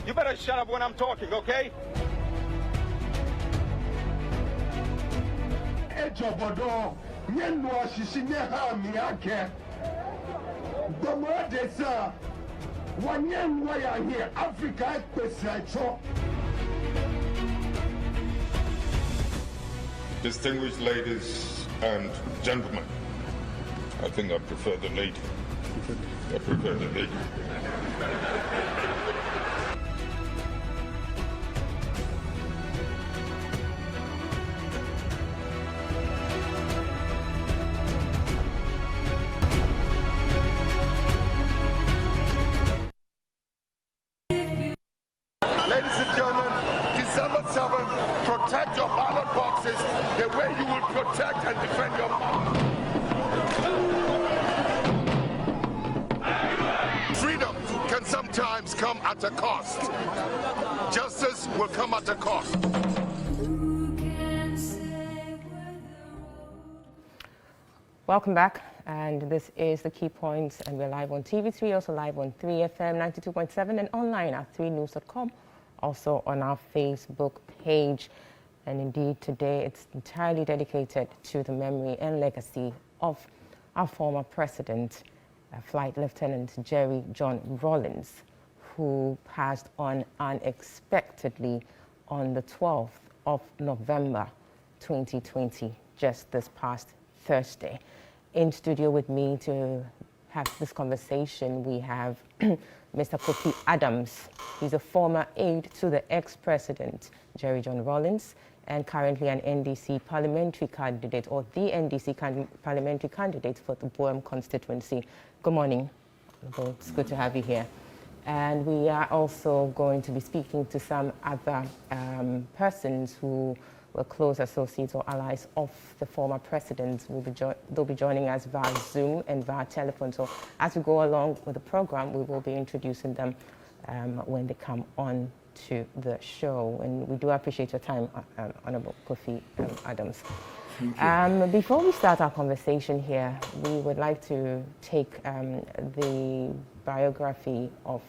You better shut up when I'm talking, okay? Ejobodo, yenno ashisinye ha miake. Domodesa, wanyen waya here, Africa pesacho. Distinguished ladies and gentlemen, I think I prefer the lady. I prefer the lady. Ladies and gentlemen, December 7th, protect your ballot boxes the way you will protect and defend your mom. Freedom can sometimes come at a cost. Justice will come at a cost. Welcome back, and this is the Key Points, and we're live on TV3, also live on 3FM 92.7 and online at 3news.com, also on our Facebook page. And indeed, today it's entirely dedicated to the memory and legacy of our former president, Flight Lieutenant Jerry John Rawlings, who passed on unexpectedly on the 12th of November 2020, just this past Thursday. In studio with me to have this conversation, we have Mr. Kofi Adams. He's a former aide to the ex-president, Jerry John Rawlings, and currently an NDC parliamentary candidate, or the NDC parliamentary candidate for the Boem constituency. Good morning. It's good to have you here. And we are also going to be speaking to some other persons who were close associates or allies of the former president. They'll be joining us via Zoom and via telephone. So as we go along with the program, we will be introducing them when they come on to the show. And we do appreciate your time, Honorable Kofi Adams. Before we start our conversation here, we would like to take the biography of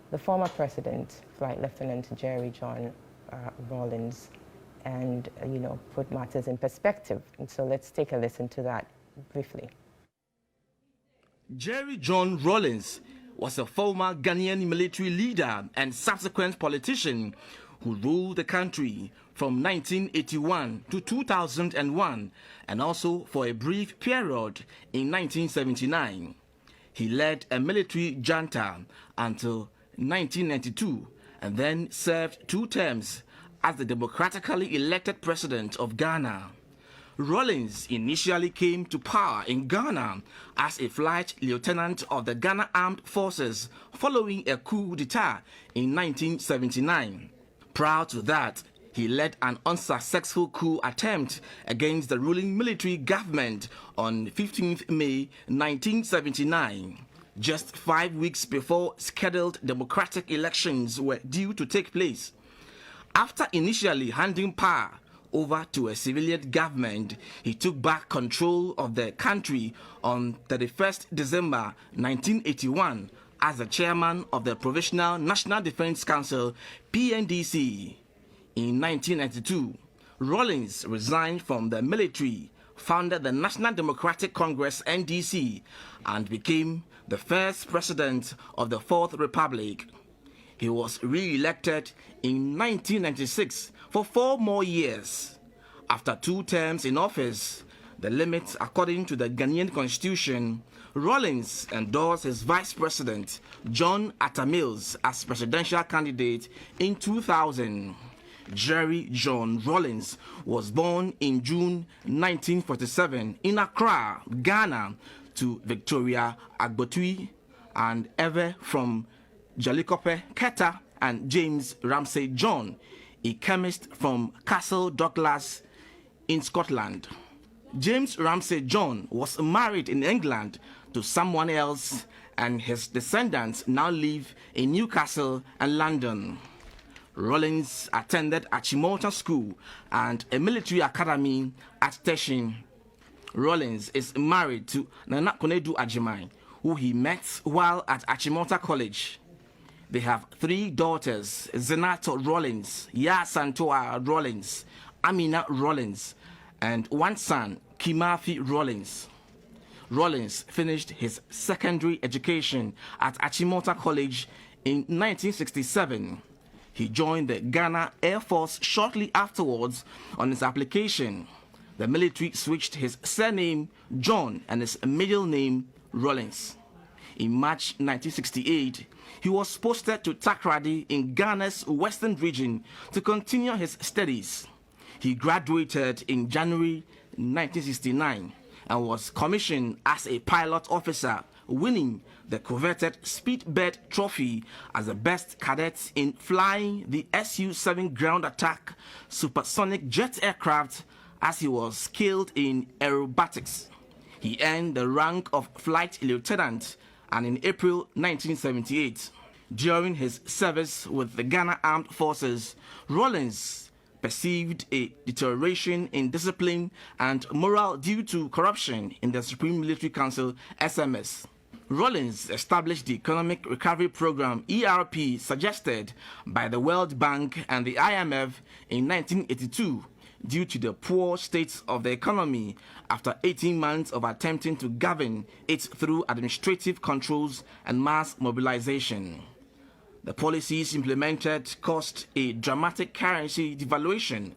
the former president, Flight Lieutenant Jerry John Rawlings, and put matters in perspective. And so let's take a listen to that briefly. Jerry John Rawlings was a former Ghanaian military leader and subsequent politician who ruled the country from 1981 to 2001, and also for a brief period in 1979. He led a military junta until 1992 and then served 2 terms as the democratically elected president of Ghana. Rawlings initially came to power in Ghana as a flight lieutenant of the Ghana Armed Forces following a coup d'etat in 1979. Prior to that, he led an unsuccessful coup attempt against the ruling military government on 15th May 1979, just 5 weeks before scheduled democratic elections were due to take place. After initially handing power over to a civilian government, he took back control of the country on 31st December 1981 as the chairman of the Provisional National Defense Council, PNDC. In 1992, Rawlings resigned from the military, founded the National Democratic Congress, NDC, and became the first president of the Fourth Republic. He was re-elected in 1996 for 4 more years. After 2 terms in office, the limit according to the Ghanaian constitution, Rawlings endorsed his vice president, John Atta Mills, as presidential candidate in 2000. Jerry John Rawlings was born in June 1947 in Accra, Ghana, to Victoria Agbotui and Eve from Jalikope Keta and James Ramsay John, a chemist from Castle Douglas in Scotland. James Ramsay John was married in England to someone else, and his descendants now live in Newcastle and London. Rawlings attended Achimota School and a military academy at Teshin. Rawlings is married to Nana Konedu Ajimai, who he met while at Achimota College. They have 3 daughters, Zenato Rawlings, Yasantoa Rawlings, Amina Rawlings, and 1 son, Kimafi Rawlings. Rawlings finished his secondary education at Achimota College in 1967. He joined the Ghana Air Force shortly afterwards. On his application, the military switched his surname John and his middle name Rawlings. In March 1968, he was posted to Takoradi in Ghana's western region to continue his studies. He graduated in January 1969 and was commissioned as a pilot officer, winning the coveted Speedbird Trophy as the best cadet in flying the Su-7 ground attack supersonic jet aircraft, as he was skilled in aerobatics. He earned the rank of flight lieutenant, and in April 1978, during his service with the Ghana Armed Forces, Rawlings perceived a deterioration in discipline and morale due to corruption in the Supreme Military Council, SMS. Rawlings established the Economic Recovery Program, ERP, suggested by the World Bank and the IMF in 1982 due to the poor state of the economy after 18 months of attempting to govern it through administrative controls and mass mobilization. The policies implemented caused a dramatic currency devaluation,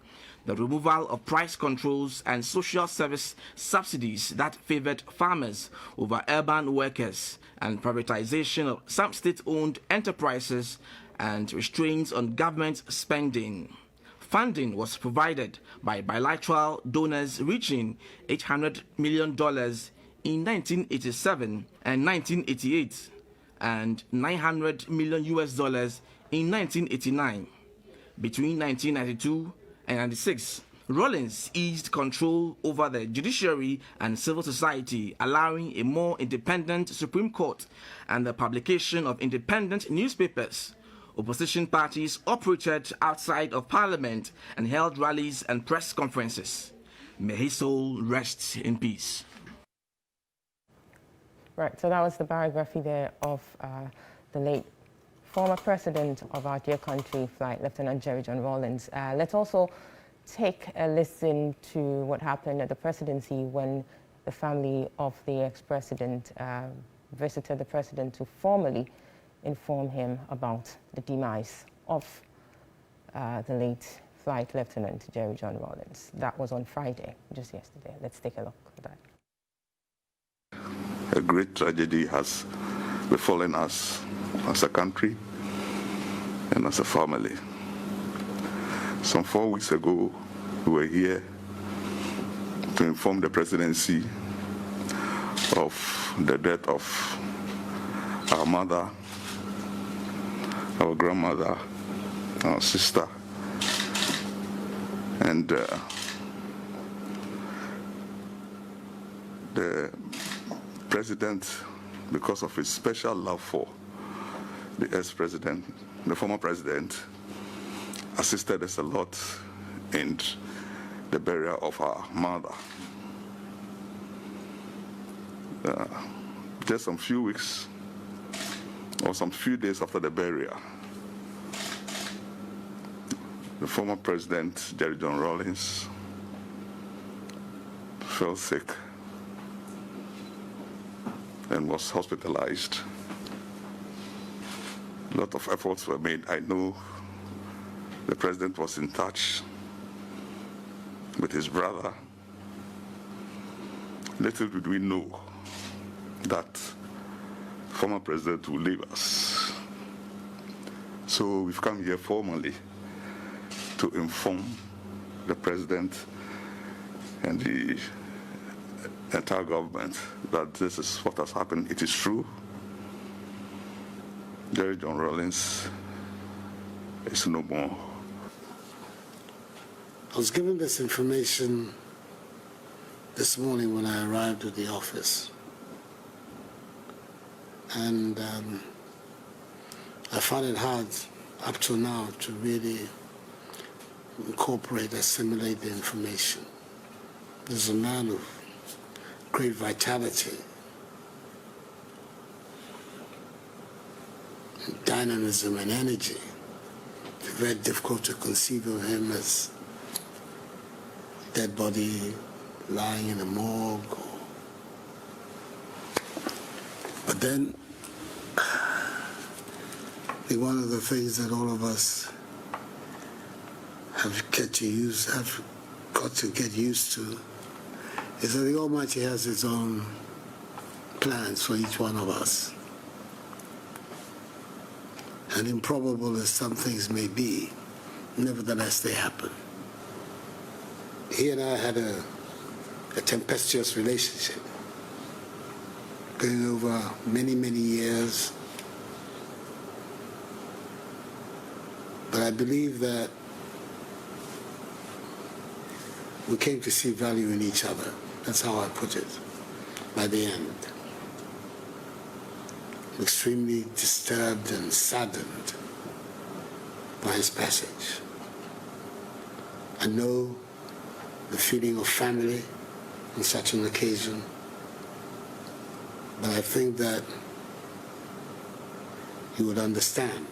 the removal of price controls and social service subsidies that favored farmers over urban workers, and privatization of some state-owned enterprises and restraints on government spending. Funding was provided by bilateral donors reaching $800 million in 1987 and 1988 and $900 million in 1989. Between 1992 and 96, Rawlings eased control over the judiciary and civil society, allowing a more independent Supreme Court and the publication of independent newspapers. Opposition parties operated outside of Parliament and held rallies and press conferences. May his soul rest in peace. Right, so that was the biography there of the late former president of our dear country, Flight Lieutenant Jerry John Rawlings. Let's also take a listen to what happened at the presidency when the family of the ex-president visited the president to formally inform him about the demise of the late Flight Lieutenant Jerry John Rawlings. That was on Friday, just yesterday. Let's take a look at that. A great tragedy has befallen us as a country and as a family. Some 4 weeks ago, we were here to inform the presidency of the death of our mother, our grandmother, our sister, and the president, because of his special love for the ex-president, the former president, assisted us a lot in the burial of our mother. Just some few weeks or some few days after the burial, the former president, Jerry John Rawlings, fell sick and was hospitalized. A lot of efforts were made. I know the president was in touch with his brother. Little did we know that former president will leave us. So we've come here formally to inform the president and the entire government that this is what has happened. It is true. Jerry John Rawlings is no more. I was given this information this morning when I arrived at the office. And I found it hard up to now to really incorporate, assimilate the information. There's a man of great vitality. dynamism and energy. It's very difficult to conceive of him as a dead body lying in a morgue. But then, I think one of the things that all of us have got to get used to is that the Almighty has His own plans for each one of us. And improbable as some things may be, nevertheless they happen. He and I had a tempestuous relationship going over many, many years. But I believe that we came to see value in each other. That's how I put it, by the end. Extremely disturbed and saddened by his passage. I know the feeling of family on such an occasion, but I think that you would understand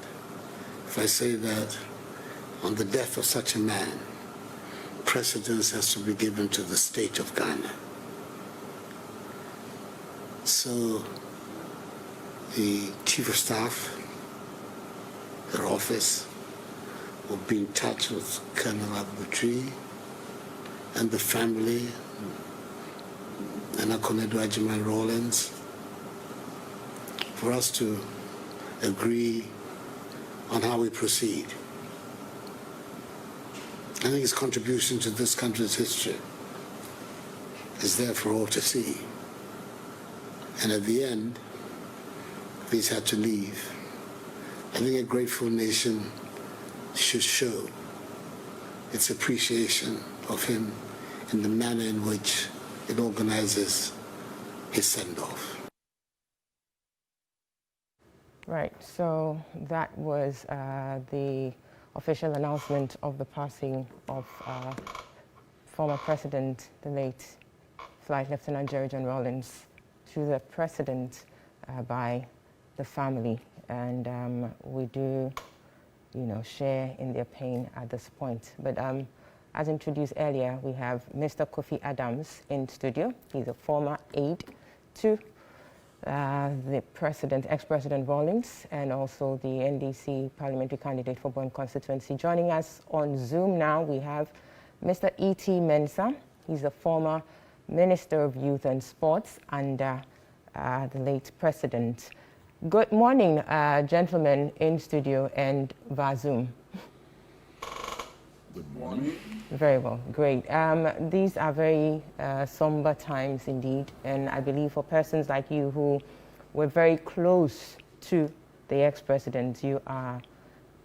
if I say that on the death of such a man, precedence has to be given to the state of Ghana. So the Chief of Staff, their office, will be in touch with Colonel Abutri and the family, and Akonedo Ajima Rawlings, for us to agree on how we proceed. I think his contribution to this country's history is there for all to see. And at the end, if he's had to leave, I think a grateful nation should show its appreciation of him in the manner in which it organizes his send-off. Right, so that was the official announcement of the passing of former President, the late Flight Lieutenant Jerry John Rawlings, to the President by the family. And we do, share in their pain at this point. But as introduced earlier, we have Mr. Kofi Adams in studio. He's a former aide to the president, ex-president Rawlings, and also the NDC parliamentary candidate for Bon constituency. Joining us on Zoom now, we have Mr. E.T. Mensah. He's a former Minister of Youth and Sports under the late president. Good morning, gentlemen in studio and via Zoom. Good morning. Very well, great. These are very somber times indeed, and I believe for persons like you who were very close to the ex-president, you are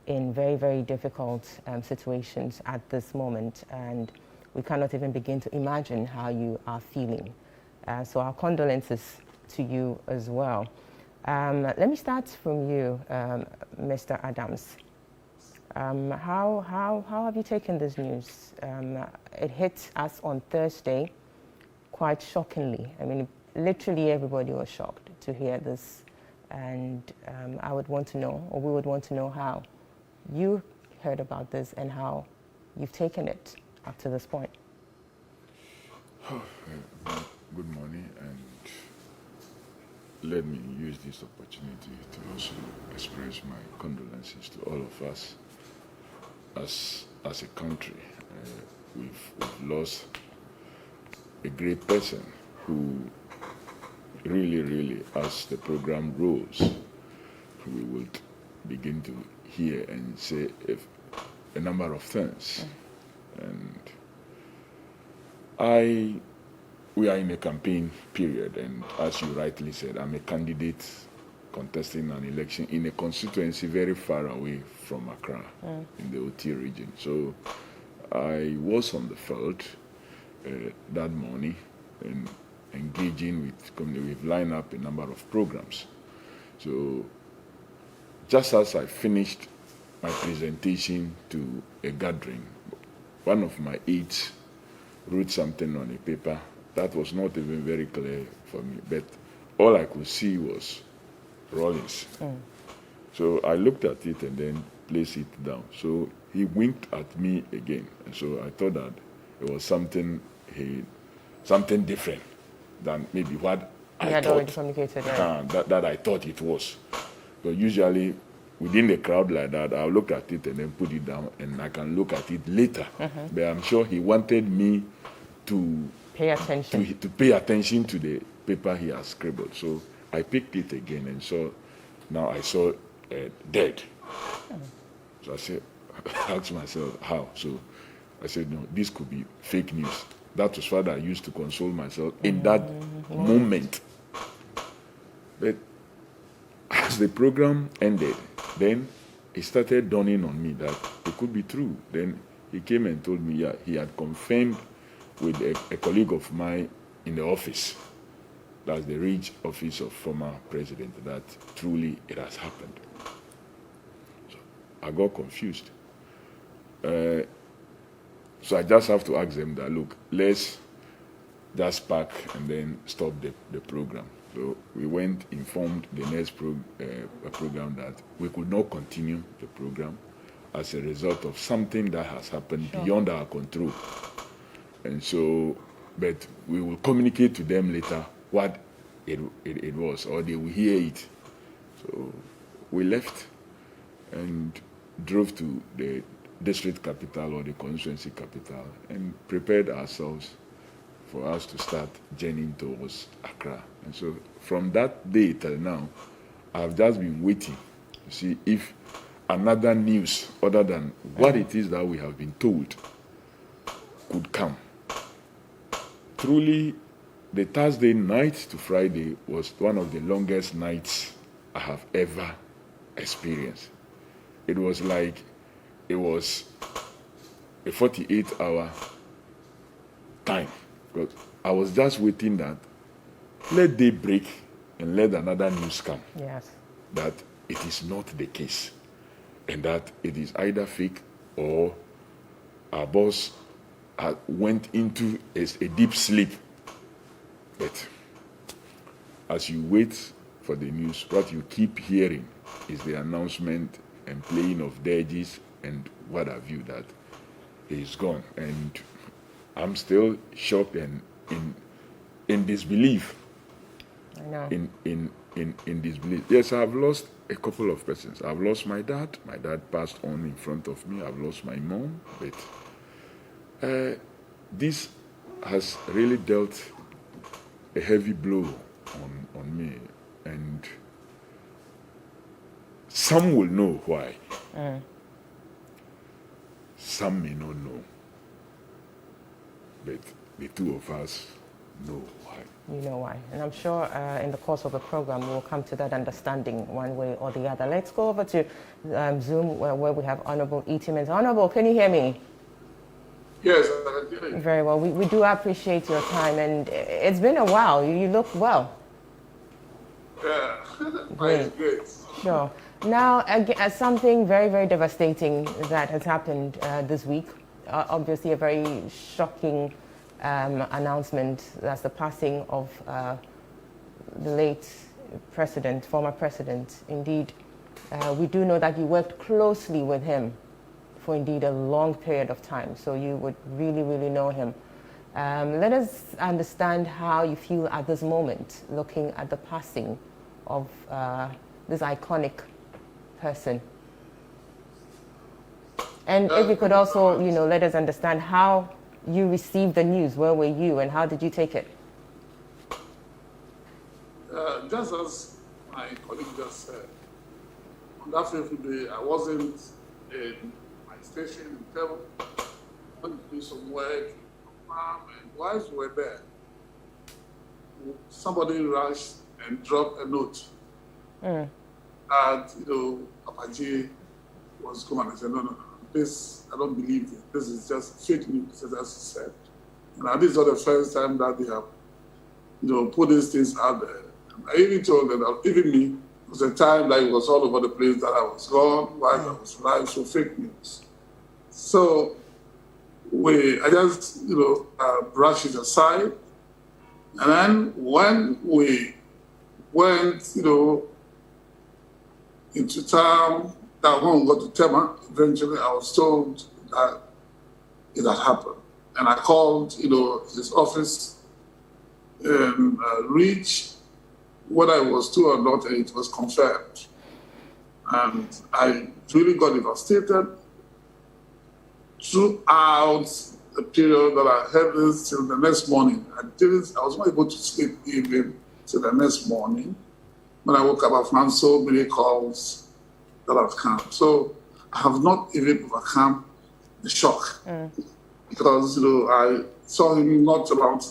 in very, very difficult situations at this moment, and we cannot even begin to imagine how you are feeling. So our condolences to you as well. Let me start from you, Mr. Adams. How have you taken this news? It hit us on Thursday quite shockingly. I mean, literally everybody was shocked to hear this. And I would want to know, or we would want to know how you heard about this and how you've taken it up to this point. Good morning, and let me use this opportunity to also express my condolences to all of us. As a country, we've lost a great person who really, as the program rolls, we would begin to hear and say a number of things. And we are in a campaign period, and as you rightly said, I'm a candidate contesting an election in a constituency very far away from Accra, in the OT region. So I was on the field that morning and engaging with community. We've lined up a number of programs. So just as I finished my presentation to a gathering, one of my aides wrote something on a paper that was not even very clear for me, but all I could see was Rawlings. So I looked at it and then placed it down. So he winked at me again. And so I thought that it was something different than maybe what I had thought. already communicated, right? That I thought it was. But usually within the crowd like that, I'll look at it and then put it down, and I can look at it later. But I'm sure he wanted me to pay attention. To pay attention to the paper he has scribbled. So I picked it again and I saw dead. So I asked myself, how? So I said, no, this could be fake news. That was what I used to console myself in that moment. But as the program ended, then it started dawning on me that it could be true. Then he came and told me, yeah, he had confirmed with a colleague of mine in the office, that's the Ridge office of former president, that truly it has happened. So I got confused. So I just have to ask them that, look, let's just pack and then stop the program. So we went, informed the next program that we could not continue the program as a result of something that has happened beyond our control. And so, but we will communicate to them later what it was, or they will hear it. So we left and drove to the district capital or the constituency capital and prepared ourselves for us to start journeying towards Accra. And so from that day till now, I've just been waiting to see if another news other than what it is that we have been told could come. Truly, the Thursday night to Friday was one of the longest nights I have ever experienced. It was like it was a 48-hour time. But I was just waiting that let day break and let another news come. Yes. That it is not the case. And that it is either fake or our boss went into a deep sleep. But as you wait for the news, what you keep hearing is the announcement and playing of dirges and what have you, that is gone. And I'm still shocked and in disbelief. I know. In disbelief. Yes, I've lost a couple of persons. I've lost my dad. My dad passed on in front of me. I've lost my mom. But this has really dealt a heavy blow on me. And some will know why. Some may not know. But the two of us know why. You know why. And I'm sure in the course of the program we'll come to that understanding one way or the other. Let's go over to Zoom where we have Honorable Etimens. Honorable, can you hear me? Yes, I can hear you. Very well. We do appreciate your time, and it's been a while. You look well. Yeah, Great. great. Sure. Now, something very, very devastating that has happened this week. Obviously, a very shocking announcement. That's the passing of the late president, former president. Indeed, we do know that you worked closely with him for indeed a long period of time. So you would really, really know him. Let us understand how you feel at this moment, looking at the passing of this iconic person. And if you could also, let us understand how you received the news. Where were you and how did you take it? Just as my colleague just said, on that fateful day, I wasn't in my station in Tebo. I went to do some work, and whilst we were there, somebody rushed and dropped a note that, Apache was coming and said, no, this, I don't believe it. This is just fake news, as I said. And this is not the first time that they have, put these things out there. And I even told them that even me, it was a time that it was all over the place that I was gone while I was live, so fake news. So I just, brushed it aside. And then when we went, into town. That when we got to Tema, eventually I was told that it had happened. And I called, his office and reached whether it was true or not, and it was confirmed. And I really got devastated. Throughout the period that I heard this till the next morning, I was not able to sleep even till the next morning. When I woke up, I've found so many calls that have come. So I have not even overcome the shock. Because, I saw him not about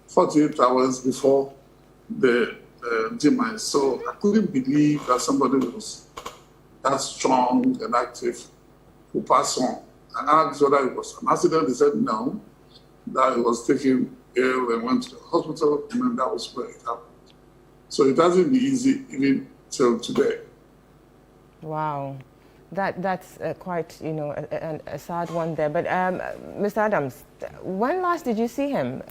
48 hours before the demise. So I couldn't believe that somebody was that strong and active who passed on. I asked whether it was an accident. They said no, that he was taken ill and went to the hospital, and then that was where it happened. So it hasn't been easy even till today. Wow. That's quite, a sad one there. But Mr. Adams, when last did you see him?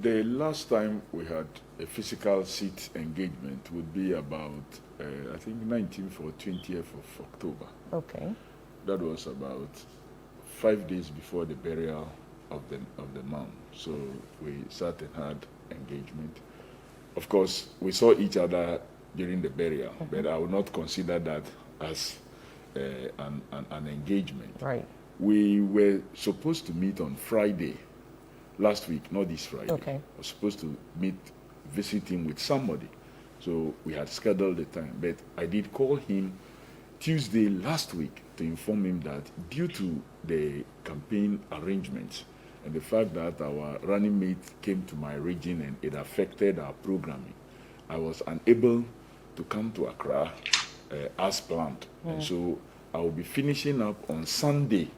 The last time we had a physical seat engagement would be about, I think, 19th or 20th of October. Okay. That was about 5 days before the burial of the mom. So we sat and had engagement. Of course, we saw each other during the burial, but I would not consider that as an engagement. Right. We were supposed to meet on Friday, last week, not this Friday. Okay. I was supposed to visit him with somebody. So we had scheduled the time, but I did call him Tuesday last week to inform him that due to the campaign arrangements and the fact that our running mate came to my region and it affected our programming, I was unable to come to Accra as planned. And so I will be finishing up on Sunday,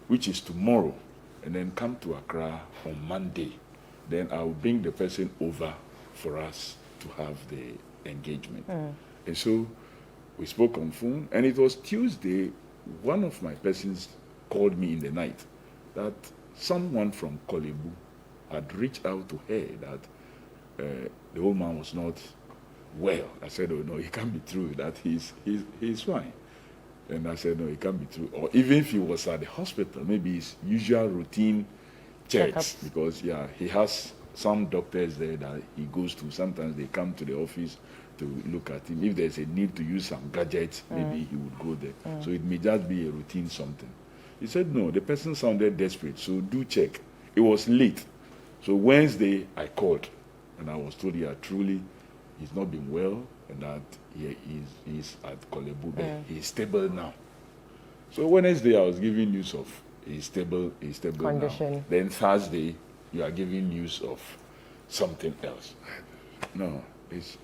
which is tomorrow, and then come to Accra on Monday. Then I will bring the person over for us to have the engagement. And so we spoke on phone, and it was Tuesday, one of my persons called me in the night that someone from Kolebu had reached out to her that the old man was not well. I said, oh no, it can't be true, that he's fine. And I said, no, it can't be true. Or even if he was at the hospital, maybe his usual routine checks, because he has some doctors there that he goes to. Sometimes they come to the office to look at him. If there's a need to use some gadgets, maybe he would go there. So it may just be a routine something. He said, no, the person sounded desperate, so do check. It was late. So Wednesday, I called, and I was told, truly, he's not been well, and that he's at Kolebu, but he's stable now. So Wednesday, I was giving news of he's stable condition. Now. Then Thursday, you are giving news of something else. No, it's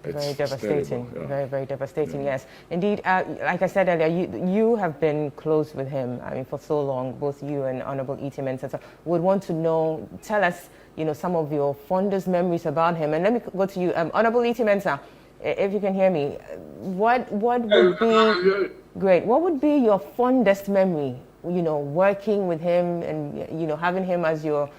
very devastating. Yeah. Very, very devastating, yes. Indeed, like I said earlier, you have been close with him, for so long, both you and Honorable E.T. Mensah. So would want to know, tell us, some of your fondest memories about him. And let me go to you, Honorable E.T. Mensah, if you can hear me. What would be, great, what would be your fondest memory, working with him and, having him as your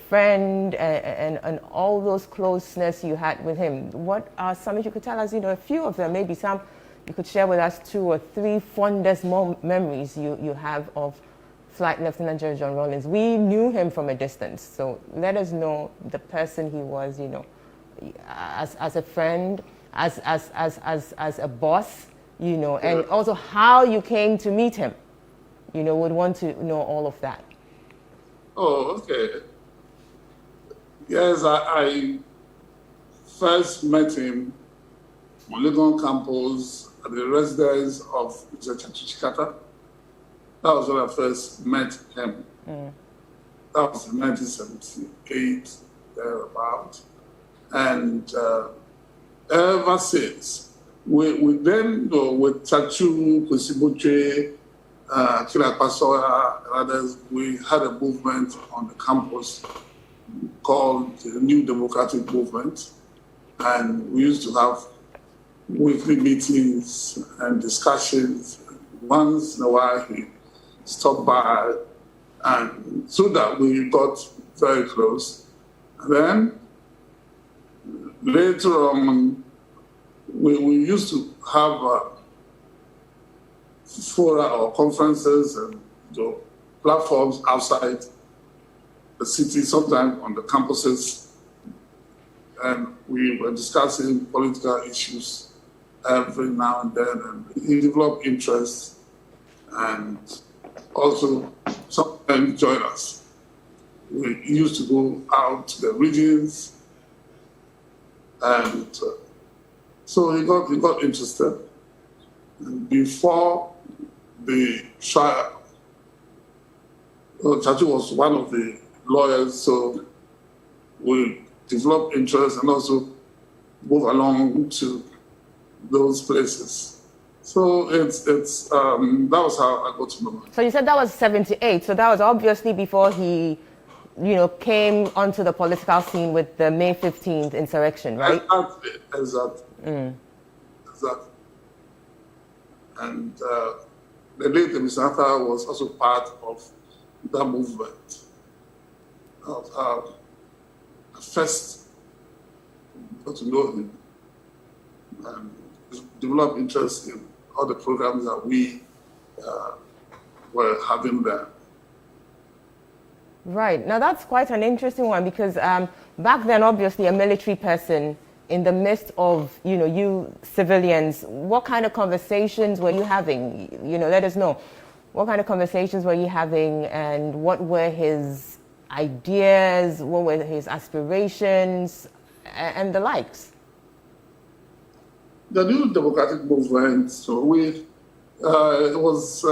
friend and all those closeness you had with him? What are some, if you could tell us, a few of them, maybe some you could share with us 2 or 3 fondest memories you have of Flight Lieutenant General John Rawlings. We knew him from a distance, so let us know the person he was, as a friend, as a boss, and also how you came to meet him. Would want to know all of that. Oh, okay. Yes, I first met him on Legon campus at the residence of Mr. Chachikata. That was when I first met him. That was in 1978, thereabout. And ever since, we then, with Chachu, Kusibuche, Kila Pasoya, and others, we had a movement on the campus called the New Democratic Movement. And we used to have weekly meetings and discussions. Once in a while, he stopped by, and so that we got very close. And then later on, we used to have fora or conferences and platforms outside the city, sometimes on the campuses, and we were discussing political issues every now and then, and he developed interest and also sometimes joined us. We used to go out to the regions, and so he got interested. And before the trial, Chachu was one of the lawyers, so we developed interest and also move along to those places. So it's that was how I got to know him. So you said that was 78. So that was obviously before he, came onto the political scene with the May 15th insurrection, right? Exactly. And the late Mr. Arthur was also part of that movement. I first got to know him and developed interest in all the programs that we were having there. Right. Now that's quite an interesting one because back then, obviously, a military person in the midst of, you civilians, what kind of conversations were you having? Let us know. What kind of conversations were you having and what were his ideas? What were his aspirations and the likes? The New Democratic Movement, so it was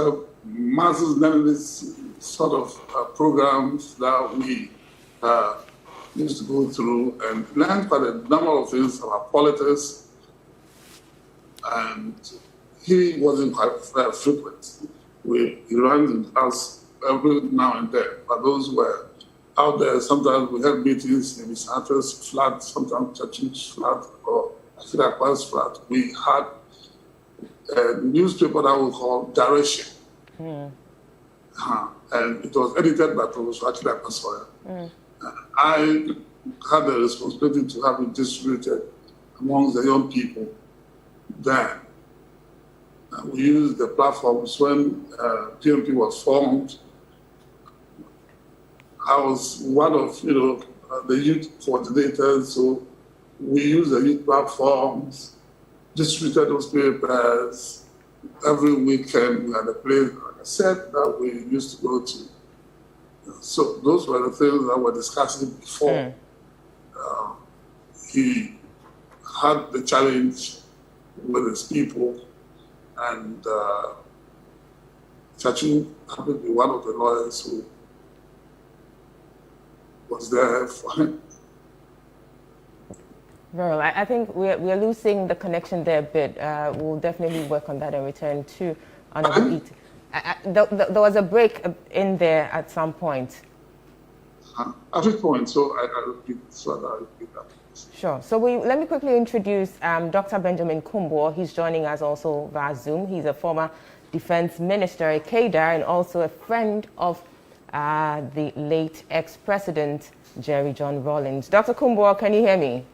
Marxist-Leninist sort of programs that we used to go through and learn quite a number of things about politics. And he wasn't quite frequent. He ran in us every now and then, but those were out there. Sometimes we had meetings in Mr. Arthur's flat, sometimes Chachu's flat, or Akira's flat. We had a newspaper that we called Direction. And it was edited by Professor Akira Kasoya. I had the responsibility to have it distributed amongst the young people then. We used the platforms when PMP was formed. I was one of the youth coordinators, so we used the youth platforms, distributed those papers. Every weekend we had a place, like I said, that we used to go to. So those were the things that were discussing before. He had the challenge with his people, and Chachu happened to be one of the lawyers who was there for him. Well, I think we're losing the connection there a bit. We'll definitely work on that and return to another beat. There was a break in there at some point. At which point? So I repeat that. Sure. So let me quickly introduce Dr. Benjamin Kumbo. He's joining us also via Zoom. He's a former defense minister, a cadre, and also a friend of the late ex-president, Jerry John Rawlings. Dr. Kumbo, can you hear me?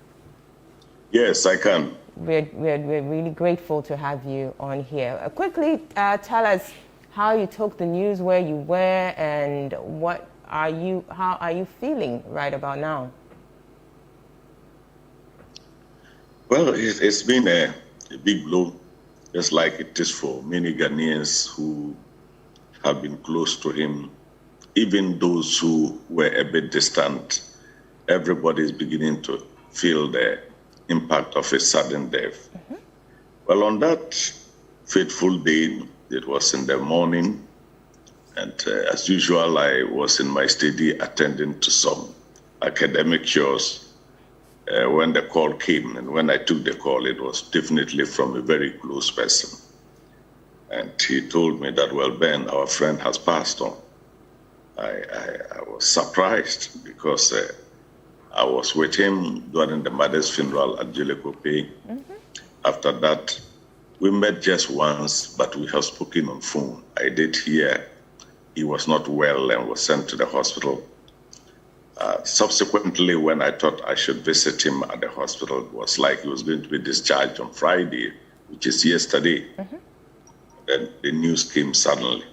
Yes, I can. We're really grateful to have you on here. Quickly tell us how you took the news, where you were, and how are you feeling right about now? Well, it's been a big blow, just like it is for many Ghanaians who have been close to him. Even those who were a bit distant, everybody is beginning to feel the impact of his sudden death. Well, on that fateful day, it was in the morning, and as usual, I was in my study attending to some academic chores when the call came. And when I took the call, it was definitely from a very close person. And he told me that, well, Ben, our friend has passed on. I was surprised because I was with him during the mother's funeral at Jelikope. After that, we met just once, but we have spoken on phone. I did hear he was not well and was sent to the hospital. Subsequently, when I thought I should visit him at the hospital, it was like he was going to be discharged on Friday, which is yesterday. Then the news came suddenly.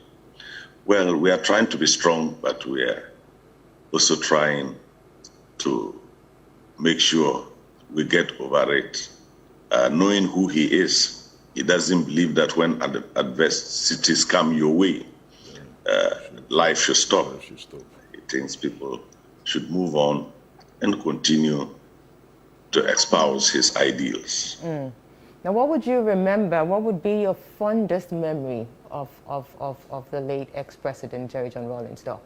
Well, we are trying to be strong, but we are also trying to make sure we get over it. Knowing who he is, he doesn't believe that when adversities come your way, life should stop. He thinks people should move on and continue to espouse his ideals. Now, what would you remember? What would be your fondest memory of the late ex-president Jerry John Rawlings, Doc?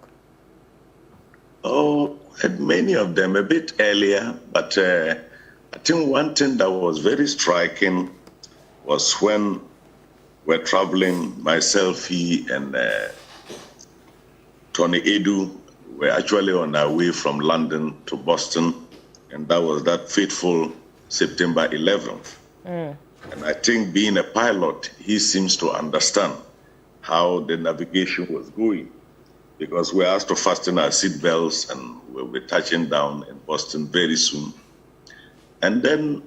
Oh, many of them a bit earlier, but I think one thing that was very striking was when we're traveling, myself, he, and Tony Edu were actually on our way from London to Boston, and that was that fateful September 11th. And I think being a pilot, he seems to understand how the navigation was going, because we asked to fasten our seatbelts and we'll be touching down in Boston very soon. And then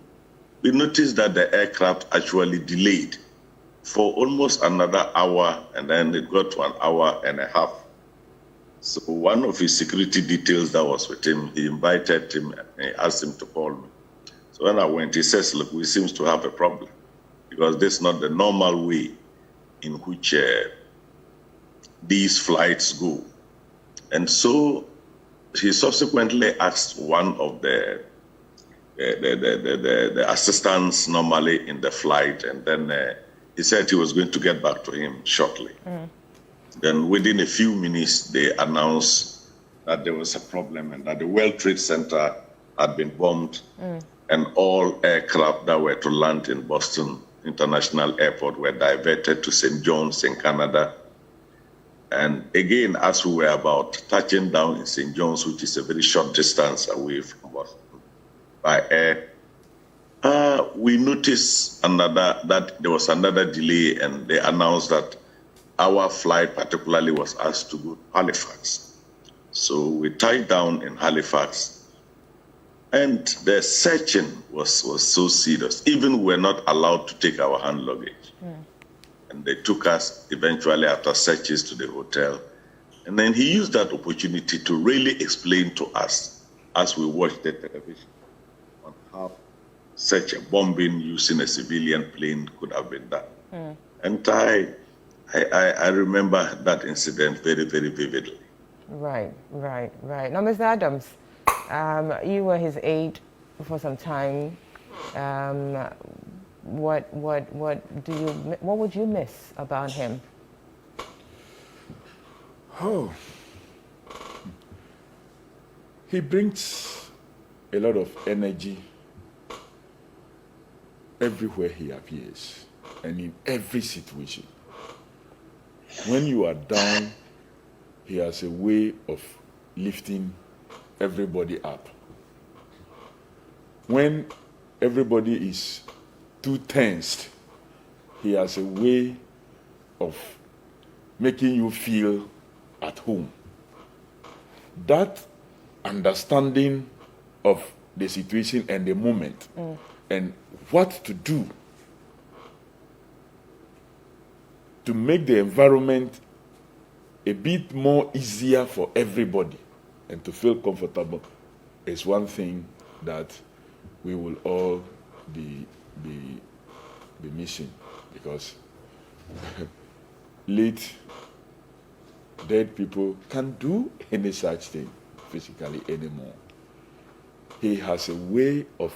we noticed that the aircraft actually delayed for almost another hour, and then it got to an hour and a half. So one of his security details that was with him, he invited him and he asked him to call me. So when I went, he says, look, we seem to have a problem, because this is not the normal way in which these flights go. And so he subsequently asked one of the assistants normally in the flight, and then he said he was going to get back to him shortly. Then within a few minutes, they announced that there was a problem and that the World Trade Center had been bombed, and all aircraft that were to land in Boston International Airport were diverted to St. John's in Canada. And again, as we were about touching down in St. John's, which is a very short distance away from Boston by air, we noticed that there was another delay, and they announced that our flight particularly was asked to go to Halifax. So we tied down in Halifax, and the searching was so serious. Even we were not allowed to take our hand luggage. And they took us eventually after searches to the hotel. And then he used that opportunity to really explain to us, as we watched the television, on how such a bombing using a civilian plane could have been done. And I remember that incident very, very vividly. Right. Now, Mr. Adams, you were his aide for some time. What would you miss about him? Oh, he brings a lot of energy everywhere he appears and in every situation. When you are down, he has a way of lifting everybody up. When everybody is too tensed, he has a way of making you feel at home. That understanding of the situation and the moment and what to do to make the environment a bit more easier for everybody and to feel comfortable is one thing that we will all be missing, because late dead people can't do any such thing physically anymore. He has a way of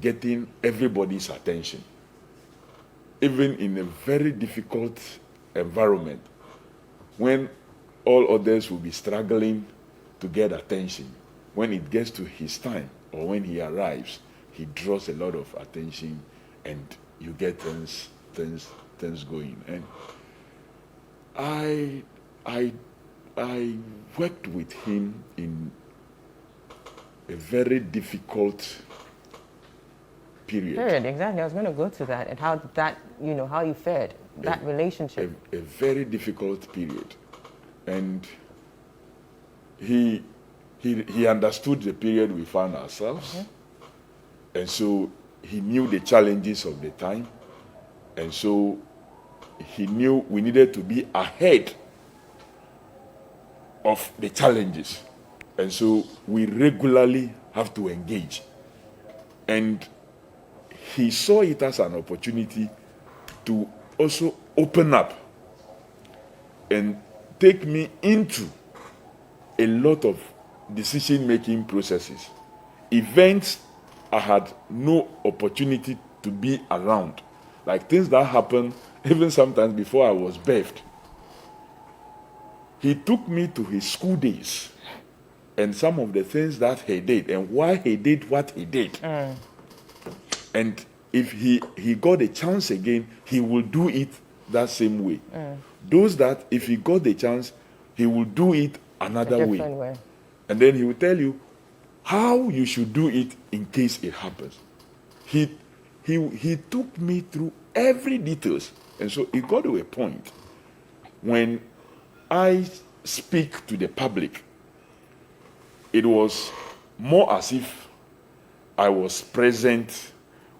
getting everybody's attention, even in a very difficult environment, when all others will be struggling to get attention. When it gets to his time, or when he arrives, he draws a lot of attention, and you get things going. And I worked with him in a very difficult period. Exactly. I was going to go to that, and how that, how you fared, that relationship. A very difficult period. And he he understood the period we found ourselves, and so he knew the challenges of the time, and so he knew we needed to be ahead of the challenges, and so we regularly have to engage. And he saw it as an opportunity to also open up and take me into a lot of decision-making processes, events I had no opportunity to be around, like things that happened even sometimes before I was birthed. He took me to his school days and some of the things that he did and why he did what he did. And if he got a chance again, he will do it that same way. Those that if he got the chance, he will do it another way. And then he will tell you how you should do it in case it happens. He took me through every details. And so it got to a point when I speak to the public, it was more as if I was present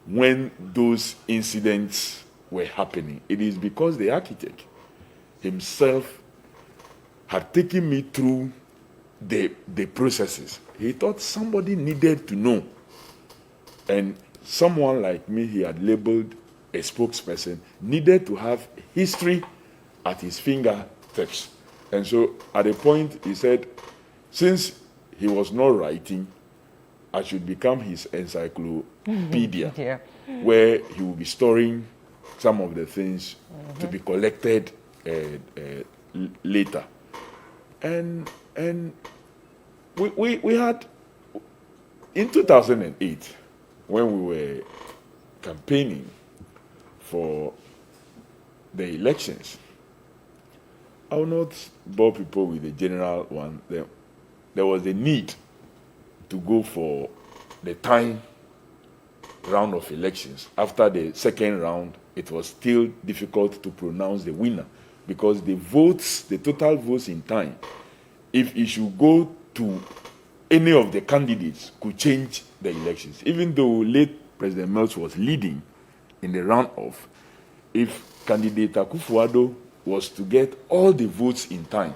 when those incidents were happening. It is because the architect himself had taken me through the processes. He thought somebody needed to know. And someone like me, he had labeled a spokesperson, needed to have history at his fingertips. And so at a point he said, since he was not writing, I should become his encyclopedia, where he will be storing some of the things to be collected later. And we had, in 2008, when we were campaigning for the elections, I will not bore people with the general one. There was a need to go for the time round of elections. After the second round, it was still difficult to pronounce the winner because the votes, the total votes in time, if it should go to any of the candidates, could change the elections. Even though late President Mills was leading in the runoff, if candidate Akufo-Addo was to get all the votes in time,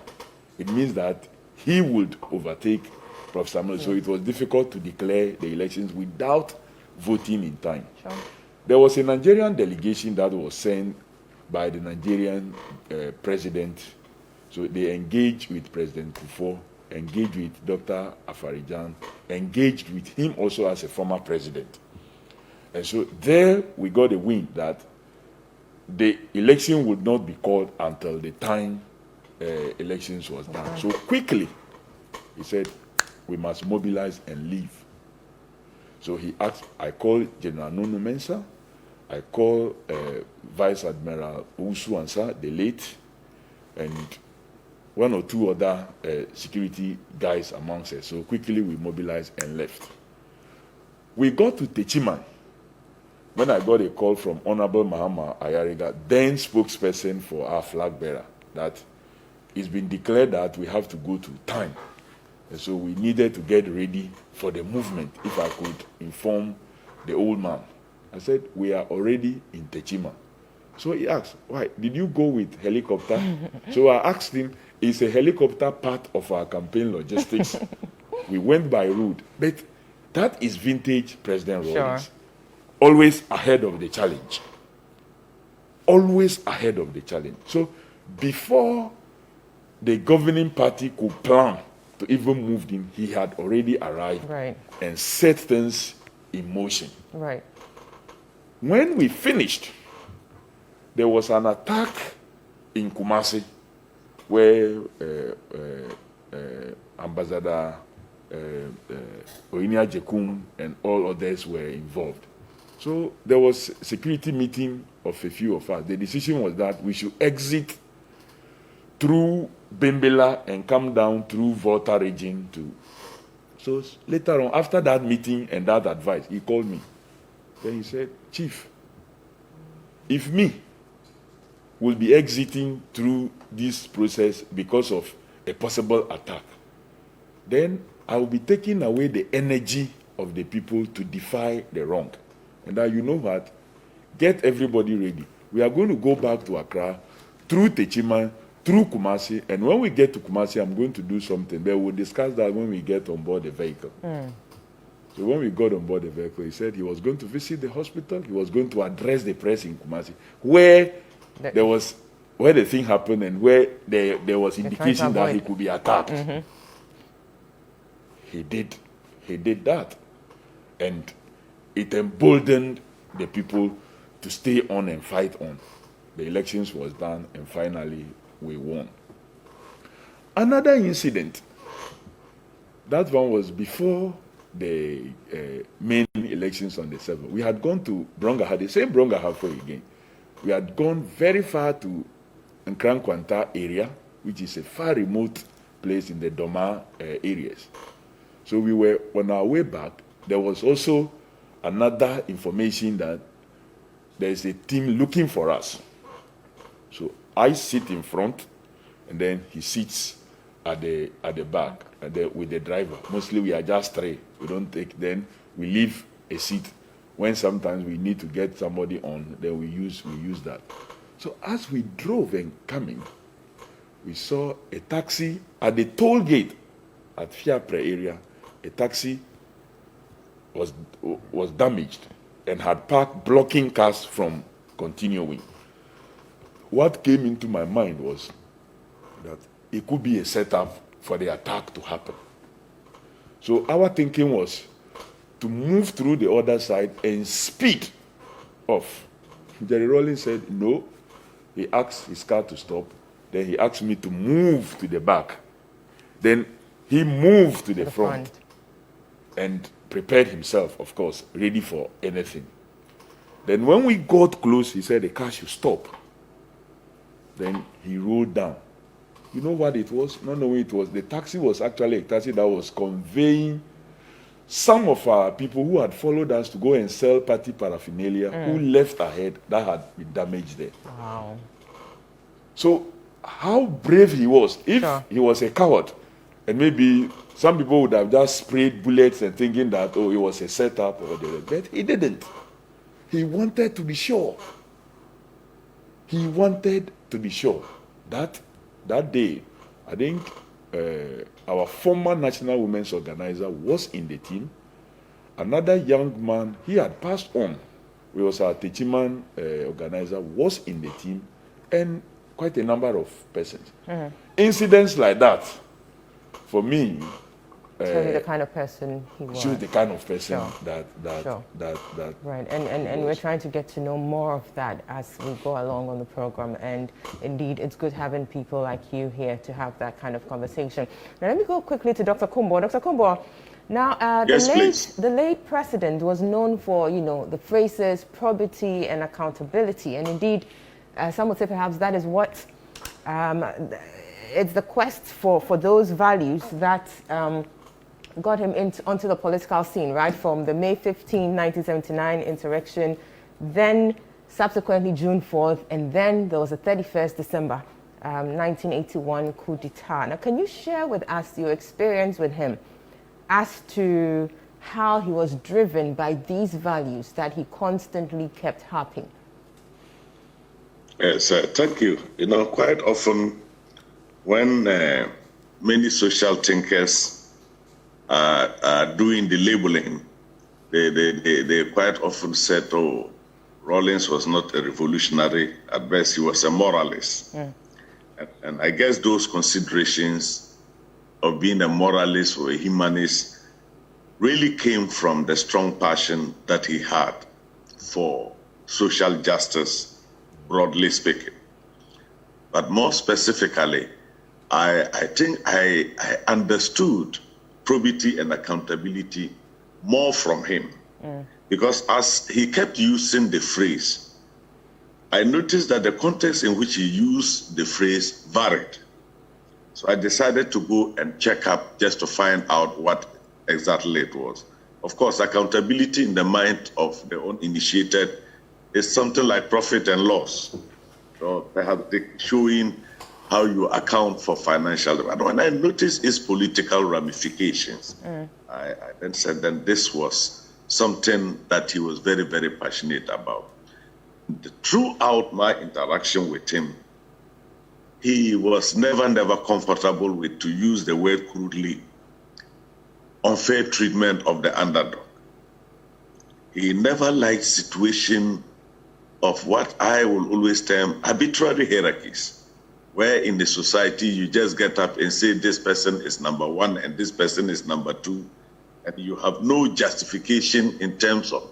it means that he would overtake Professor Mills. So it was difficult to declare the elections without voting in time. Sure. There was a Nigerian delegation that was sent by the Nigerian president. So they engaged with President Kufuor, engaged with Dr. Afarijan, engaged with him also as a former president. And so there we got a win that the election would not be called until the time elections was done. So quickly, he said, we must mobilize and leave. So he asked, I called General Nunu Mensah, I called Vice Admiral Usu Ansah, the late, and one or two other security guys amongst us. So quickly we mobilized and left. We got to Techiman when I got a call from Honorable Mahama Ayariga, then spokesperson for our flag bearer, that it's been declared that we have to go to time. And so we needed to get ready for the movement, if I could inform the old man. I said, we are already in Techima. So he asked, why? Did you go with helicopter? So I asked him, is a helicopter part of our campaign logistics? We went by road. But that is vintage President Rawlings. Sure. Always ahead of the challenge. Always ahead of the challenge. So before the governing party could plan to even move in, he had already arrived and set things in motion. Right. When we finished, there was an attack in Kumasi where Ambassador Oinia Jekum and all others were involved. So there was a security meeting of a few of us. The decision was that we should exit through Bimbela and come down through Volta region to. So later on, after that meeting and that advice, he called me. Then he said, Chief, if me will be exiting through this process because of a possible attack, then I will be taking away the energy of the people to defy the wrong. And that, you know what? Get everybody ready. We are going to go back to Accra, through Techiman, through Kumasi, and when we get to Kumasi, I'm going to do something. But we'll discuss that when we get on board the vehicle. So when we got on board the vehicle, he said he was going to visit the hospital, he was going to address the press in Kumasi, where the thing happened and where there was indication that he could be attacked. He did that. And it emboldened the people to stay on and fight on. The elections was done, and finally we won. Another incident, that one was before the main elections on the 7th. We had gone to Bronga, the same Bronga Hafo again. We had gone very far to Nkrankwanta area, which is a far remote place in the Doma areas. So we were on our way back. There was also another information that there's a team looking for us. So I sit in front, and then he sits at the back with the driver. Mostly we are just three. We don't take, then we leave a seat. When sometimes we need to get somebody on, then we use that. So as we drove and coming, we saw a taxi at the toll gate at Fiapre area. A taxi was damaged and had parked, blocking cars from continuing. What came into my mind was that it could be a setup for the attack to happen. So our thinking was to move through the other side and speed off. Jerry Rawlings said no. He asked his car to stop. Then he asked me to move to the back. Then he moved to the front and prepared himself, of course, ready for anything. Then when we got close, he said the car should stop. Then he rolled down. You know what it was? Not knowing it was. The taxi was actually a taxi that was conveying some of our people who had followed us to go and sell party paraphernalia, who left ahead, that had been damaged there. Wow. So how brave he was. If he was a coward, and maybe some people would have just sprayed bullets and thinking that, oh, it was a setup or the, but he didn't. He wanted to be sure. He wanted to be sure. That day, I think our former National Women's Organizer was in the team. Another young man, he had passed on. We was our Techiman organizer, was in the team, and quite a number of persons. Incidents like that, for me, show you the kind of person he was. Show the kind of person that right, and we're trying to get to know more of that as we go along on the program. And indeed, it's good having people like you here to have that kind of conversation. Now, let me go quickly to Dr. Kumbo. Dr. Kumbo, now the late president was known for, you know, the phrases probity and accountability, and indeed, some would say perhaps that is what it's the quest for those values that got him onto the political scene, right? From the May 15, 1979 insurrection, then subsequently June 4th, and then there was the 31st December 1981 coup d'etat. Now, can you share with us your experience with him as to how he was driven by these values that he constantly kept harping? Yes, thank you. You know, quite often when many social thinkers are doing the labeling, they quite often said, oh, Rawlings was not a revolutionary, at best he was a moralist. And I guess those considerations of being a moralist or a humanist really came from the strong passion that he had for social justice, broadly speaking. But more specifically, I think I understood probity and accountability more from him. Because as he kept using the phrase, I noticed that the context in which he used the phrase varied. So I decided to go and check up just to find out what exactly it was. Of course, accountability in the mind of the uninitiated is something like profit and loss. So perhaps showing how you account for financial development. When I noticed its political ramifications, I then said that this was something that he was very, very passionate about. Throughout my interaction with him, he was never comfortable with, to use the word crudely, unfair treatment of the underdog. He never liked situation of what I will always term arbitrary hierarchies, where in the society you just get up and say this person is number one and this person is number two, and you have no justification in terms of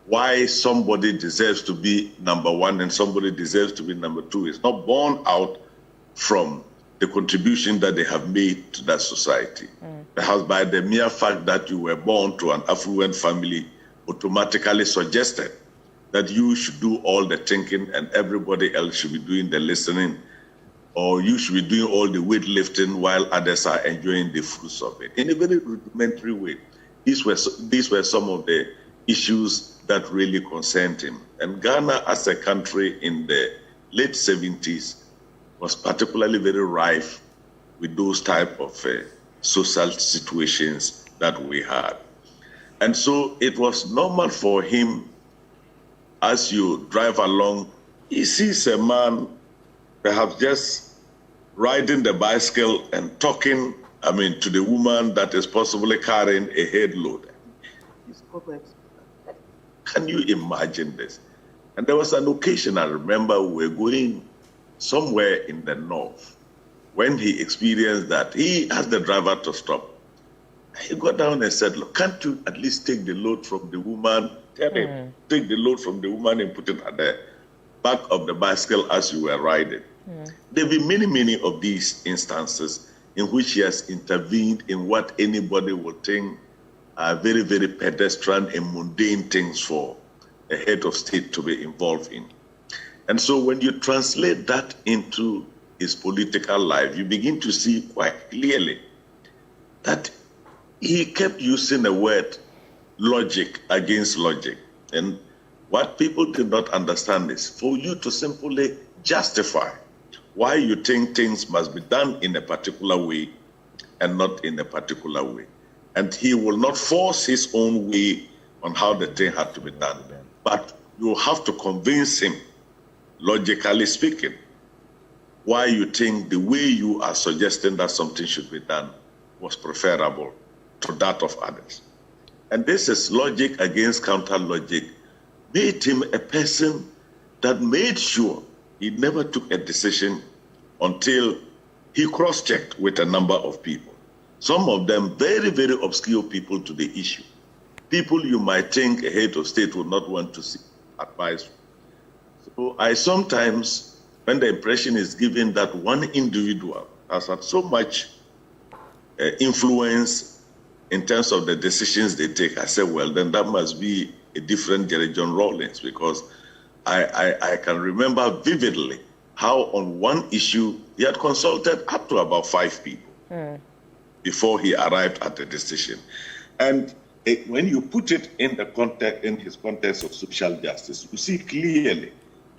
why somebody deserves to be number one and somebody deserves to be number two. It's not born out from the contribution that they have made to that society. Perhaps by the mere fact that you were born to an affluent family automatically suggested that you should do all the thinking and everybody else should be doing the listening, or you should be doing all the weightlifting while others are enjoying the fruits of it. In a very rudimentary way, these were some of the issues that really concerned him. And Ghana as a country in the late 70s was particularly very rife with those type of social situations that we had. And so it was normal for him, as you drive along, he sees a man perhaps just riding the bicycle and talking, to the woman that is possibly carrying a head load. Can you imagine this? And there was an occasion, I remember, we were going somewhere in the north when he experienced that. He asked the driver to stop. He got down and said, look, can't you at least take the load from the woman? Tell him, take the load from the woman and put it at the back of the bicycle as you were riding. There will be many of these instances in which he has intervened in what anybody would think are very, very pedestrian and mundane things for a head of state to be involved in. And so when you translate that into his political life, you begin to see quite clearly that he kept using the word logic against logic. And what people did not understand is for you to simply justify why you think things must be done in a particular way and not in a particular way. And he will not force his own way on how the thing had to be done. But you have to convince him, logically speaking, why you think the way you are suggesting that something should be done was preferable to that of others. And this is logic against counter logic, made him a person that made sure he never took a decision until he cross-checked with a number of people. Some of them very, very obscure people to the issue. People you might think a head of state would not want to seek advice. So I sometimes, when the impression is given that one individual has had so much influence in terms of the decisions they take, I say, well, then that must be a different Jerry John Rawlings, because I can remember vividly how on one issue he had consulted up to about 5 people before he arrived at the decision. And when you put it in the context, in his context of social justice, you see clearly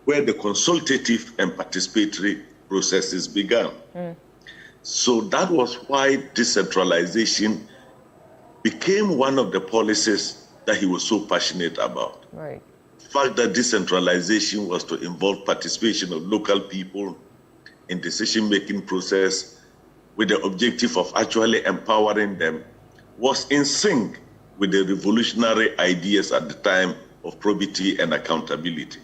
where the consultative and participatory processes began. So that was why decentralization became one of the policies that he was so passionate about. Right. The fact that decentralization was to involve participation of local people in decision-making process with the objective of actually empowering them was in sync with the revolutionary ideas at the time of probity and accountability,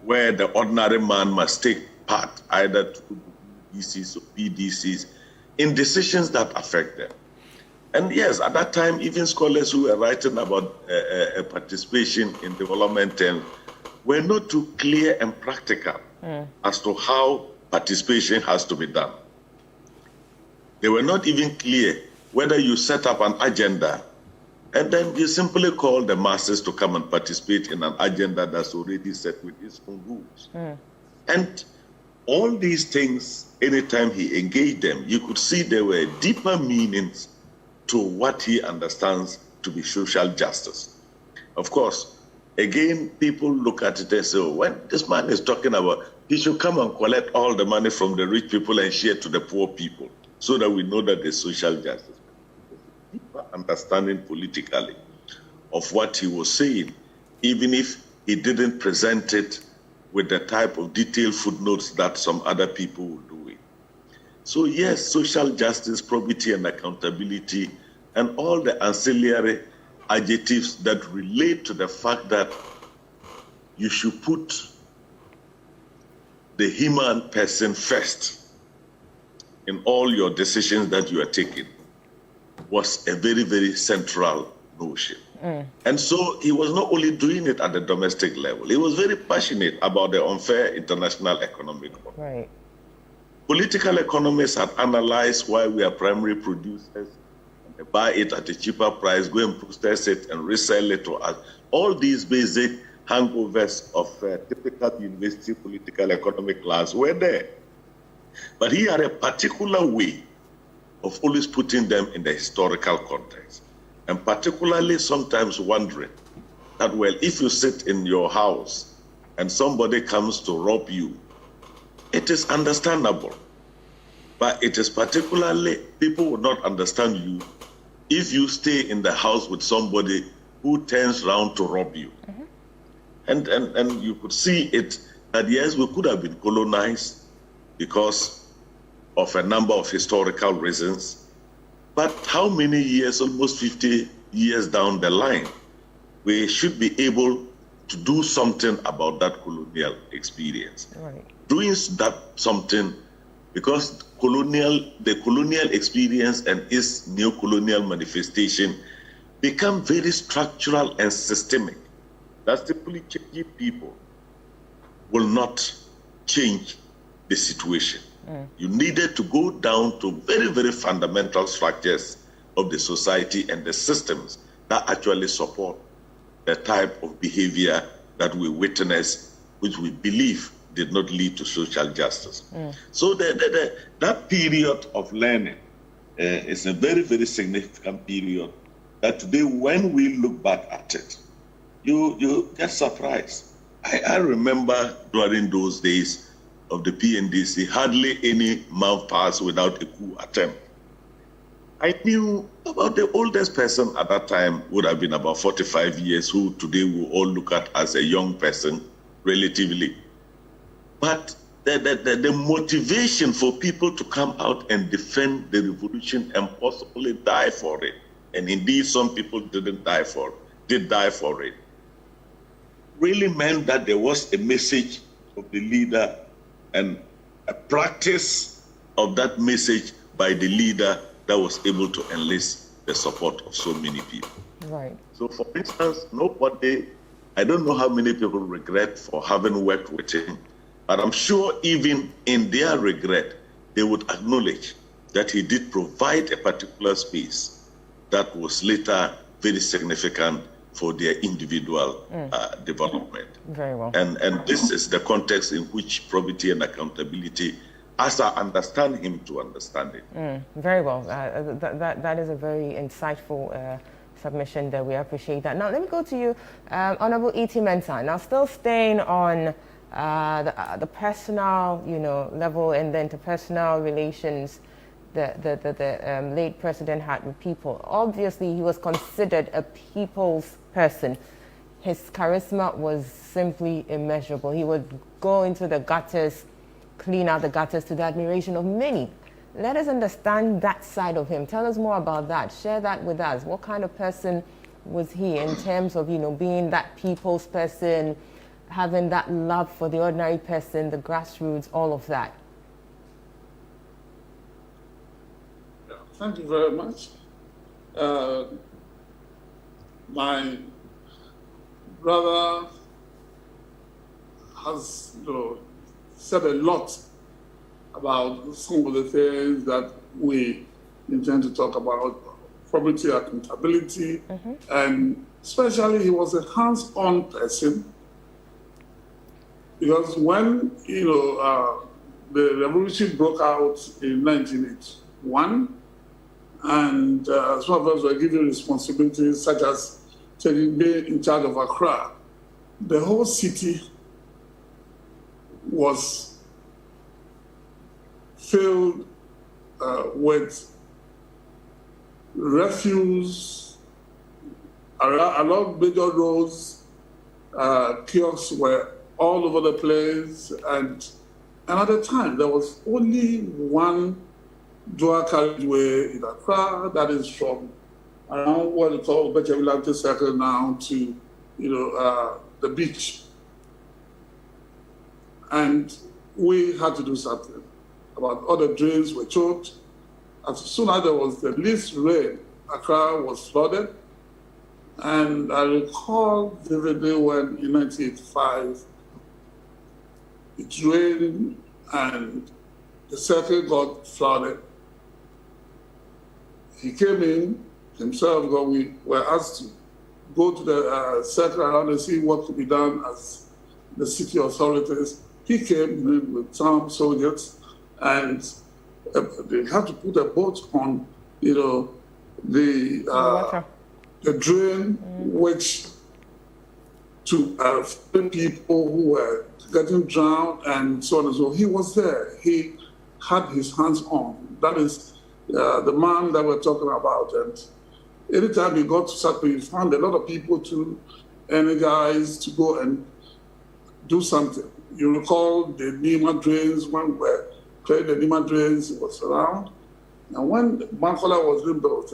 where the ordinary man must take part either to DCs or PDCs in decisions that affect them. And yes, at that time, even scholars who were writing about participation in development were not too clear and practical as to how participation has to be done. They were not even clear whether you set up an agenda and then you simply call the masses to come and participate in an agenda that's already set with its own rules. And all these things, anytime he engaged them, you could see there were deeper meanings to what he understands to be social justice. Of course, Again, people look at it and say, oh, when this man is talking about, he should come and collect all the money from the rich people and share to the poor people so that we know that there's social justice. Deeper understanding politically of what he was saying, even if he didn't present it with the type of detailed footnotes that some other people will do it. So yes, social justice, probity and accountability, and all the ancillary adjectives that relate to the fact that you should put the human person first in all your decisions that you are taking was a very, very central notion. And so he was not only doing it at the domestic level, he was very passionate about the unfair international economic order. Right. Political economists had analyzed why we are primary producers, and they buy it at a cheaper price, go and process it and resell it to us. All these basic hangovers of typical university political economic class were there. But he had a particular way of always putting them in the historical context, and particularly sometimes wondering that, well, if you sit in your house and somebody comes to rob you, it is understandable. But it is particularly, people would not understand you if you stay in the house with somebody who turns around to rob you. And you could see it that, yes, we could have been colonized because of a number of historical reasons. But how many years, almost 50 years down the line, we should be able to do something about that colonial experience. Right. Doing that something, because the colonial experience and its neo-colonial manifestation become very structural and systemic. That simply changing people will not change the situation. You needed to go down to very, very fundamental structures of the society and the systems that actually support the type of behavior that we witness, which we believe did not lead to social justice. So that period of learning is a very, very significant period that today, when we look back at it, you get surprised. I remember during those days of the PNDC, hardly any month passed without a coup attempt. I knew about the oldest person at that time would have been about 45 years, who today we all look at as a young person, relatively. But the motivation for people to come out and defend the revolution and possibly die for it, and indeed some people did die for it, really meant that there was a message of the leader and a practice of that message by the leader that was able to enlist the support of so many people. Right. So for instance, nobody, I don't know how many people regret for having worked with him, but I'm sure even in their regret, they would acknowledge that he did provide a particular space that was later very significant for their individual development. Very well. And this is the context in which probity and accountability, as I understand him, to understand it. Very well. That is a very insightful submission there. We appreciate that. Now, let me go to you, Honorable E.T. Mensah. Now, still staying on the personal, level and the interpersonal relations the late president had with people. Obviously, he was considered a people's person. His charisma was simply immeasurable. He would go into the gutters, clean out the gutters to the admiration of many. Let us understand that side of him. Tell us more about that. Share that with us. What kind of person was he in terms of, being that people's person, having that love for the ordinary person, the grassroots, all of that? Thank you very much. My brother has said a lot about some of the things that we intend to talk about, probity, accountability, and especially he was a hands-on person, because when the revolution broke out in 1981, and some of us were given responsibilities such as being in charge of Accra. the whole city was filled with refuse along major roads. Kiosks were all over the place, and at the time there was only one dual carriageway in Accra, that is from around what we call Bechavillante Circle now to, the beach. And we had to do something about other drains were choked. As soon as there was the least rain, Accra was flooded. And I recall vividly when in 1985, it rained and the circle got flooded. He came in himself, but we were asked to go to the circle around and see what could be done as the city authorities. He came in with some soldiers, and they had to put a boat on, the drain, which to people who were getting drowned and so on and so on. He was there. He had his hands on. That is the man that we're talking about. And anytime he got to Sakwe, he found a lot of people to energize to go and do something. You recall the Nima drains, when we were clearing the Nima drains, he was around. And when Bankola was rebuilt,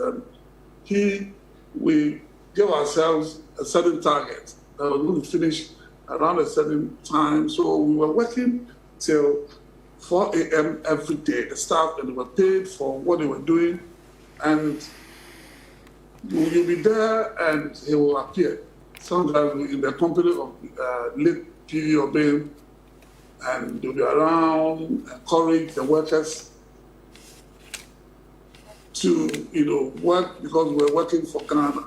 we gave ourselves a certain target that was going to finish around a certain time. So we were working till 4 a.m. every day. The staff, and they were paid for what they were doing. And you'll be there and he will appear. Sometimes in the company of late P.V. Obey, and they'll be around, encourage the workers to, work, because we're working for Ghana.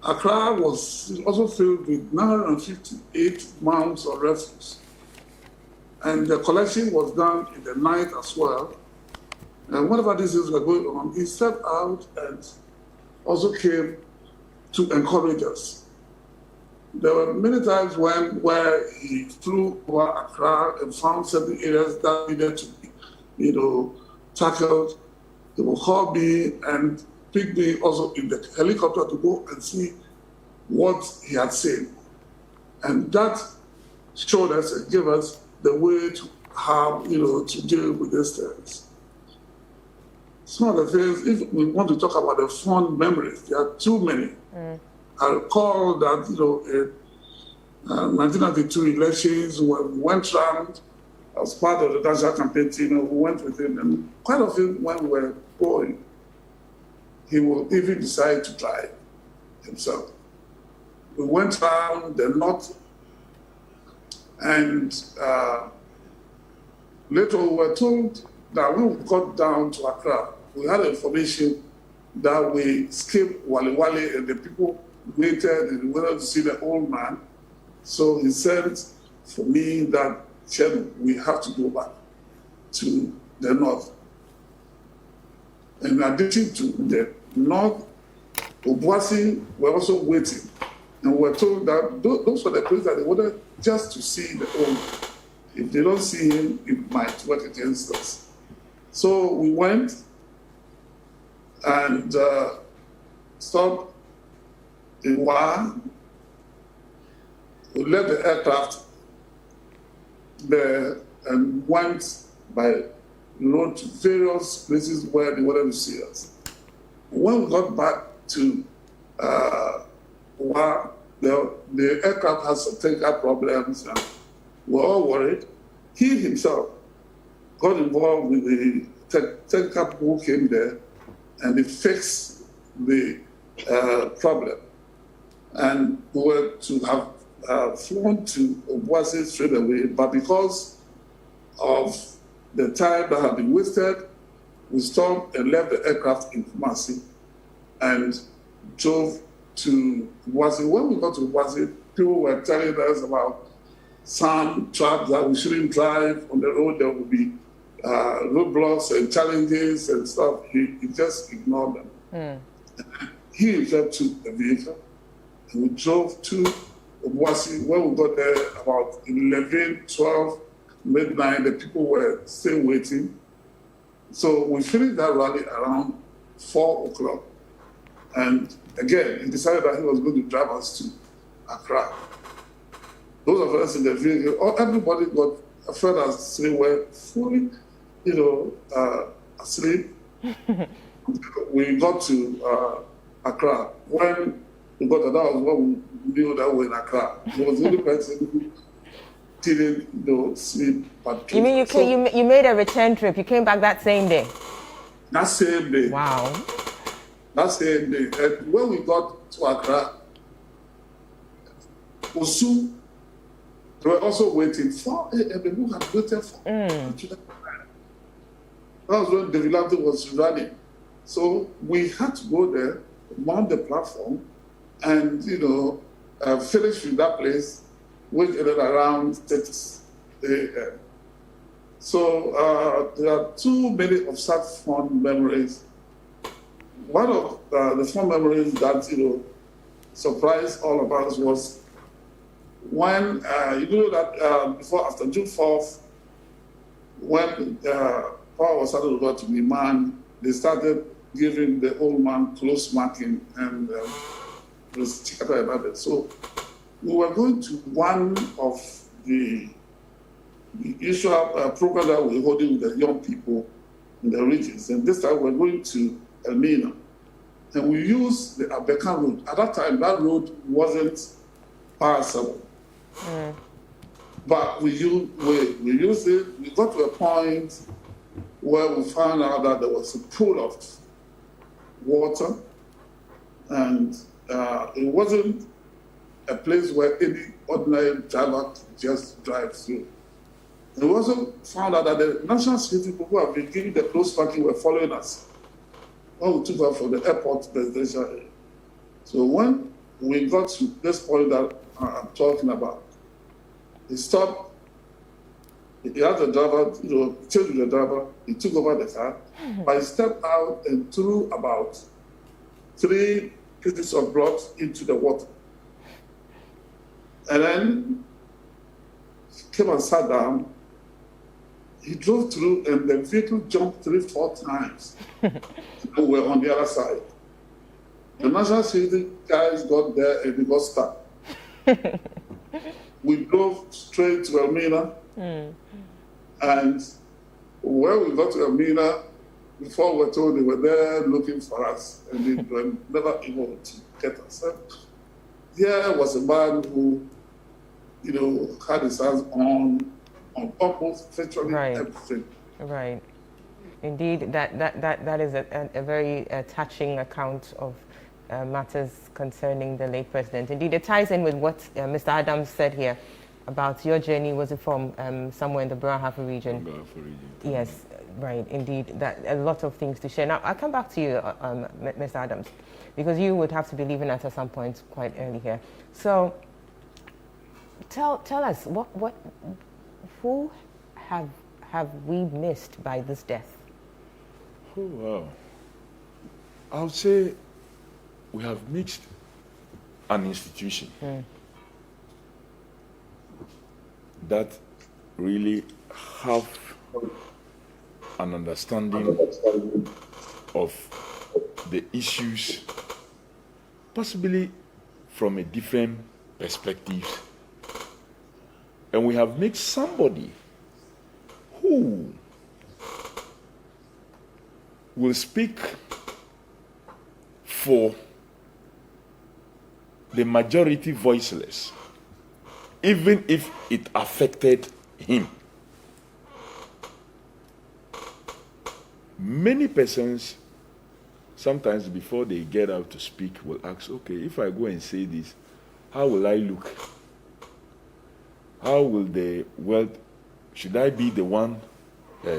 Accra was also filled with 958 mounds of refuse. And the collection was done in the night as well. And whenever these things were going on, he stepped out and also came to encourage us. There were many times where he flew over Accra and found certain areas that needed to be, tackled. He would call me and pick me also in the helicopter to go and see what he had seen. And that showed us and gave us the way to how, to deal with these things. Some of the things, if we want to talk about the fond memories, there are too many. I recall that, in 1992 elections, when we went round as part of the national campaign team, we went with him, and quite often when we were going, he will even decide to drive himself. We went round the north, and later we were told that when we got down to Accra, we had information that we skipped Wale Wale, and the people waited and wanted to see the old man. So he said for me that, Chairman, we have to go back to the north. In addition to the north, Obuasi were also waiting. And we were told that those were the places that they wanted just to see the old man. If they don't see him, it might work against us. So we went and stopped in Wa. We left the aircraft there and went by road to various places where they wanted to see us. When we got back to Wa, the aircraft had some technical problems and we were all worried. He himself got involved with the technical people who came there, and they fixed the problem. And we were to have flown to Obuasi straight away, but because of the time that had been wasted, we stopped and left the aircraft in Kumasi and drove to Obuasi. When we got to Obuasi, people were telling us about some traps that we shouldn't drive on the road. There would be roadblocks and challenges and stuff. He just ignored them. He himself took the vehicle and we drove to Obuasi. When we got there about 11, 12, midnight, the people were still waiting. So we finished that rally around 4 o'clock. And again, he decided that he was going to drive us to Accra. Those of us in the vehicle, everybody felt as they were fully, asleep. We got to Accra. When we got to that was when we knew that we were in Accra. It was the only person who didn't sleep. But you mean you made a return trip? You came back that same day? That same day. Wow. That same day. And when we got to Accra, Osu, they were also waiting for people had waited for. That was when the Vigilante was running. So we had to go there, mount the platform, and finish with that place, which ended around 6 a.m. So there are too many of such fond memories. One of the fond memories that surprised all of us was when after June 4th, when power was started to go to the man, they started giving the old man close marking and about it. So we were going to one of the usual program that we're holding with the young people in the regions, and this time we're going to Elmina, and we used the Abekan road. At that time, that road wasn't passable. But we used it. We got to a point where we found out that there was a pool of water, and it wasn't a place where any ordinary driver could just drive through. And we also found out that the national security people who have been giving the close parking were following us when we took off from the airport residential area. So when we got to this point that I'm talking about, he stopped. He had the driver, changed with the driver. He took over the car, but he stepped out and threw about 3 pieces of blocks into the water. And then he came and sat down. He drove through, and the vehicle jumped 3-4 times. We were on the other side. The national security guys got there and they got stuck. We drove straight to Elmina, and when we got to Elmina, before we were told they were there looking for us, and they were never able to get us. Here was a man who, had his hands on almost virtually everything. Right. Indeed, that is a very touching account of matters concerning the late president. Indeed, it ties in with what Mr. Adams said here about your journey. Was it from somewhere in the Brahafa region? Yes, right. Indeed, that a lot of things to share. Now, I'll come back to you, Mr. Adams, because you would have to be leaving us at some point quite early here. So, tell us who have we missed by this death? Oh, wow. I would say we have mixed an institution that really have an understanding of the issues, possibly from a different perspective. And we have mixed somebody who will speak for the majority voiceless, even if it affected him. Many persons, sometimes before they get out to speak, will ask, okay, if I go and say this, how will I look? How will the world, should I be the one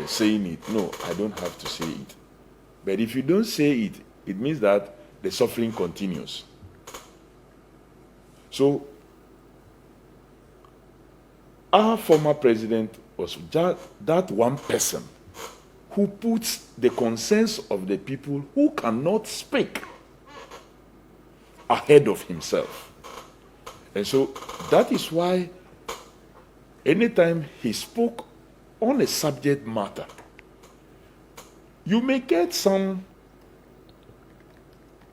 saying it? No, I don't have to say it. But if you don't say it, it means that the suffering continues. So, our former president was that one person who puts the concerns of the people who cannot speak ahead of himself. And so that is why anytime he spoke on a subject matter, you may get some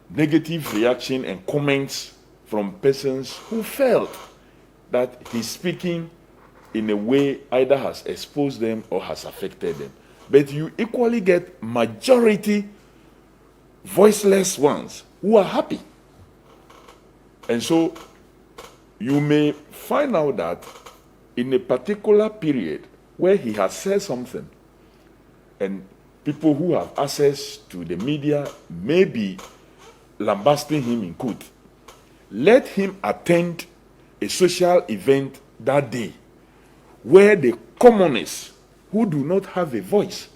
negative reaction and comments from persons who felt that he's speaking in a way either has exposed them or has affected them. But you equally get majority voiceless ones who are happy. And so you may find out that in a particular period where he has said something, and people who have access to the media may be lambasting him in court, let him attend a social event that day where the commoners who do not have a voice,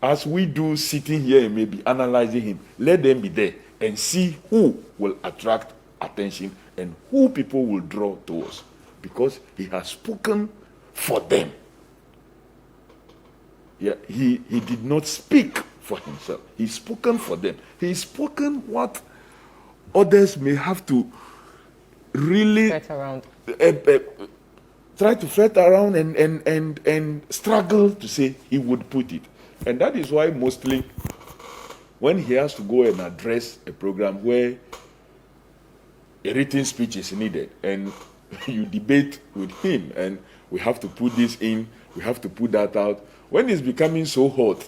as we do sitting here and maybe analyzing him, let them be there and see who will attract attention and who people will draw to us, because he has spoken for them. Yeah, he did not speak for himself. He's spoken for them. He's spoken what others may have to really try to fret around and struggle to say he would put it. And that is why mostly when he has to go and address a program where a written speech is needed and you debate with him and we have to put this in, we have to put that out, when it's becoming so hot,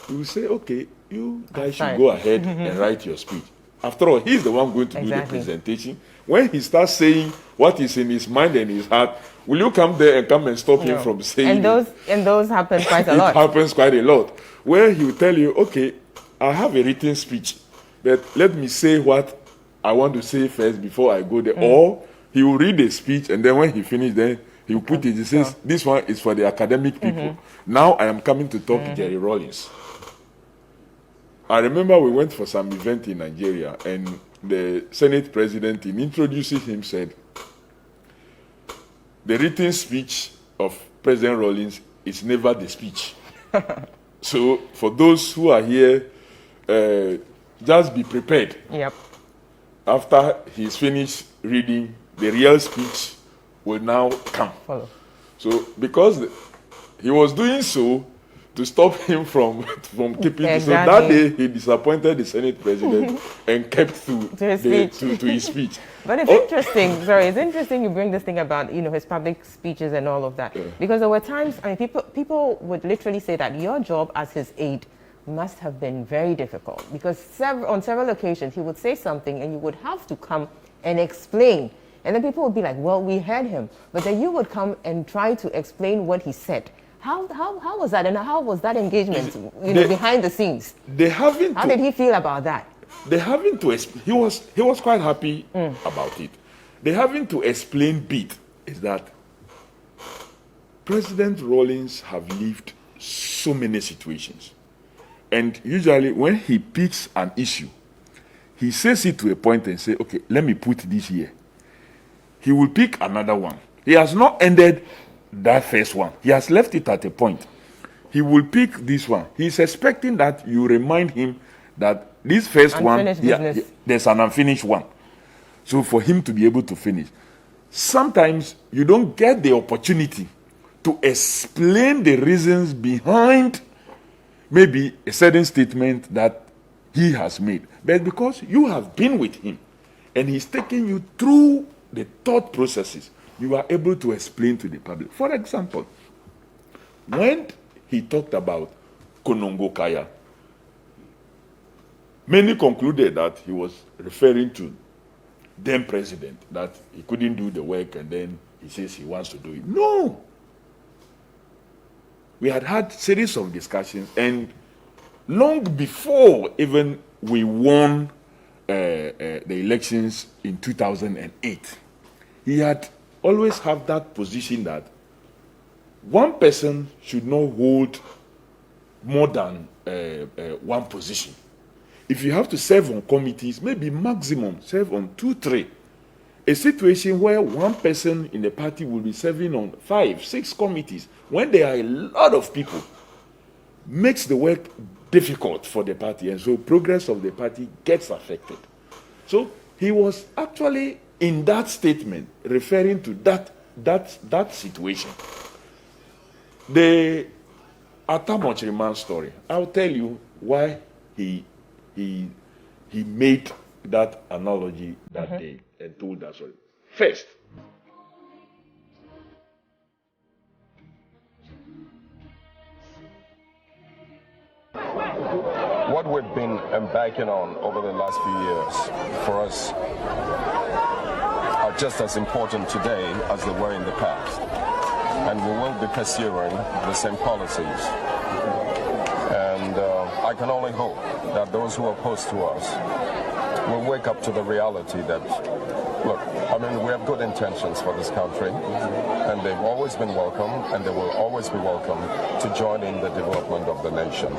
you say, okay, you guys should go ahead and write your speech. After all, he's the one going to do the presentation. When he starts saying what is in his mind and his heart, will you come there and stop him from saying and those happen quite a lot. It happens quite a lot. Where he will tell you, okay, I have a written speech, but let me say what I want to say first before I go there. Or he will read the speech, and then when he finishes, then he will put it. He says, this one is for the academic people. Now I am coming to talk Jerry Rawlings. I remember we went for some event in Nigeria, and the Senate president, in introducing him, said, the written speech of President Rawlings is never the speech. So for those who are here, just be prepared. Yep. After he's finished reading, the real speech will now come. Follow. So because he was doing so to stop him from keeping it. So that day he disappointed the Senate president and kept to his speech. But it's interesting. Sorry, it's interesting you bring this thing about his public speeches and all of that, because there were times people would literally say that your job as his aide must have been very difficult, because on several occasions he would say something and you would have to come and explain, and then people would be like, well, we heard him, but then you would come and try to explain what he said. How was that, and how was that engagement behind the scenes? How did he feel about that? He was quite happy about it. The having to explain bit is that President Rawlings have lived so many situations. And usually when he picks an issue, he says it to a point and say, okay, let me put this here. He will pick another one. He has not ended that first one. He has left it at a point. He will pick this one. He's expecting that you remind him that this first one, there's an unfinished one. So for him to be able to finish. Sometimes you don't get the opportunity to explain the reasons behind maybe a certain statement that he has made. But because you have been with him and he's taking you through the thought processes, you are able to explain to the public. For example, when he talked about Konongo Kaya, many concluded that he was referring to then president, that he couldn't do the work and then he says he wants to do it. No! We had series of discussions, and long before even we won the elections in 2008, he had always have that position that one person should not hold more than one position. If you have to serve on committees, maybe maximum serve on 2, 3. A situation where one person in the party will be serving on 5, 6 committees, when there are a lot of people, makes the work difficult for the party, and so progress of the party gets affected. So he was actually in that statement, referring to that situation, the Atamochiriman story, I'll tell you why he made that analogy that day and told that story. First, What we've been embarking on over the last few years for us are just as important today as they were in the past. And we will be pursuing the same policies. And I can only hope that those who are opposed to us will wake up to the reality that, look, I mean, we have good intentions for this country, and they've always been welcome, and they will always be welcome to join in the development of the nation.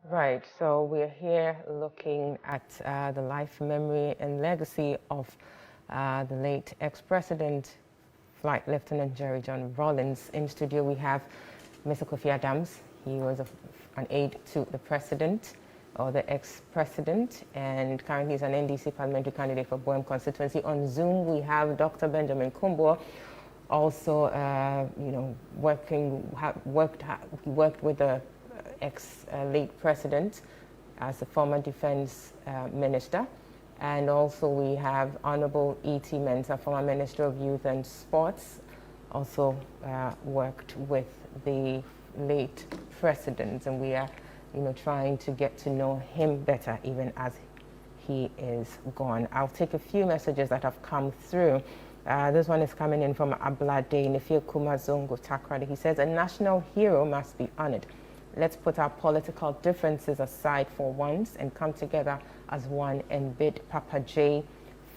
Right, so we're here looking at the life, memory, and legacy of the late ex-president, Flight Lieutenant Jerry John Rawlings. In studio, we have Mr. Kofi Adams. He was an aide to the president, or the ex-president, and currently is an NDC parliamentary candidate for Boem constituency. On Zoom, we have Dr. Benjamin Kumbo, also, worked with the ex-late president as a former defense minister. And also we have Honorable E.T. Mensah, former Minister of Youth and Sports, also worked with the late president, and we are trying to get to know him better even as he is gone. I'll take a few messages that have come through. This one is coming in from Ablade Nefio Kumazongo Takrade. He says, a national hero must be honored. Let's put our political differences aside for once and come together as one and bid Papa J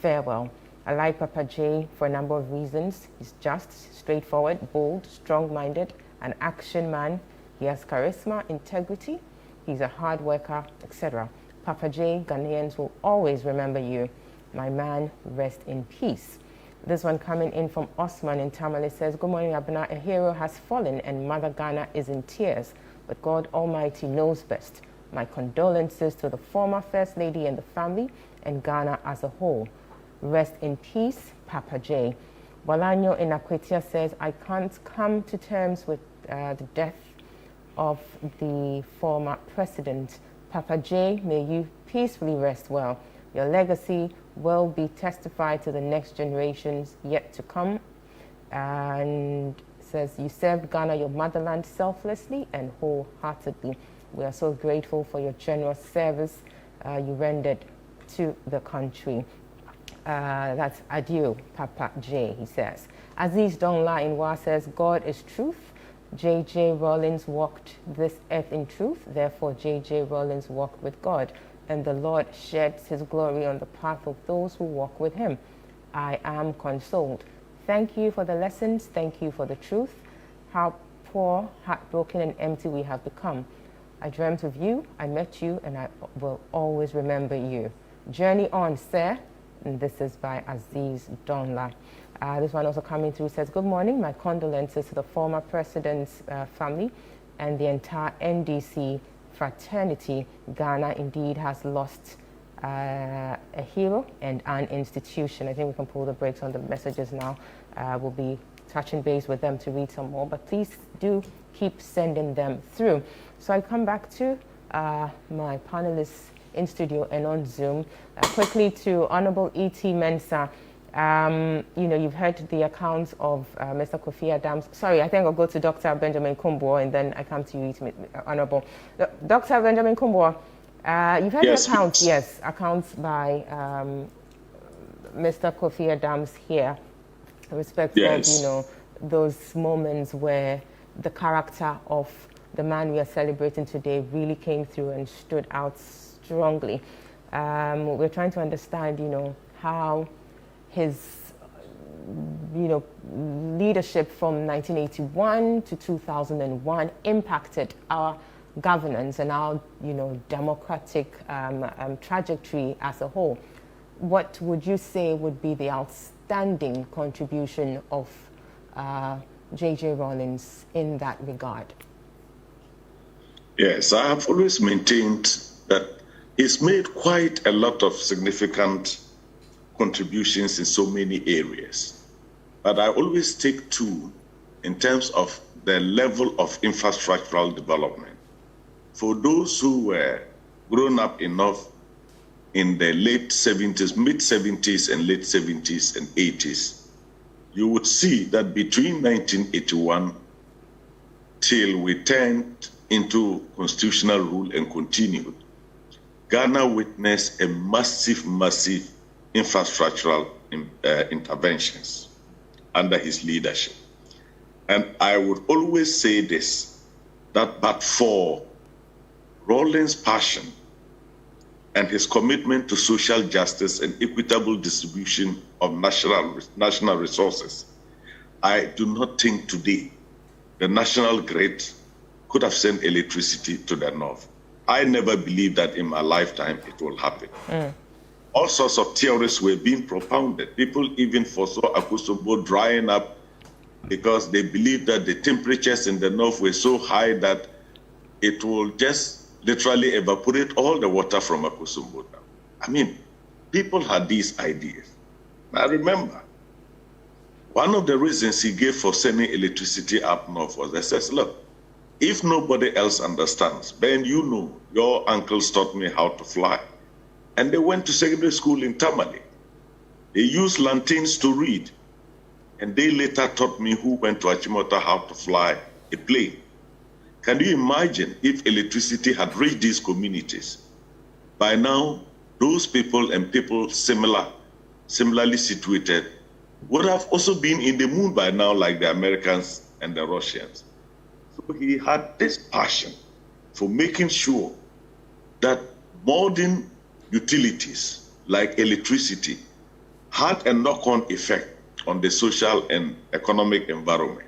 farewell. I like Papa J for a number of reasons. He's just, straightforward, bold, strong-minded, an action man. He has charisma, integrity. He's a hard worker, etc. Papa J, Ghanaians will always remember you. My man, rest in peace. This one coming in from Osman in Tamale says, good morning, Abna. A hero has fallen and Mother Ghana is in tears, but God Almighty knows best. My condolences to the former First Lady and the family and Ghana as a whole. Rest in peace, Papa J. Bolanyo in Akwetia says, I can't come to terms with the death of the former president. Papa J, may you peacefully rest well. Your legacy will be testified to the next generations yet to come. And says, you served Ghana, your motherland, selflessly and wholeheartedly. We are so grateful for your generous service you rendered to the country. That's adieu, Papa J, he says. Aziz Dongla in Wa says, God is truth. J.J. Rawlings walked this earth in truth. Therefore, J.J. Rawlings walked with God, and the Lord sheds his glory on the path of those who walk with him. I am consoled. Thank you for the lessons. Thank you for the truth. How poor, heartbroken, and empty we have become. I dreamt of you, I met you, and I will always remember you. Journey on, sir. And this is by Aziz Donla. This one also coming through says, good morning. My condolences to the former president's family and the entire NDC fraternity. Ghana indeed has lost a hero and an institution. I think we can pull the brakes on the messages now. We'll be touching base with them to read some more, but please do keep sending them through. So I come back to my panelists in studio and on Zoom. Quickly to Honorable E.T. Mensah. You've heard the accounts of Mr. Kofi Adams. Sorry, I think I'll go to Dr. Benjamin Kumbo and then I come to you, Honorable. Dr. Benjamin Kumbo, you've heard the accounts, accounts by Mr. Kofi Adams here, in respect of, those moments where the character of the man we are celebrating today really came through and stood out strongly. We're trying to understand, how his leadership from 1981 to 2001 impacted our governance and our, democratic trajectory as a whole. What would you say would be the outstanding contribution of J.J. Rawlings in that regard? Yes, I have always maintained that he's made quite a lot of significant contributions in so many areas. But I always take two in terms of the level of infrastructural development. For those who were grown up enough in the late 70s, mid-70s and late 70s and 80s, you would see that between 1981 till we turned into constitutional rule and continued, Ghana witnessed a massive infrastructural interventions under his leadership. And I would always say this, that but for Rawlings' passion and his commitment to social justice and equitable distribution of national resources, I do not think today the national grid could have sent electricity to the north. I never believed that in my lifetime it will happen. All sorts of theories were being propounded. People even foresaw Akosombo drying up because they believed that the temperatures in the north were so high that it will just literally evaporate all the water from Akosombo down. I mean, people had these ideas. I remember one of the reasons he gave for sending electricity up north was, he says, look, if nobody else understands, Ben, your uncles taught me how to fly. And they went to secondary school in Tamale. They used lanterns to read. And they later taught me, who went to Achimota, how to fly a plane. Can you imagine if electricity had reached these communities? By now, those people and people similarly situated would have also been in the moon by now, like the Americans and the Russians. So he had this passion for making sure that modern utilities like electricity had a knock-on effect on the social and economic environment.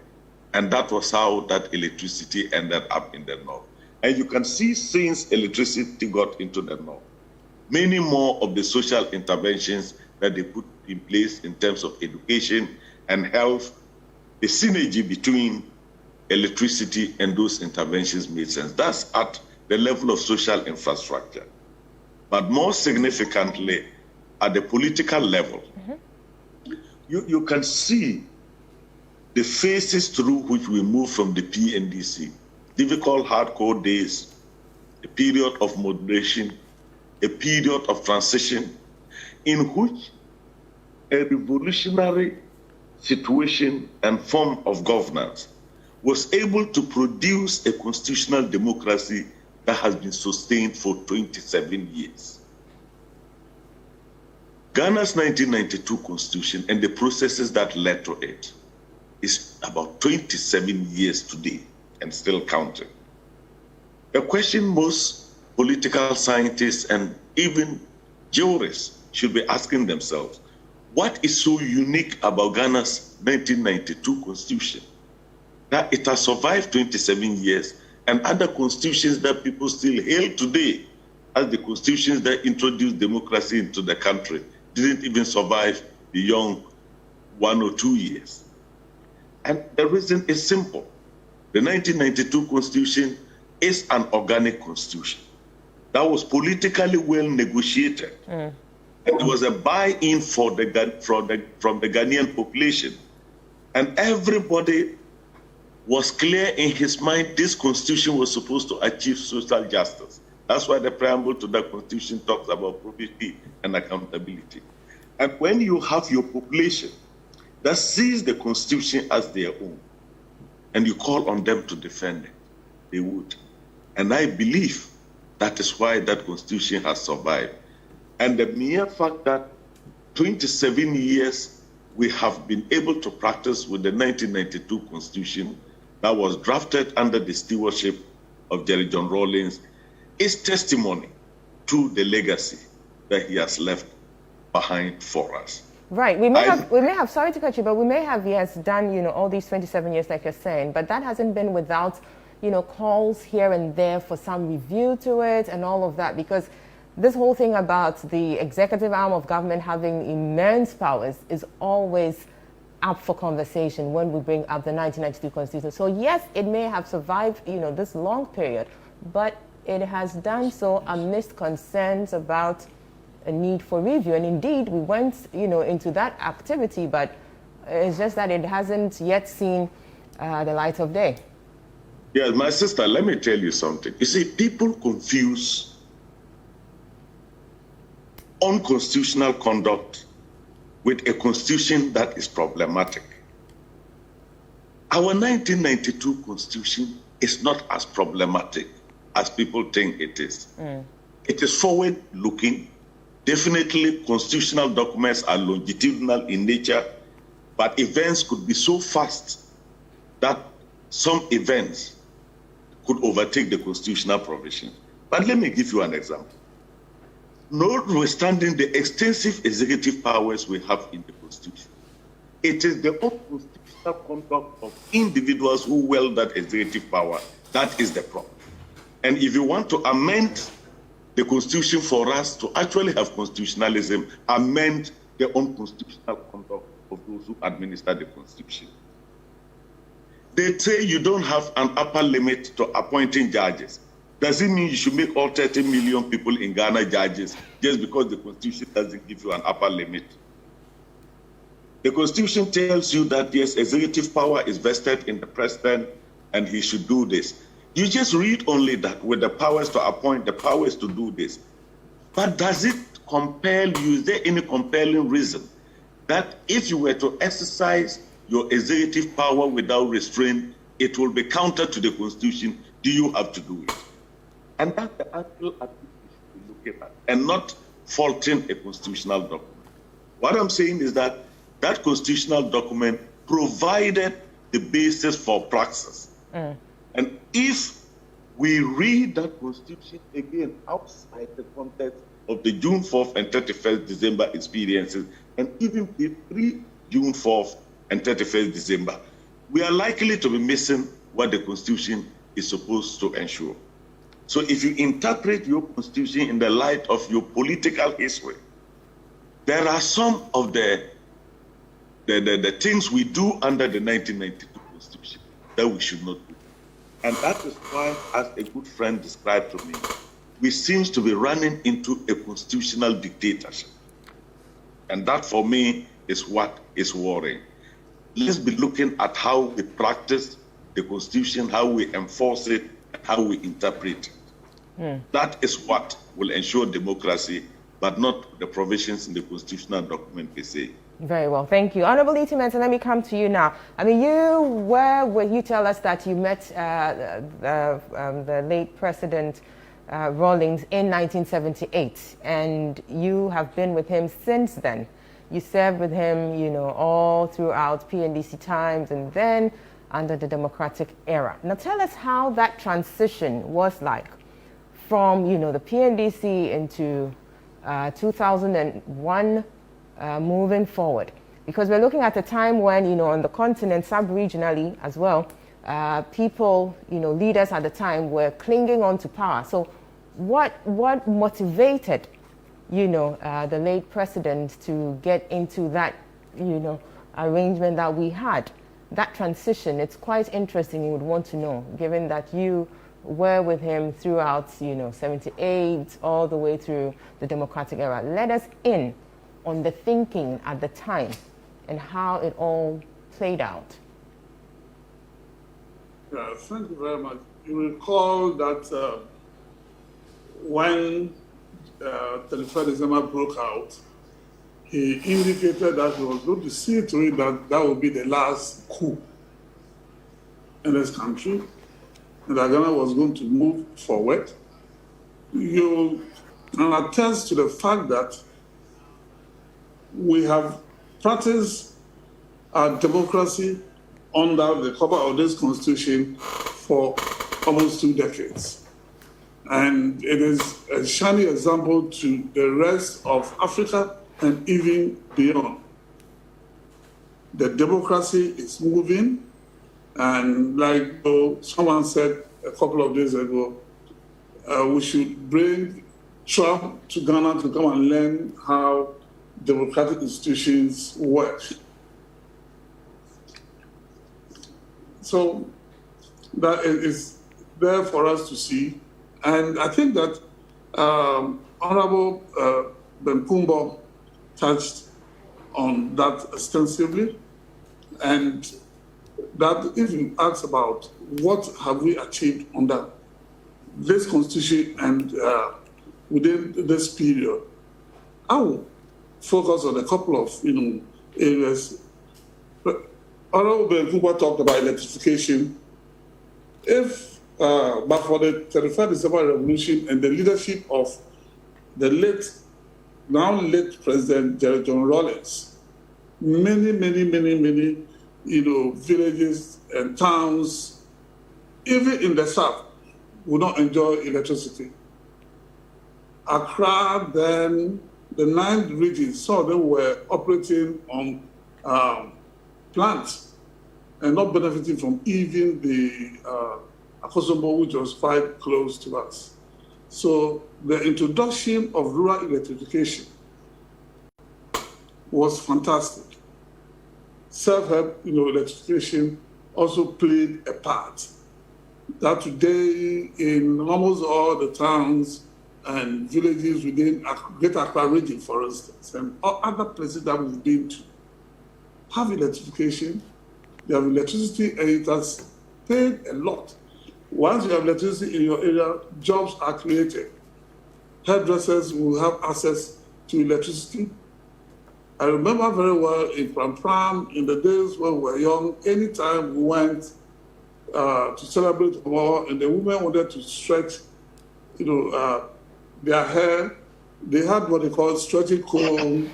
And that was how that electricity ended up in the north. And you can see since electricity got into the north, many more of the social interventions that they put in place in terms of education and health, the synergy between electricity and those interventions made sense. That's at the level of social infrastructure. But more significantly, at the political level, you can see the phases through which we move from the PNDC, difficult, hardcore days, a period of moderation, a period of transition, in which a revolutionary situation and form of governance was able to produce a constitutional democracy that has been sustained for 27 years. Ghana's 1992 constitution and the processes that led to it is about 27 years today and still counting. A question most political scientists and even jurists should be asking themselves, what is so unique about Ghana's 1992 constitution that it has survived 27 years and other constitutions that people still hail today as the constitutions that introduced democracy into the country didn't even survive beyond 1 or 2 years? And the reason is simple. The 1992 constitution is an organic constitution that was politically well negotiated. And there was a buy-in from the Ghanaian population. And everybody was clear in his mind this constitution was supposed to achieve social justice. That's why the preamble to the constitution talks about probity and accountability. And when you have your population that sees the constitution as their own, and you call on them to defend it, they would. And I believe that is why that constitution has survived. And the mere fact that 27 years we have been able to practice with the 1992 constitution that was drafted under the stewardship of Jerry John Rawlings is testimony to the legacy that he has left behind for us. Right. We may have, sorry to cut you, but we may have, yes, done, all these 27 years like you're saying, but that hasn't been without, calls here and there for some review to it and all of that, because this whole thing about the executive arm of government having immense powers is always up for conversation when we bring up the 1992 Constitution. So yes, it may have survived, this long period, but it has done so amidst concerns about a need for review. And indeed, we went, into that activity, but it's just that it hasn't yet seen the light of day. Yeah, my sister, let me tell you something. You see, people confuse unconstitutional conduct with a constitution that is problematic. Our 1992 constitution is not as problematic as people think it is. It is forward-looking. Definitely, constitutional documents are longitudinal in nature, but events could be so fast that some events could overtake the constitutional provision. But let me give you an example. Notwithstanding the extensive executive powers we have in the Constitution, it is the unconstitutional conduct of individuals who wield that executive power that is the problem. And if you want to amend the Constitution for us to actually have constitutionalism, amend the unconstitutional conduct of those who administer the Constitution. They say you don't have an upper limit to appointing judges. Does it mean you should make all 30 million people in Ghana judges just because the Constitution doesn't give you an upper limit? The Constitution tells you that, yes, executive power is vested in the president and he should do this. You just read only that with the powers to appoint, the powers to do this. But does it compel you? Is there any compelling reason that if you were to exercise your executive power without restraint, it will be counter to the Constitution? Do you have to do it? And that's the actual activity we should be looking at, and not faulting a constitutional document. What I'm saying is that that constitutional document provided the basis for praxis. And if we read that Constitution again outside the context of the June 4th and 31st December experiences, and even pre-June 4th and 31st December, we are likely to be missing what the Constitution is supposed to ensure. So if you interpret your Constitution in the light of your political history, there are some of the things we do under the 1992 Constitution that we should not do. And that is why, as a good friend described to me, we seem to be running into a constitutional dictatorship. And that, for me, is what is worrying. Let's be looking at how we practice the Constitution, how we enforce it, and how we interpret it. That is what will ensure democracy, but not the provisions in the constitutional document per se. Very well, thank you. Honorable Itimensa, let me come to you now. I mean, you tell us that you met the late President Rawlings in 1978, and you have been with him since then. You served with him, all throughout PNDC times and then under the democratic era. Now tell us how that transition was like from, the PNDC into 2001 moving forward. Because we're looking at a time when, on the continent, sub-regionally as well, people, leaders at the time were clinging on to power. So what motivated, the late president to get into that, arrangement that we had? That transition, it's quite interesting. You would want to know, given that you were with him throughout, 78, all the way through the democratic era. Let us in on the thinking at the time and how it all played out. Yeah, thank you very much. You recall that when 31st December broke out, he indicated that he was going to see to it that that would be the last coup in this country, and that Ghana was going to move forward. You can attest to the fact that we have practiced our democracy under the cover of this constitution for almost 2 decades. And it is a shining example to the rest of Africa and even beyond. The democracy is moving, and like someone said a couple of days ago, we should bring Trump to Ghana to come and learn how democratic institutions work. So that is there for us to see. And I think that Honorable Benkumbo touched on that extensively. And that if you ask about what have we achieved under this constitution and within this period, I will focus on a couple of areas. Honorable Benkumbo talked about electrification. If but for the 31st December Revolution and the leadership of the now late President John Rawlings, many villages and towns, even in the south, would not enjoy electricity. Accra, then the 9 regions, some of them were operating on plants and not benefiting from even the Akosombo, which was quite close to us. So the introduction of rural electrification was fantastic. Self-help, electrification also played a part. That today in almost all the towns and villages within Greater Accra region, for instance, and other places that we've been to, have electrification. You have electricity, and it has paid a lot. Once you have electricity in your area, jobs are created. Hairdressers will have access to electricity. I remember very well in Pram in the days when we were young, anytime we went to celebrate war and the women wanted to stretch, their hair, they had what they call stretching comb,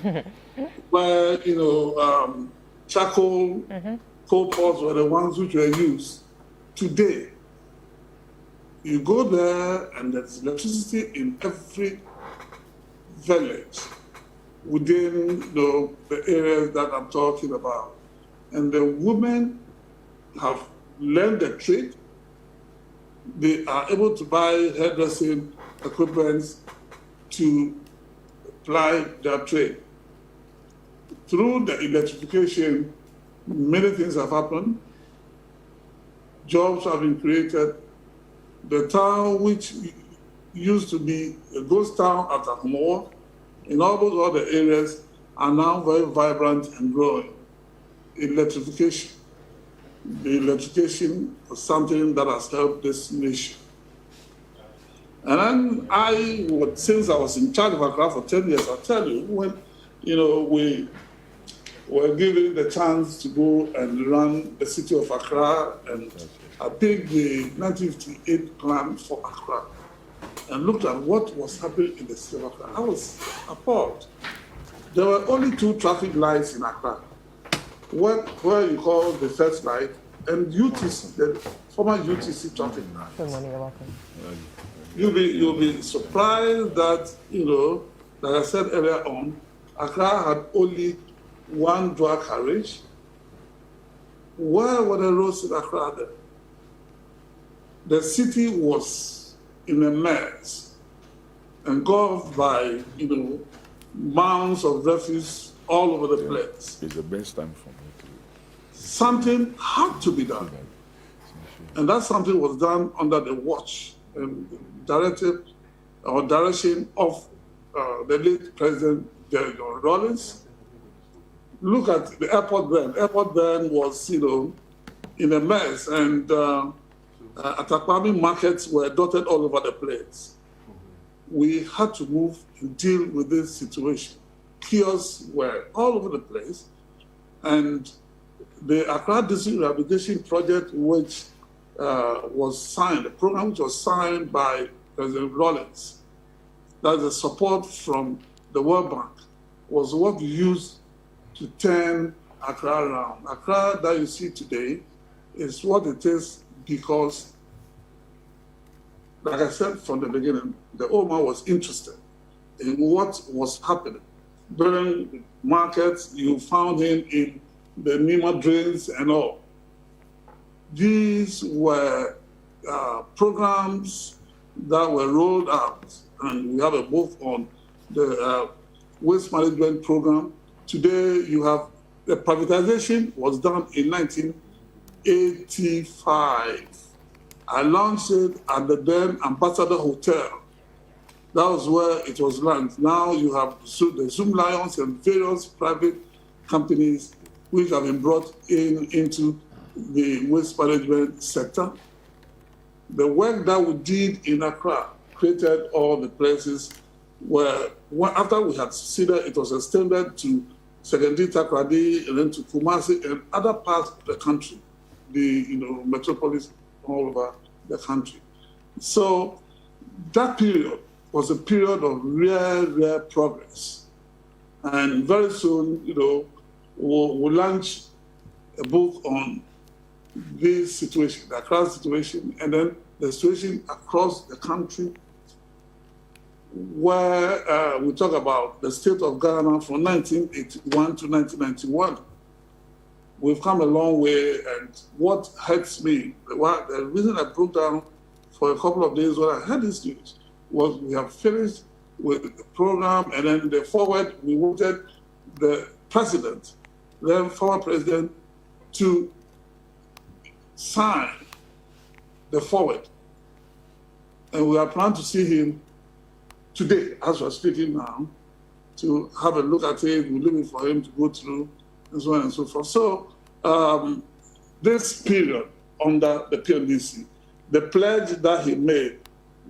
where, charcoal, coal pots were the ones which were used. Today, you go there and there's electricity in every village within the areas that I'm talking about. And the women have learned the trade. They are able to buy hairdressing equipment to ply their trade. Through the electrification, many things have happened. Jobs have been created. The town, which used to be a ghost town at Akumowo, in almost all the areas, are now very vibrant and growing. Electrification. The electrification is something that has helped this nation. And then since I was in charge of Accra for 10 years, I'll tell you, when we were given the chance to go and run the city of Accra, and I picked the 1958 plan for Accra and looked at what was happening in the city of Accra. I was appalled. There were only 2 traffic lights in Accra. Where you call the first light and UTC, the former UTC traffic light. Good morning, you're welcome. You'll be surprised that, like I said earlier on, Accra had only 1 dual carriage. Where were the roads in Accra then? The city was in a mess, engulfed by, mounds of refuse all over the place. It's the best time for me to... Something had to be done. And that something was done under the watch and direction of the late President John Rawlings. Look at the airport then. Airport then was, in a mess, and Atakwame markets were dotted all over the place. We had to move and deal with this situation. Kiosks were all over the place, and the Accra District Rehabilitation Project, which was signed, a program which was signed by President Rawlings, that the support from the World Bank, was what we used to turn Accra around. Accra that you see today is what it is because, like I said from the beginning, the old man was interested in what was happening. building markets. You found him in the Nima drains and all. These were programs that were rolled out, and we have a book on the waste management program. Today, you have the privatization was done in 1985. I launched it at the then Ambassador Hotel. That was where it was launched. Now you have the Zoom Lions and various private companies which have been brought into the waste management sector. The work that we did in Accra created all the places where, after we had succeeded, it was extended to Segendi, Takrady, and then to Kumasi and other parts of the country, the metropolis all over the country. So that period was a period of rare progress. And very soon, we'll launch a book on this situation, the Accra situation, and then the situation across the country, where we talk about the state of Ghana from 1981 to 1991. We've come a long way, and what hurts me, the reason I broke down for a couple of days when I heard this news, was we have finished with the program, and then the forward, we wanted the president, then former president, to sign the forward. And we are planning to see him today, as we're speaking now, to have a look at it. We're looking for him to go through, and so on and so forth. So this period under the PNDC, the pledge that he made,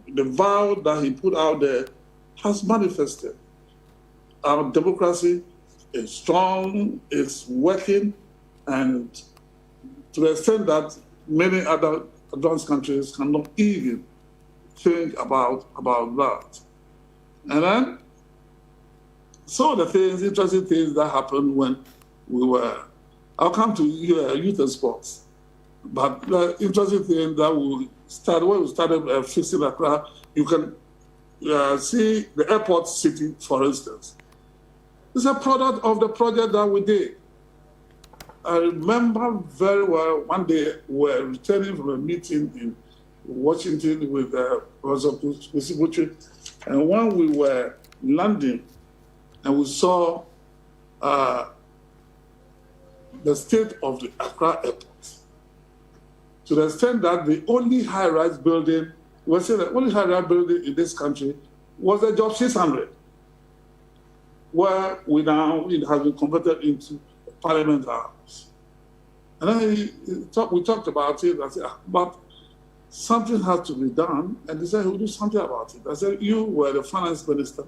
the vow that he put out there has manifested. Our democracy is strong, it's working, and to the extent that many other advanced countries cannot even think about that. And then some of the interesting things that happened when we were, I'll come to youth and sports, but the interesting thing that when we started fixing Accra, you can see the airport city, for instance. It's a product of the project that we did. I remember very well one day we were returning from a meeting in Washington with Professor Kusibuchi, and when we were landing and we saw the state of the Accra airport, to the extent that the only high-rise building, we say the only high-rise building in this country was the Job 600, where it has been converted into a Parliament House. And then we talked about it. I said, but something has to be done. And they said, we'll do something about it. I said, you were the finance minister,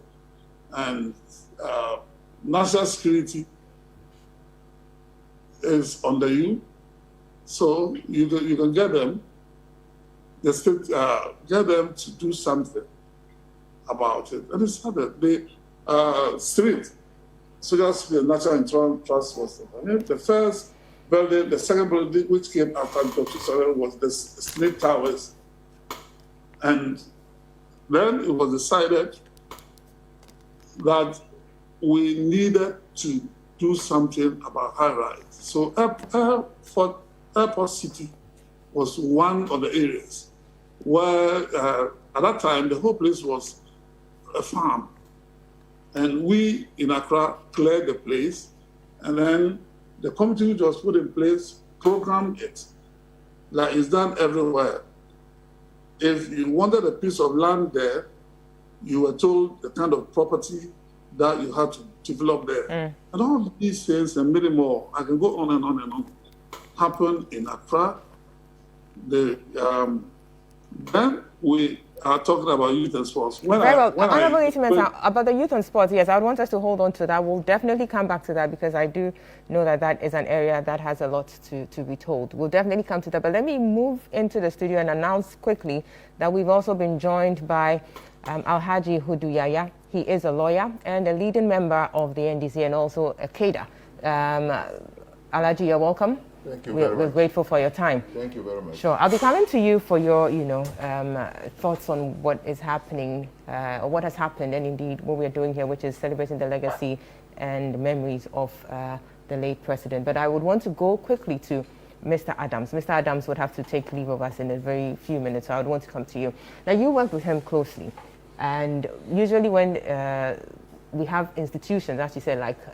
and national security is under you. So you can get them, the state, get them to do something about it. And it started. The street, Social Security National Insurance Trust was the first building. The second building, which came after was the Snake Towers. And then it was decided that we needed to do something about high-rise. So Airport City was one of the areas where, at that time, the whole place was a farm. And we, in Accra, cleared the place, and then the committee which was put in place programmed it. Like it's done everywhere. If you wanted a piece of land there, you were told the kind of property that you had to develop there. And all these things and many more, I can go on and on and on, happened in Accra. Then we are talking about youth and sports. Honorable Intimates, about the youth and sports, yes, I would want us to hold on to that. We'll definitely come back to that because I do know that that is an area that has a lot to be told. We'll definitely come to that. But let me move into the studio and announce quickly that we've also been joined by Alhaji Hudu Yaya. He is a lawyer and a leading member of the NDC and also a cadre. Alhaji, you're welcome. Thank you we're very much. grateful for your time. Thank you very much. Sure. I'll be coming to you for your, thoughts on what is happening, or what has happened, and indeed what we're doing here, which is celebrating the legacy and memories of the late president. But I would want to go quickly to Mr. Adams. Mr. Adams would have to take leave of us in a very few minutes, so I would want to come to you. Now, you worked with him closely, and usually when we have institutions, as you said, like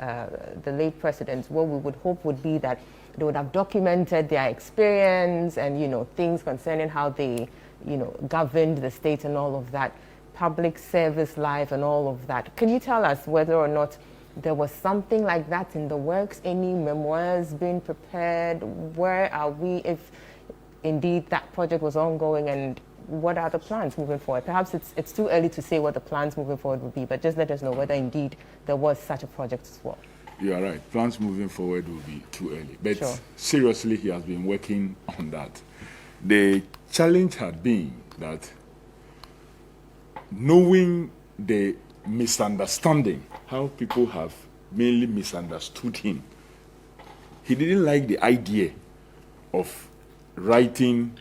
the late presidents, what we would hope would be that they would have documented their experience and, things concerning how they, governed the state and all of that, public service life and all of that. Can you tell us whether or not there was something like that in the works? Any memoirs being prepared? Where are we if indeed that project was ongoing, and what are the plans moving forward? Perhaps it's too early to say what the plans moving forward would be, but just let us know whether indeed there was such a project as well. You are right. Plans moving forward will be too early. But Sure. seriously, he has been working on that. The challenge had been that knowing the misunderstanding, how people have mainly misunderstood him, he didn't like the idea of writing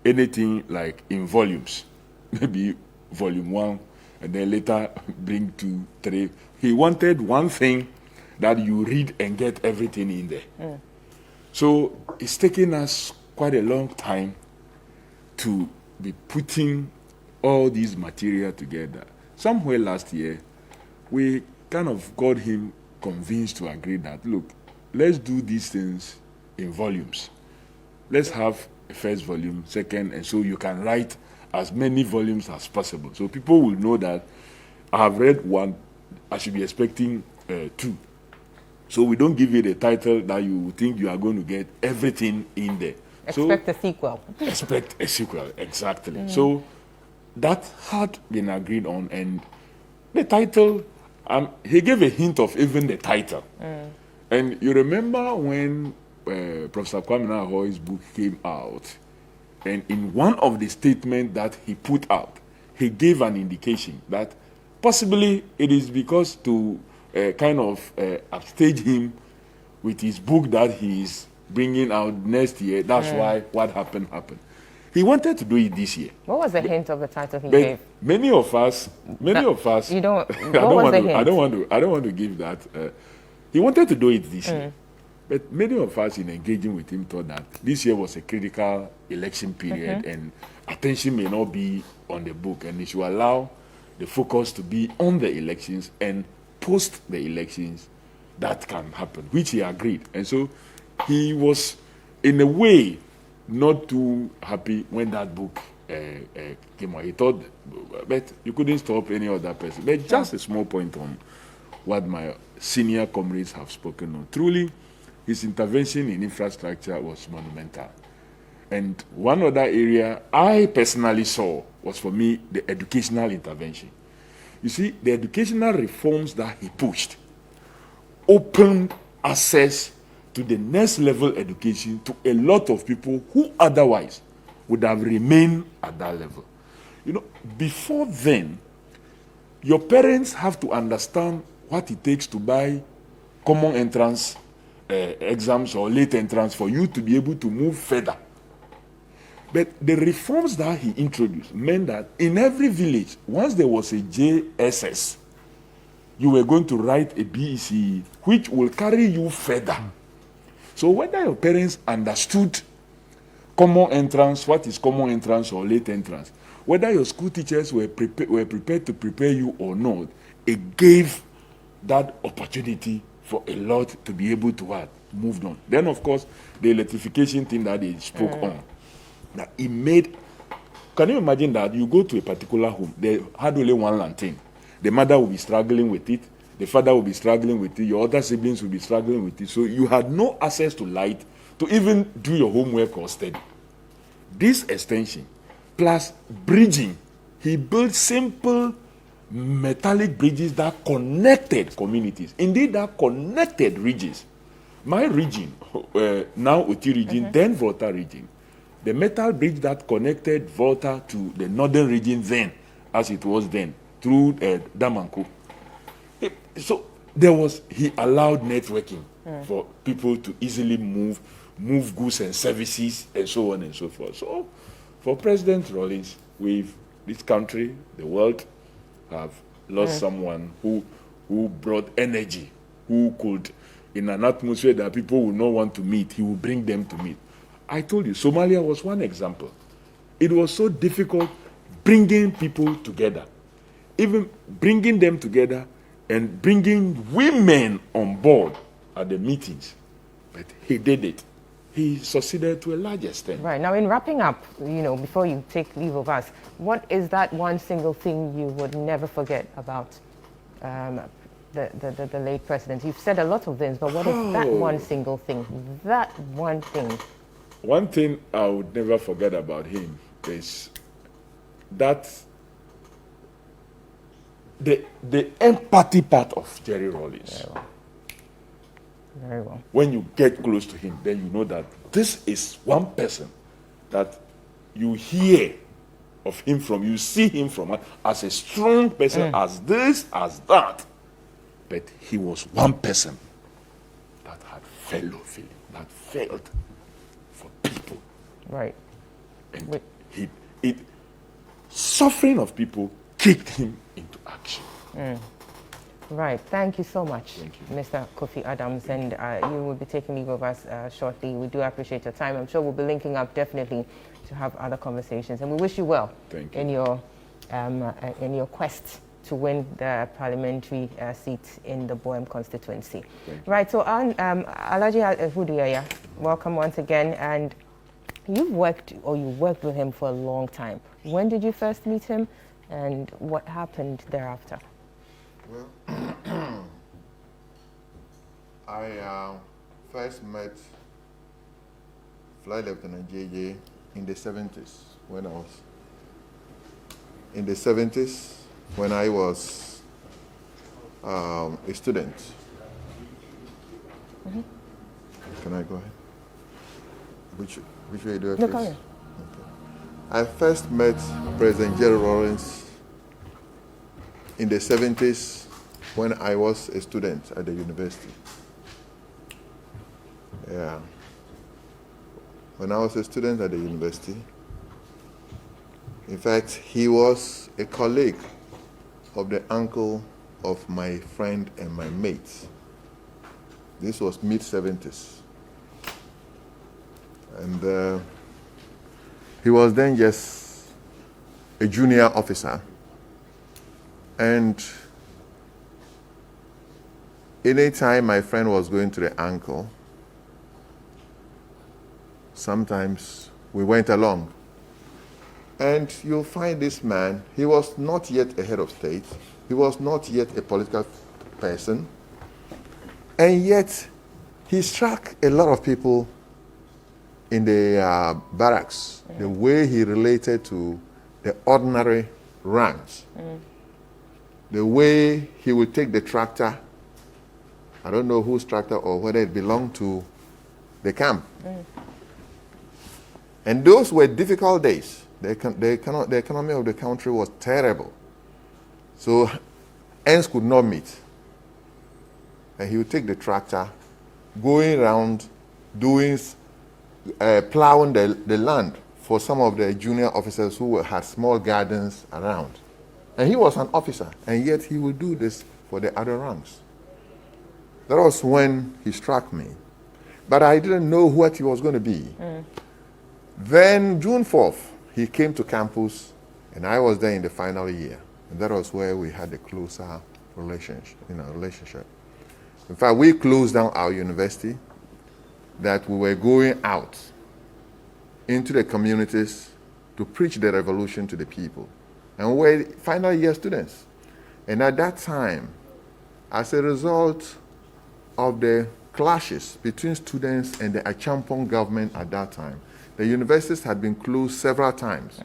anything like in volumes, maybe volume 1, and then later bring 2, 3. He wanted one thing that you read and get everything in there. So it's taken us quite a long time to be putting all these material together. Somewhere last year, we kind of got him convinced to agree that, look, let's do these things in volumes. Let's have a first volume, second, and so you can write as many volumes as possible. So people will know that I have read 1, I should be expecting 2. So we don't give you the title that you think you are going to get everything in there. Expect a sequel. Expect a sequel, exactly. So that had been agreed on, and the title, he gave a hint of even the title. And you remember when Professor Kwame Nkrumah's book came out, and in one of the statements that he put out, he gave an indication that possibly it is because to upstage him with his book that he is bringing out next year. That's why what happened. He wanted to do it this year. What was the hint of the title he But gave? many of us. You don't. I What don't was want the to. hint? I don't want to give that. He wanted to do it this year, but many of us in engaging with him thought that this year was a critical election period, and attention may not be on the book, and he should allow the focus to be on the elections, and post the elections that can happen, which he agreed. And so he was, in a way, not too happy when that book came out. He thought, but you couldn't stop any other person. But just a small point on what my senior comrades have spoken on. Truly, his intervention in infrastructure was monumental. And one other area I personally saw was, for me, the educational intervention. You see, the educational reforms that he pushed opened access to the next level education to a lot of people who otherwise would have remained at that level. Before then, your parents have to understand what it takes to buy common entrance exams or late entrance for you to be able to move further. But the reforms that he introduced meant that in every village, once there was a JSS, you were going to write a BECE, which will carry you further. So whether your parents understood common entrance, what is common entrance or late entrance, whether your school teachers were prepared to prepare you or not, it gave that opportunity for a lot to be able to move on. Then, of course, the electrification thing that they spoke on, that it made. Can you imagine that you go to a particular home, they had only one lantern. The mother will be struggling with it, the father will be struggling with it, your other siblings will be struggling with it. So you had no access to light to even do your homework or study. This extension, plus bridging, he built simple metallic bridges that connected communities. Indeed, that connected regions. My region, now Oti region, then Volta region, the metal bridge that connected Volta to the northern region then, as it was then, through Damanko. So he allowed networking for people to easily move move goods and services, and so on and so forth. So, for President Rawlings, this country, the world, have lost someone who brought energy, who could, in an atmosphere that people would not want to meet, he would bring them to meet. I told you, Somalia was one example. It was so difficult bringing people together, even bringing them together and bringing women on board at the meetings. But he did it. He succeeded to a large extent. Right. Now, in wrapping up, before you take leave of us, what is that one single thing you would never forget about the late president? You've said a lot of things, but what is that one single thing? That one thing. One thing I would never forget about him is that the empathy part of Jerry Rawlings. Very well. When you get close to him, then you know that this is one person that you hear of him from, you see him from as a strong person, as this, as that. But he was one person that had fellow feeling, that felt for people. Right. And suffering of people kicked him into action. Right. Thank you so much, Thank you. Mr. Kofi Adams. And you will be taking leave of us shortly. We do appreciate your time. I'm sure we'll be linking up definitely to have other conversations. And we wish you well Thank you. in your quest to win the parliamentary seat in the Boem constituency. Right. So, Alhaji Huduyaya, welcome once again. And you worked with him for a long time. When did you first meet him, and what happened thereafter? Well, I first met Flight Lieutenant JJ in the 70s when I was a student. Mm-hmm. Can I go ahead? Which way do I No, face? come here. Okay. I first met President Jerry Rawlings in the 70s when I was a student at the university. Yeah. When I was a student at the university, in fact, he was a colleague of the uncle of my friend and my mate. This was mid-70s. And he was then just a junior officer. And anytime my friend was going to the uncle, sometimes we went along. And you'll find this man, he was not yet a head of state, he was not yet a political person, and yet he struck a lot of people in the barracks, the way he related to the ordinary ranks. The way he would take the tractor, I don't know whose tractor or whether it belonged to the camp. And those were difficult days. The economy of the country was terrible. So ends could not meet. And he would take the tractor, going around, plowing the land for some of the junior officers who had small gardens around. And he was an officer, and yet he would do this for the other ranks. That was when he struck me. But I didn't know what he was going to be. Then June 4th, he came to campus, and I was there in the final year. And that was where we had a closer relationship. In fact, we closed down our university, that we were going out into the communities to preach the revolution to the people. And we were final year students. And at that time, as a result of the clashes between students and the Achampong government at that time, the universities had been closed several times.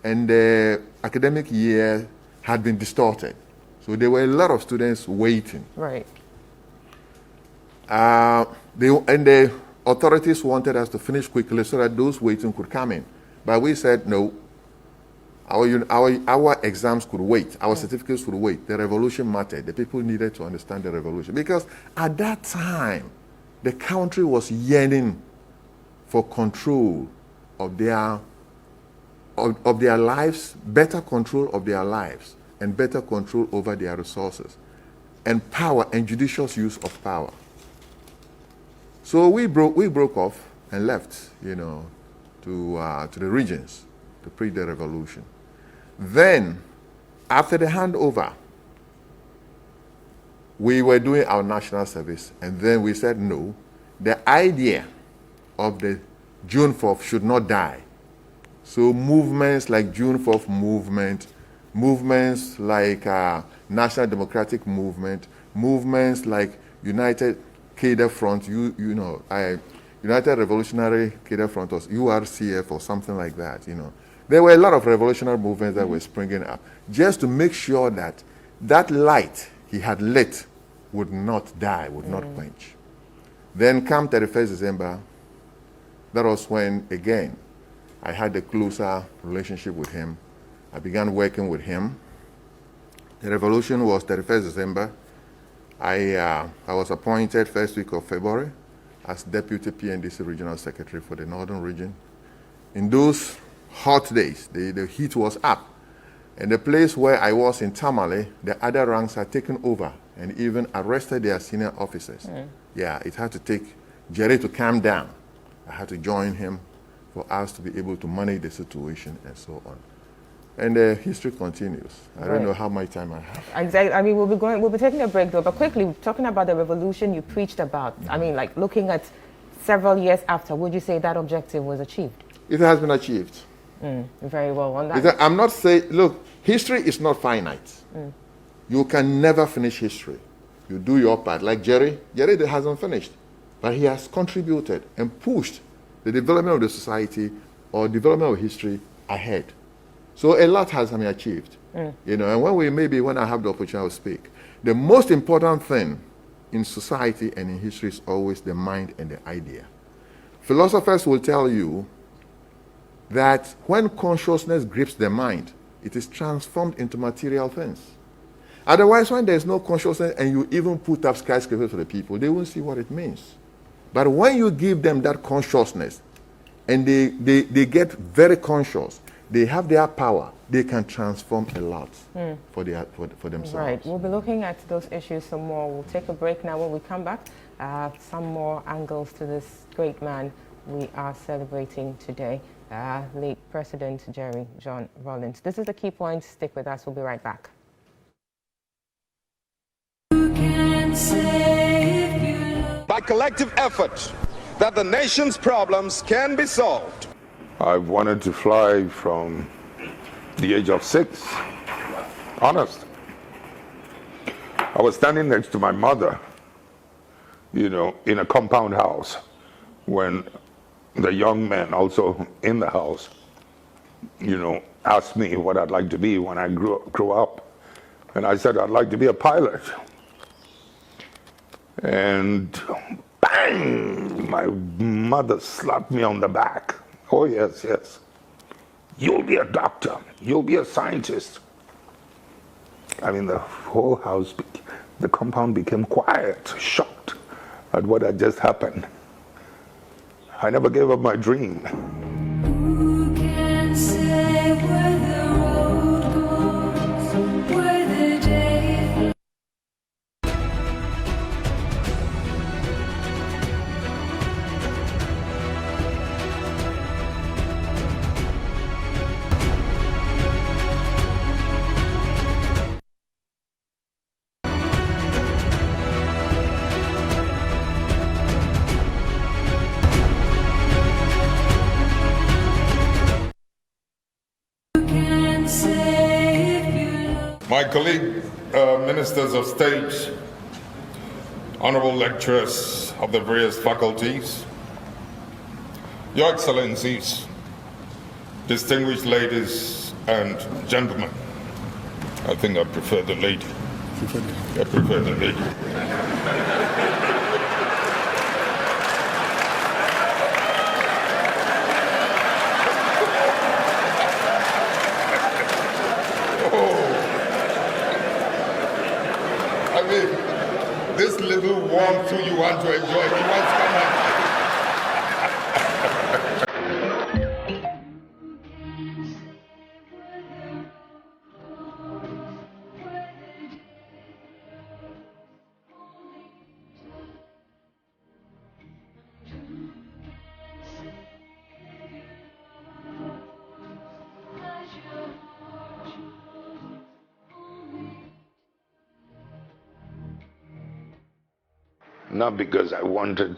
And the academic year had been distorted. So there were a lot of students waiting. Right. The authorities wanted us to finish quickly so that those waiting could come in. But we said no. Our exams could wait. Our certificates could wait. The revolution mattered. The people needed to understand the revolution. Because at that time, the country was yearning for control of their lives, better control of their lives, and better control over their resources, and power and judicious use of power. So we broke off and left, to the regions to preach the revolution. Then, after the handover, we were doing our national service, and then we said no. The idea of the June 4th should not die. So movements like June 4th movement, movements like National Democratic Movement, movements like United Cadre Front, United Revolutionary Cadre Front, or URCF, or something like that. There were a lot of revolutionary movements that were springing up, just to make sure that that light he had lit would not die, would not quench. Then come 31st December, that was when, again, I had a closer relationship with him. I began working with him. The revolution was 31st December. I was appointed first week of February as Deputy PNDC Regional Secretary for the Northern Region. In those hot days, the heat was up. And the place where I was in Tamale, the other ranks had taken over and even arrested their senior officers. Yeah, it had to take Jerry to calm down. I had to join him for us to be able to manage the situation and so on. And the history continues. I don't know how much time I have. Exactly. I mean, we'll be taking a break though, but quickly, talking about the revolution you preached about, I mean, like looking at several years after, would you say that objective was achieved? It has been achieved. Very well on that. I'm not saying, look, history is not finite. You can never finish history. You do your part. Like Jerry hasn't finished, but he has contributed and pushed the development of the society or development of history ahead. So a lot has been achieved. And when I have the opportunity to speak, the most important thing in society and in history is always the mind and the idea. Philosophers will tell you that when consciousness grips the mind, it is transformed into material things. Otherwise, when there's no consciousness and you even put up skyscrapers for the people, they won't see what it means. But when you give them that consciousness and they get very conscious, they have their power, they can transform a lot for themselves. Right. We'll be looking at those issues some more. We'll take a break now. When we come back, some more angles to this great man we are celebrating today, late President Jerry John Rawlings. This is the Key Point. Stick with us. We'll be right back. By collective effort, that the nation's problems can be solved. I've wanted to fly from the age of 6. Honest. I was standing next to my mother, in a compound house when the young man also in the house, asked me what I'd like to be when I grow up. And I said, I'd like to be a pilot. And bang, my mother slapped me on the back. Oh, yes, yes. You'll be a doctor. You'll be a scientist. I mean, the whole house, the compound became quiet, shocked at what had just happened. I never gave up my dream. Who can say where the road goes, where the day... My colleague, ministers of state, honorable lecturers of the various faculties, your excellencies, distinguished ladies and gentlemen. I think I prefer the lady. I prefer the lady. This little warm food you want to enjoy, you want to come on. not because I wanted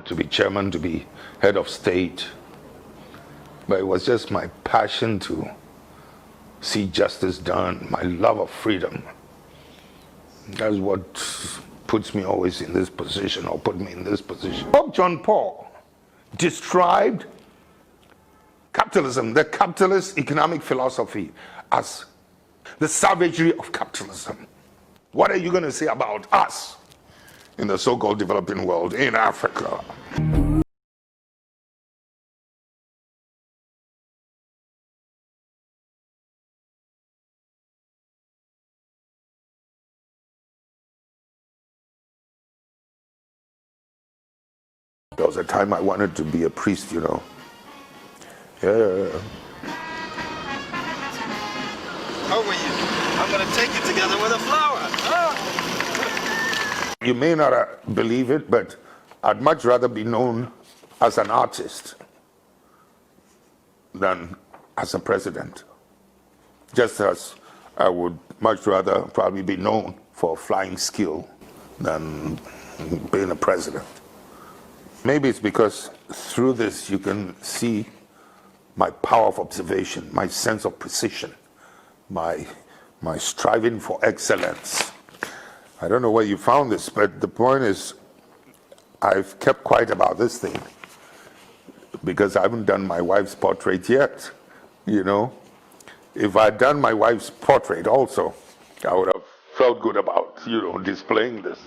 to be chairman, to be head of state, but it was just my passion to see justice done, my love of freedom. That's what puts me always in this position, or put me in this position. Pope John Paul described capitalism, the capitalist economic philosophy, as the savagery of capitalism. What are you going to say about us in the so-called developing world, in Africa? There was a time I wanted to be a priest, you know. Yeah. How are you? I'm going to take you together with a flower. You may not believe it, but I'd much rather be known as an artist than as a president. Just as I would much rather probably be known for flying skill than being a president. Maybe it's because through this you can see my power of observation, my sense of precision, my striving for excellence. I don't know where you found this, but the point is I've kept quiet about this thing because I haven't done my wife's portrait yet, you know. If I'd done my wife's portrait also, I would have felt good about, you know, displaying this.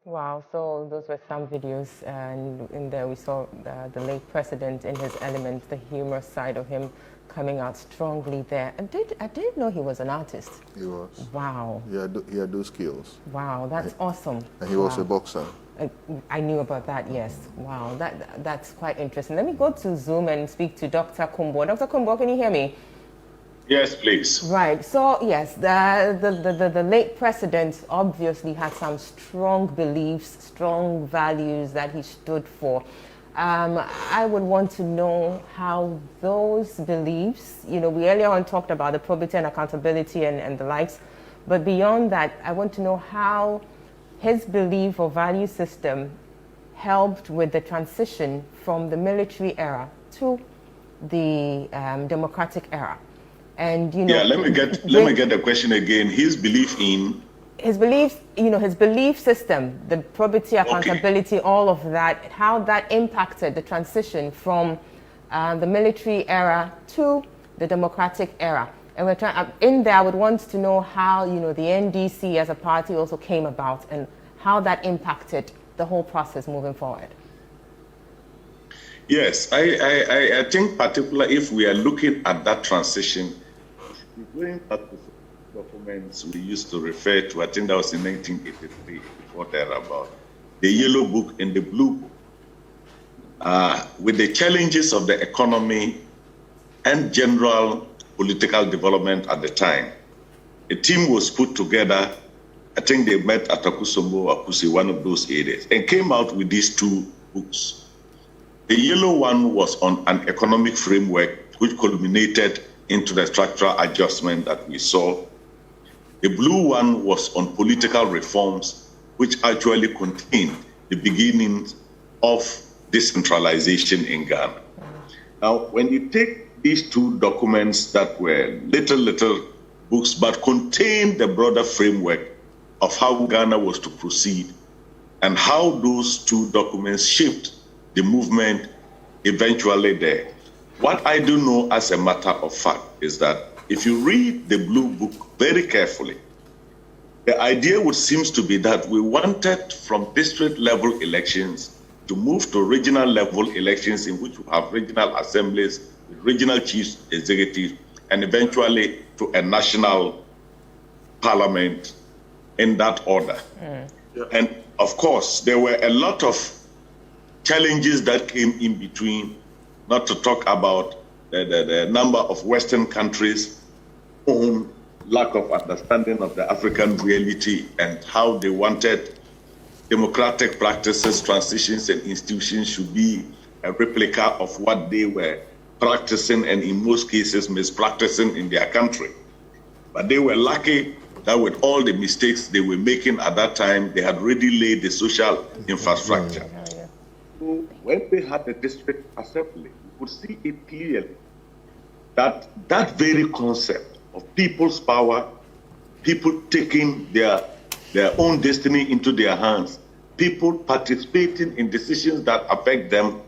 Wow, so those were some videos, and in there we saw the late president in his element, the humorous side of him coming out strongly there. I didn't know he was an artist. He was. Wow. He had those skills. Wow, that's awesome. And he was a boxer. I knew about that, yes. Wow, that's quite interesting. Let me go to Zoom and speak to Dr. Kumbo. Dr. Kumbo, can you hear me? Yes, please. Right. So yes, the late president obviously had some strong beliefs, strong values that he stood for. I would want to know how those beliefs, you know, we earlier on talked about the probity and accountability and the likes, but beyond that, I want to know how his belief or value system helped with the transition from the military era to the democratic era. And you know, let me get the question again. His belief in his beliefs, you know, his belief system, the probity, accountability, all of that, how that impacted the transition from the military era to the democratic era. And we're trying, in there, I would want to know how, you know, the NDC as a party also came about and how that impacted the whole process moving forward. Yes, I think particularly if we are looking at that transition, going back to documents we used to refer to, I think that was in 1983, before thereabout, the Yellow Book and the Blue Book, with the challenges of the economy and general political development at the time. A team was put together. I think they met at Akusombo or Akusi, one of those areas, and came out with these two books. The yellow one was on an economic framework which culminated into the structural adjustment that we saw. The blue one was on political reforms, which actually contained the beginnings of decentralization in Ghana. Now, when you take these two documents that were little books, but contained the broader framework of how Ghana was to proceed and how those two documents shaped the movement eventually there. What I do know as a matter of fact is that if you read the Blue Book very carefully, the idea would seem to be that we wanted from district level elections to move to regional level elections in which we have regional assemblies, regional chief executives, and eventually to a national parliament in that order. And of course, there were a lot of challenges that came in between, not to talk about the number of Western countries' own lack of understanding of the African reality and how they wanted democratic practices, transitions, and institutions should be a replica of what they were practicing and in most cases mispracticing in their country. But they were lucky that with all the mistakes they were making at that time, they had already laid the social infrastructure. So when they had the district assembly, you could see it clearly that that very concept of people's power, people taking their own destiny into their hands, people participating in decisions that affect them,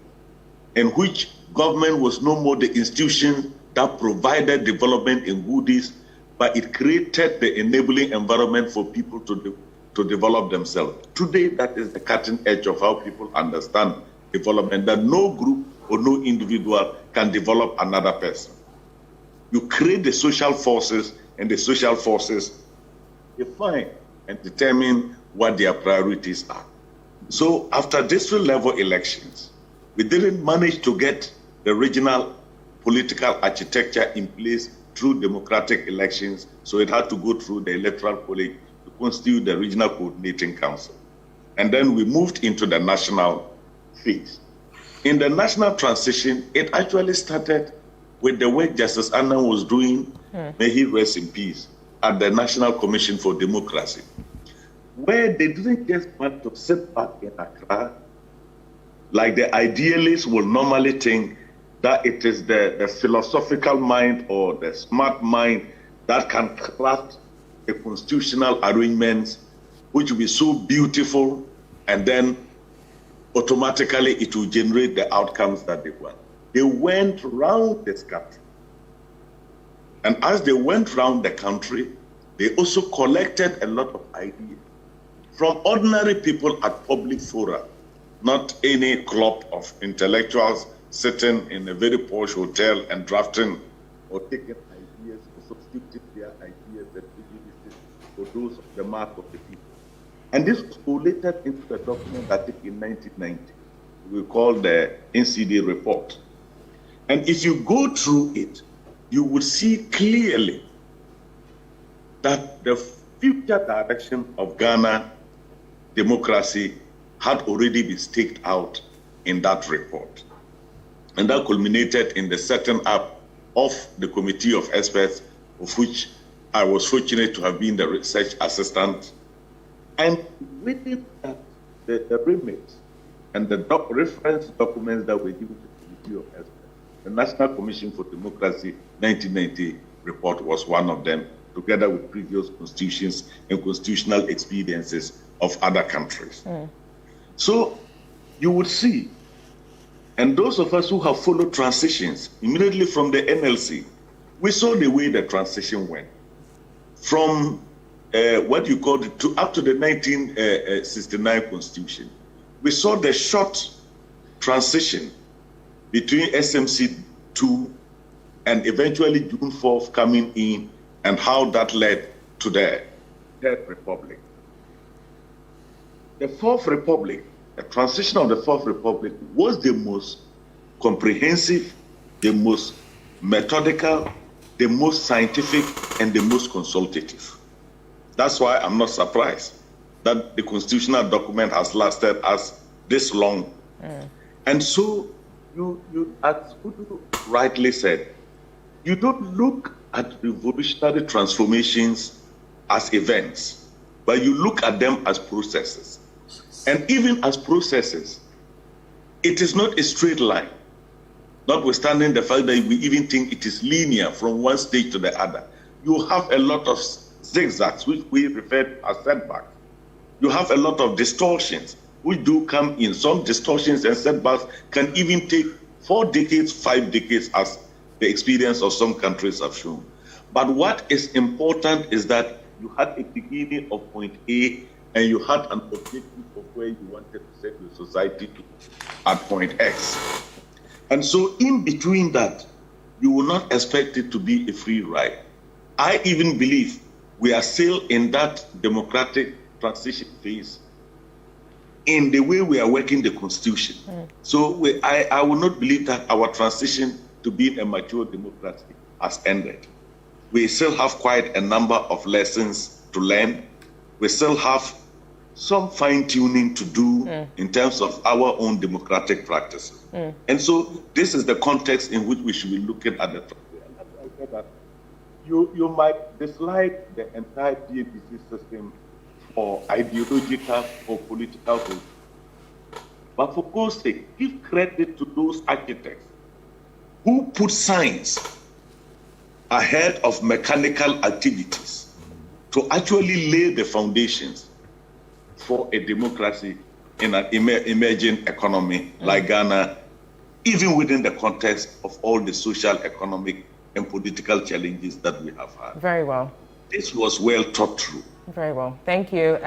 in which government was no more the institution that provided development in goodies, but it created the enabling environment for people to develop themselves. Today, that is the cutting edge of how people understand development, that no group or no individual can develop another person. You create the social forces, and the social forces define and determine what their priorities are. So after district level elections, we didn't manage to get the regional political architecture in place through democratic elections, so it had to go through the electoral college to constitute the regional coordinating council. And then we moved into the national phase. In the national transition, it actually started with the work Justice Annan was doing, may he rest in peace, at the National Commission for Democracy, where they didn't just want to sit back in Accra, like the idealists will normally think that it is the philosophical mind or the smart mind that can craft a constitutional arrangement which will be so beautiful, and then automatically it will generate the outcomes that they want. They went round this country. And as they went round the country, they also collected a lot of ideas from ordinary people at public fora, not any club of intellectuals sitting in a very posh hotel and drafting or taking ideas or substituting their ideas and prejudices for those of the mass of the people. And this was collated into the document that in 1990 we call the NCD report. And if you go through it, you would see clearly that the future direction of Ghana democracy had already been staked out in that report. And that culminated in the setting up of the committee of experts, of which I was fortunate to have been the research assistant. And within that, the remit and the reference documents that were given to the committee of experts, the National Commission for Democracy 1990 report was one of them, together with previous constitutions and constitutional experiences of other countries. So you would see, and those of us who have followed transitions immediately from the NLC, we saw the way the transition went. From what you called it to up to the 1969 constitution. We saw the short transition between SMC 2 and eventually June 4th coming in, and how that led to the Third Republic. The Fourth Republic, the transition of the Fourth Republic was the most comprehensive, the most methodical, the most scientific, and the most consultative. That's why I'm not surprised that the constitutional document has lasted us this long. And so, you, as Kudu rightly said, you don't look at revolutionary transformations as events, but you look at them as processes. And even as processes, it is not a straight line, notwithstanding the fact that we even think it is linear from one stage to the other. You have a lot of zigzags, which we refer to as setbacks. You have a lot of distortions, which do come in. Some distortions and setbacks can even take 4 decades, 5 decades, as the experience of some countries have shown. But what is important is that you had a beginning of point A, and you had an objective of where you wanted to set your society to at point X. And so in between that, you will not expect it to be a free ride. I even believe we are still in that democratic transition phase in the way we are working the Constitution. So I will not believe that our transition to being a mature democracy has ended. We still have quite a number of lessons to learn. We still have some fine-tuning to do in terms of our own democratic practices. And so this is the context in which we should be looking at the you might dislike the entire DAPC system for ideological or political reasons. But for God's sake, give credit to those architects who put science ahead of mechanical activities to actually lay the foundations for a democracy in an emerging economy like Ghana, even within the context of all the social, economic, and political challenges that we have had. Very well. This was well thought through. Very well. Thank you.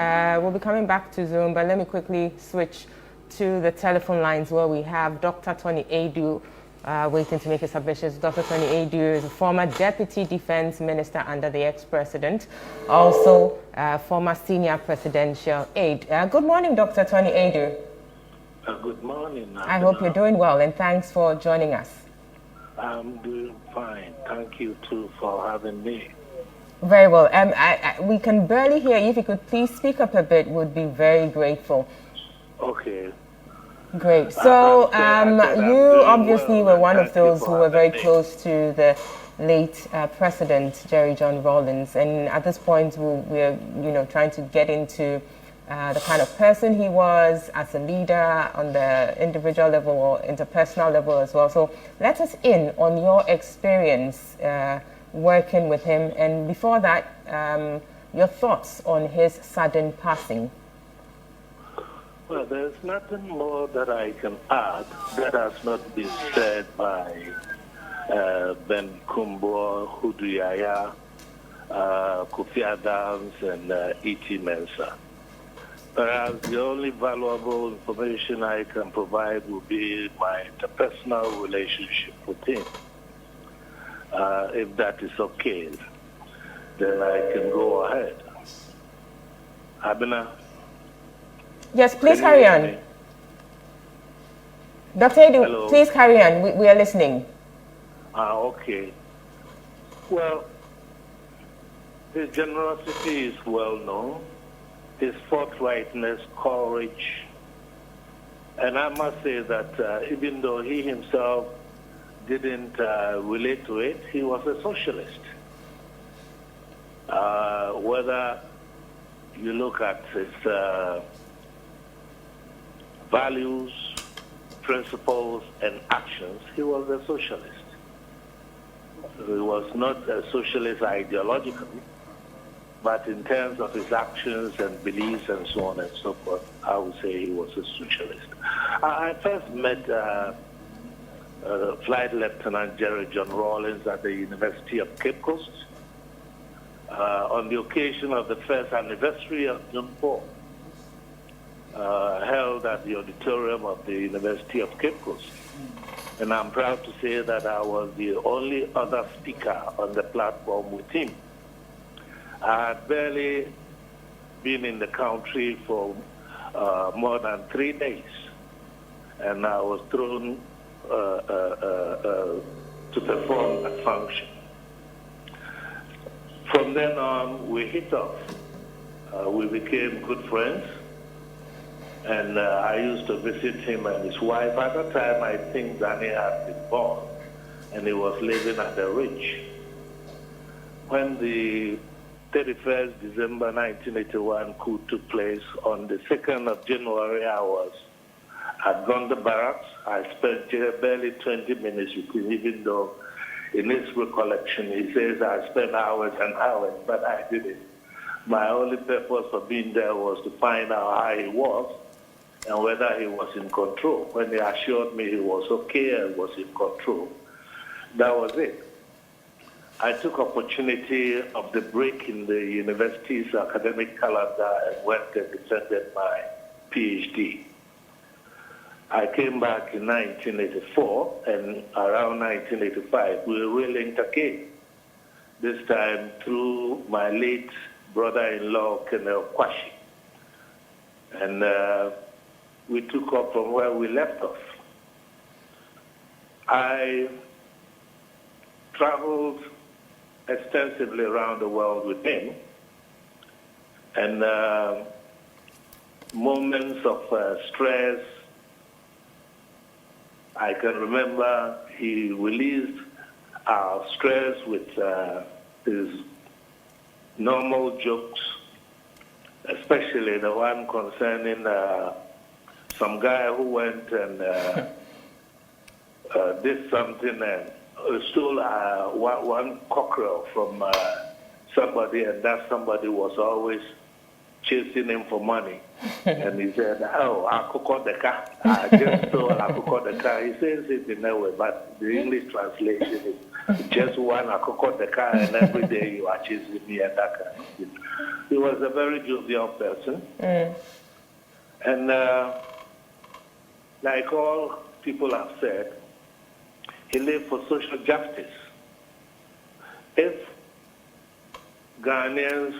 We'll be coming back to Zoom, but let me quickly switch to the telephone lines where we have Dr. Tony Adu waiting to make his submissions. Dr. Tony Adu is a former Deputy Defense Minister under the ex-president, also former Senior Presidential Aide. Good morning, Dr. Tony Adu. Good morning. I hope you're doing well, and thanks for joining us. I'm doing fine. Thank you, too, for having me. Very well. We can barely hear you. If you could please speak up a bit, would be very grateful. Okay. Great. So you obviously were one of those who were very close to the late President Jerry John Rawlings, and at this point we're trying to get into the kind of person he was as a leader on the individual level or interpersonal level as well. So let us in on your experience working with him, and before that, your thoughts on his sudden passing. Well, there's nothing more that I can add that has not been said by Ben Kumbo, Hudu Yaya, Kofi Adams, and E.T. Mensah. Perhaps the only valuable information I can provide will be my interpersonal relationship with him. If that is okay, then I can go ahead. Abina? Yes, please carry on. Dr. Edu, please carry on. We are listening. Okay. Well, his generosity is well known. His forthrightness, courage, and I must say that even though he himself didn't relate to it, he was a socialist. Whether you look at his values, principles, and actions, he was a socialist. He was not a socialist ideologically, but in terms of his actions and beliefs and so on and so forth, I would say he was a socialist. I first met Flight Lieutenant Jerry John Rawlings at the University of Cape Coast on the occasion of the first anniversary of June 4, held at the auditorium of the University of Cape Coast. And I'm proud to say that I was the only other speaker on the platform with him. I had barely been in the country for more than 3 days, and I was thrown to perform a function. From then on, we hit off. We became good friends, and I used to visit him and his wife. At that time, I think Danny had been born, and he was living at the Ridge. When the 31st December 1981 coup took place, on the 2nd of January, I was at Gonda Barracks. I spent barely 20 minutes with him, even though in his recollection he says I spent hours and hours, but I didn't. My only purpose for being there was to find out how he was and whether he was in control. When he assured me he was okay and was in control, that was it. I took opportunity of the break in the university's academic calendar and went and defended my PhD. I came back in 1984, and around 1985, we re-linked again, this time through my late brother-in-law, Colonel Kwashi. And we took up from where we left off. I traveled extensively around the world with him, and moments of stress. I can remember he released our stress with his normal jokes, especially the one concerning some guy who went and did something and stole one cockerel from somebody, and that somebody was always chasing him for money. And he said, oh, I cooked the car. I just stole, I cooked the car. He says it in a way, but the English translation is just one, I cooked the car, and every day you are chasing me and that kind of thing. He was a very jovial person. And like all people have said, he lived for social justice. If Ghanaians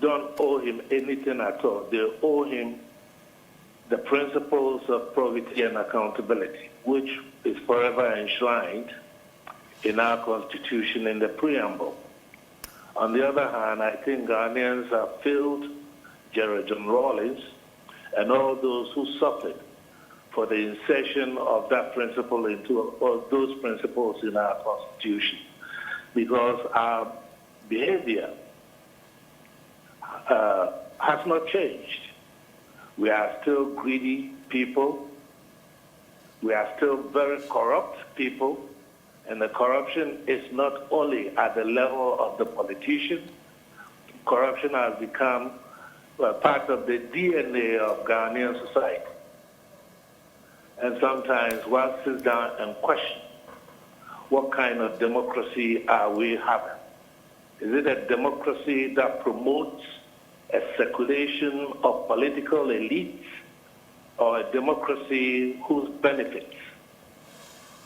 don't owe him anything at all, they owe him the principles of probity and accountability, which is forever enshrined in our constitution in the preamble. On the other hand, I think Ghanaians have failed Jared John Rawlings and all those who suffered for the insertion of that principle into all those principles in our constitution, because our behavior has not changed. We are still greedy people. We are still very corrupt people. And the corruption is not only at the level of the politicians. Corruption has become part of the DNA of Ghanaian society. And sometimes one sits down and questions, what kind of democracy are we having? Is it a democracy that promotes a circulation of political elites, or a democracy whose benefits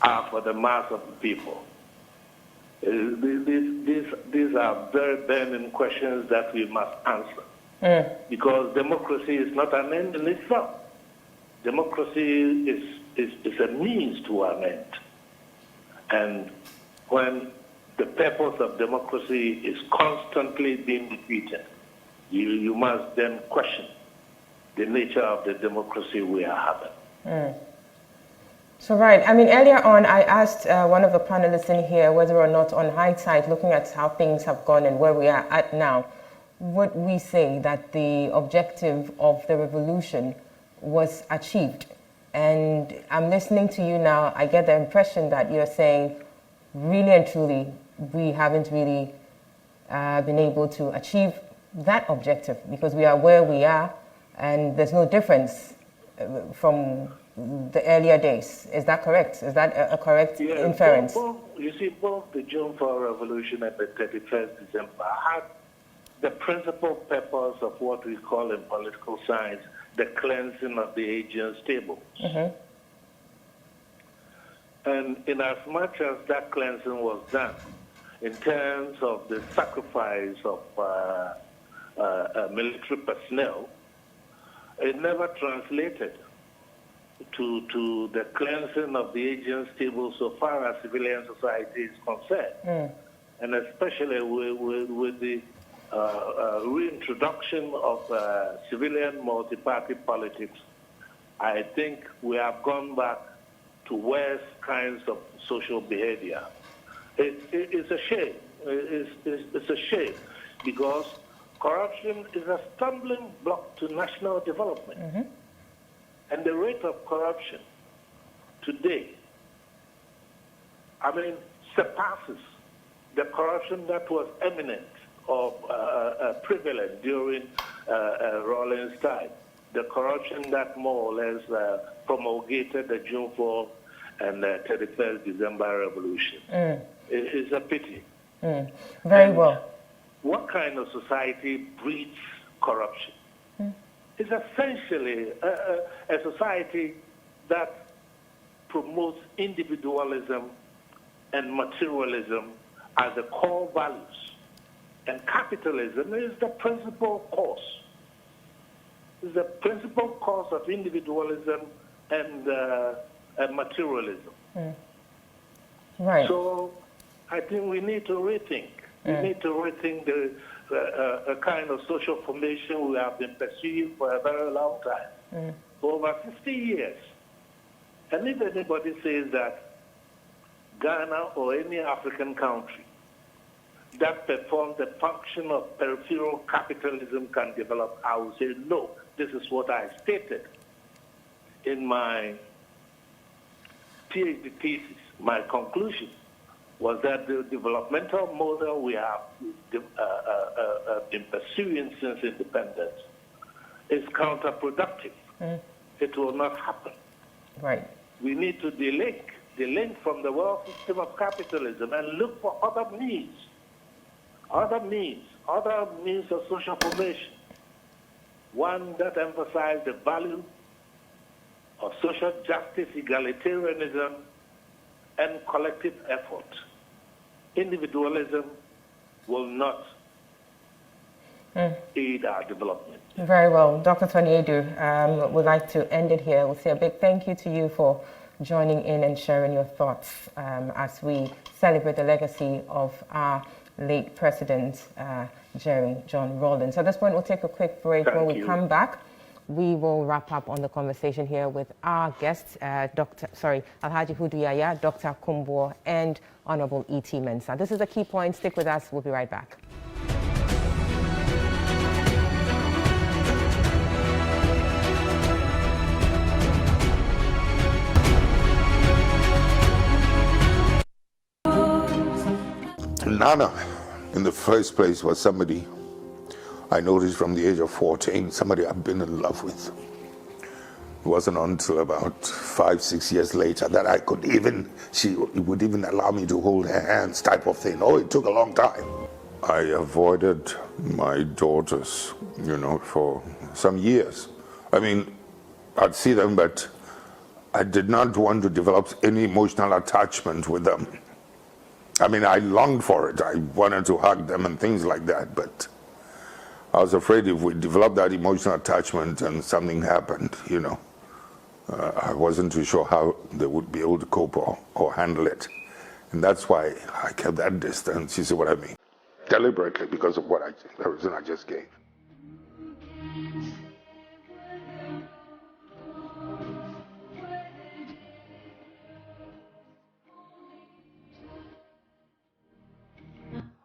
are for the mass of the people? These are very burning questions that we must answer. Because democracy is not an end in itself. Democracy is a means to an end. And when the purpose of democracy is constantly being defeated, you must then question the nature of the democracy we are having. So right, I mean, earlier on I asked one of the panelists in here whether or not on hindsight, looking at how things have gone and where we are at now, would we say that the objective of the revolution was achieved? And I'm listening to you now, I get the impression that you're saying, really and truly, we haven't really been able to achieve that objective, because we are where we are and there's no difference from the earlier days. Is that correct? Is that a correct inference? You see, both the June 4 revolution and the 31st December had the principal purpose of what we call in political science the cleansing of the agents' tables. And in as much as that cleansing was done, in terms of the sacrifice of military personnel, it never translated to the cleansing of the agents' table so far as civilian society is concerned. And especially with the reintroduction of civilian multi-party politics, I think we have gone back to worse kinds of social behavior. It's a shame. It's a shame, because corruption is a stumbling block to national development. And the rate of corruption today, I mean, surpasses the corruption that was eminent or prevalent during Rawlings' time. The corruption that more or less promulgated the June 4 and 31st December revolution. It's a pity. Very well. What kind of society breeds corruption? It's essentially a society that promotes individualism and materialism as the core values. And capitalism is the principal cause. It's the principal cause of individualism and materialism. Right. So I think we need to rethink. We need to rethink a kind of social formation we have been pursuing for a very long time, for over 60 years. And if anybody says that Ghana or any African country that performs the function of peripheral capitalism can develop, I will say no. This is what I stated in my PhD thesis. My conclusion was that the developmental model we have been pursuing since independence is counterproductive. It will not happen. Right. We need to delink from the world system of capitalism and look for other means of social formation. One that emphasizes the value of social justice, egalitarianism, and collective effort. Individualism will not aid our development. Very well. Dr. Tony Edu, would like to end it here. We'll say a big thank you to you for joining in and sharing your thoughts as we celebrate the legacy of our late President, Jerry John Rawlings. At this point, we'll take a quick break. When we come back, we will wrap up on the conversation here with our guests, Alhaji Hudu Yaya, Dr. Kumbo, and Honorable E.T. Mensah. This is the Key Point. Stick with us. We'll be right back. Nana, in the first place, was somebody I noticed from the age of 14, somebody I've been in love with. It wasn't until about 5-6 years later that she would even allow me to hold her hands, type of thing. Oh, it took a long time. I avoided my daughters, for some years. I mean, I'd see them, but I did not want to develop any emotional attachment with them. I mean, I longed for it. I wanted to hug them and things like that, but I was afraid if we developed that emotional attachment and something happened, I wasn't too sure how they would be able to cope or handle it. And that's why I kept that distance, you see what I mean? Deliberately, because of the reason I just gave.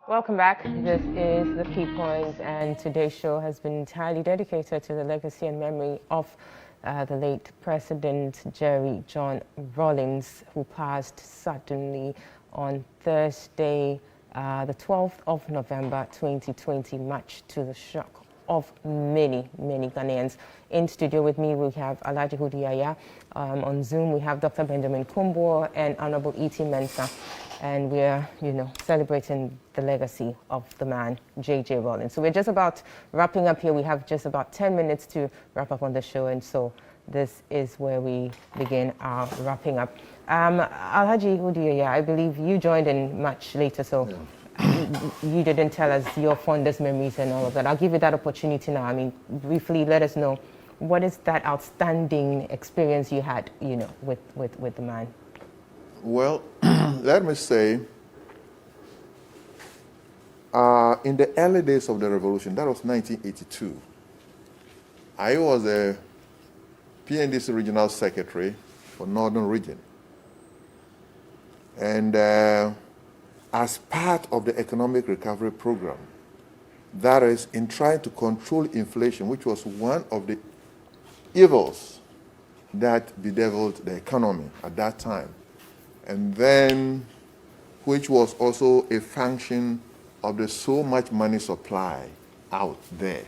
Welcome back. This is The Key Points, and today's show has been entirely dedicated to the legacy and memory of the late President Jerry John Rawlings, who passed suddenly on Thursday, the 12th of November 2020, much to the shock of many, many Ghanaians. In studio with me, we have Alhaji Hudu Yaya. On Zoom, we have Dr. Benjamin Kumbo and Honorable E.T. Mensah. And we're, celebrating the legacy of the man, J.J. Rawlings. So we're just about wrapping up here. We have just about 10 minutes to wrap up on the show. And so this is where we begin our wrapping up. Alhaji Hudu Yaya, I believe you joined in much later, so you didn't tell us your fondest memories and all of that. I'll give you that opportunity now. I mean, briefly, let us know, what is that outstanding experience you had, with the man? Well, let me say, in the early days of the revolution, that was 1982, I was a PNDC regional secretary for Northern Region. And as part of the economic recovery program, that is, in trying to control inflation, which was one of the evils that bedeviled the economy at that time, and then which was also a function of the so much money supply out there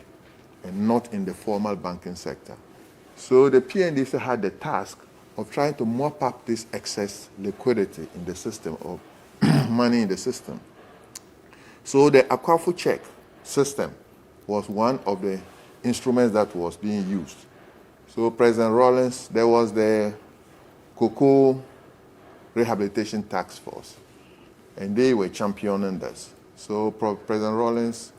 and not in the formal banking sector. So the PNDC had the task of trying to mop up this excess liquidity in the system, of money in the system. So the Akwafu check system was one of the instruments that was being used. So President Rawlings, there was the Cocoa Rehabilitation Task Force, and they were championing this. So President Rawlings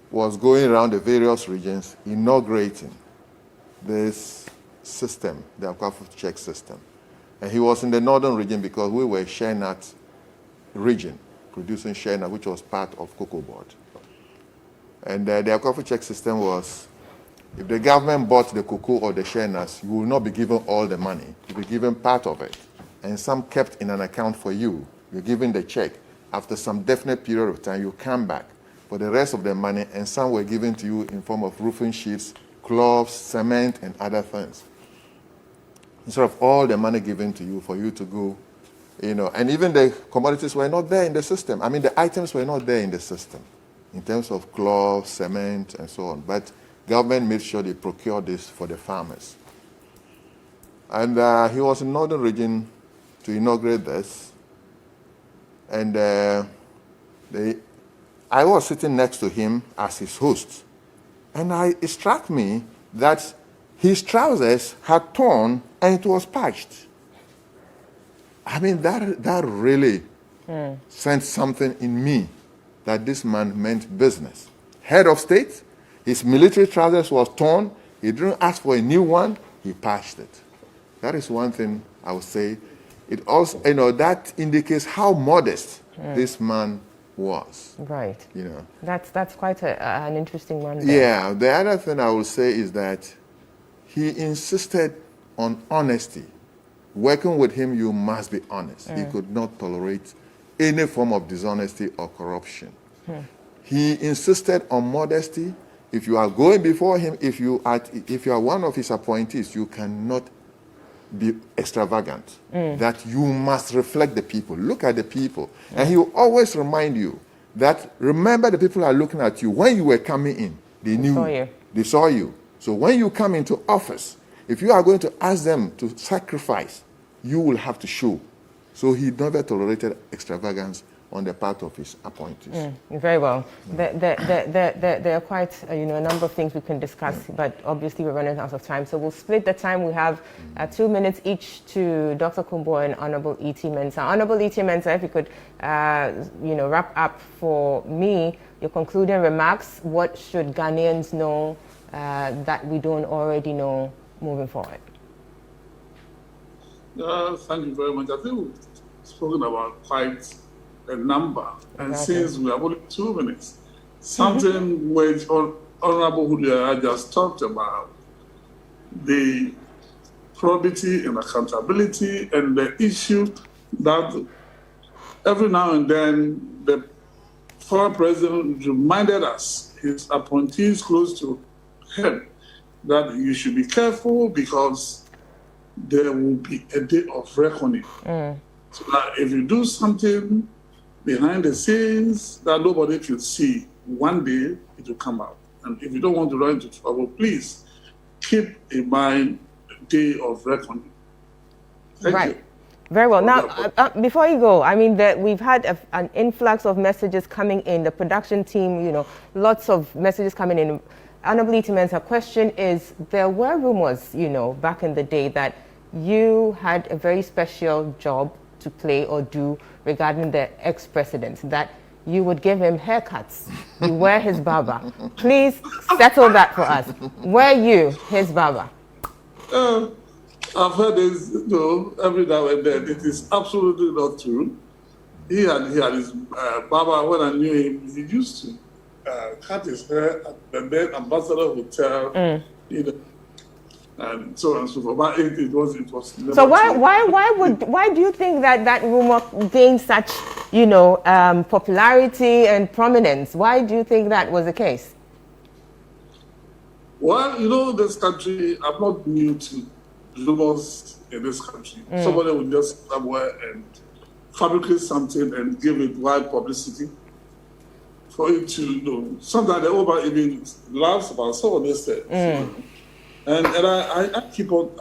was going around the various regions inaugurating this system, the Akwafu check system. And he was in the Northern Region because we were share nut region, producing share nut, which was part of Cocoa Board. And the coffee check system was, if the government bought the cocoa or the share nuts, you will not be given all the money. You'll be given part of it. And some kept in an account for you. You're given the check. After some definite period of time, you come back for the rest of the money, and some were given to you in form of roofing sheets, cloths, cement, and other things. Instead of all the money given to you for you to go, and even the commodities were not there in the system. I mean, the items were not there in the system in terms of cloth, cement, and so on. But government made sure they procured this for the farmers. And he was in Northern Region to inaugurate this. And I was sitting next to him as his host. And it struck me that his trousers had torn and it was patched. I mean, that really sent something in me that this man meant business. Head of state, his military trousers was torn. He didn't ask for a new one. He patched it. That is one thing I would say. It also, that indicates how modest this man was. Right. That's quite an interesting one there. Yeah. The other thing I would say is that he insisted on honesty. Working with him, you must be honest. He could not tolerate any form of dishonesty or corruption. He insisted on modesty. If you are going before him, if you are one of his appointees, you cannot be extravagant. That you must reflect the people. Look at the people. And he will always remind you that, remember, the people are looking at you. When you were coming in, they knew. They saw you. So when you come into office, if you are going to ask them to sacrifice, you will have to show. So he never tolerated extravagance on the part of his appointees. Very well. There are quite a number of things we can discuss, but obviously we're running out of time. So we'll split the time. We have 2 minutes each to Dr. Kumbo and Honorable E.T. Mensah. Honorable E.T. Mensah, if you could wrap up for me your concluding remarks. What should Ghanaians know that we don't already know moving forward? Thank you very much. I think we've spoken about quite a number, and since we have only 2 minutes, something which Honorable Hudia just talked about, the probity and accountability, and the issue that every now and then the former president reminded us, his appointees close to him, that you should be careful because there will be a day of reckoning. So that if you do something behind the scenes that nobody can see, one day it will come out. And if you don't want to run into trouble, please keep in mind the day of reckoning. Thank you. Very well. Now, before you go, I mean, we've had an influx of messages coming in. The production team, lots of messages coming in. Honorable E.T. Mensah, question is, there were rumors, back in the day that you had a very special job to play or do regarding the ex-president, that you would give him haircuts. You were his barber. Please settle that for us. Were you his barber? I've heard this every now and then. It is absolutely not true. He had his barber when I knew him. He used to cut his hair at the then Ambassador Hotel, and so on and so forth. But it was never so true. why do you think that rumor gained such popularity and prominence? Why do you think that was the case? Well, this country, I'm not new to rumors in this country. Somebody will just somewhere and fabricate something and give it wide publicity for you to Sometimes the over even laughs about some of these things. And I keep on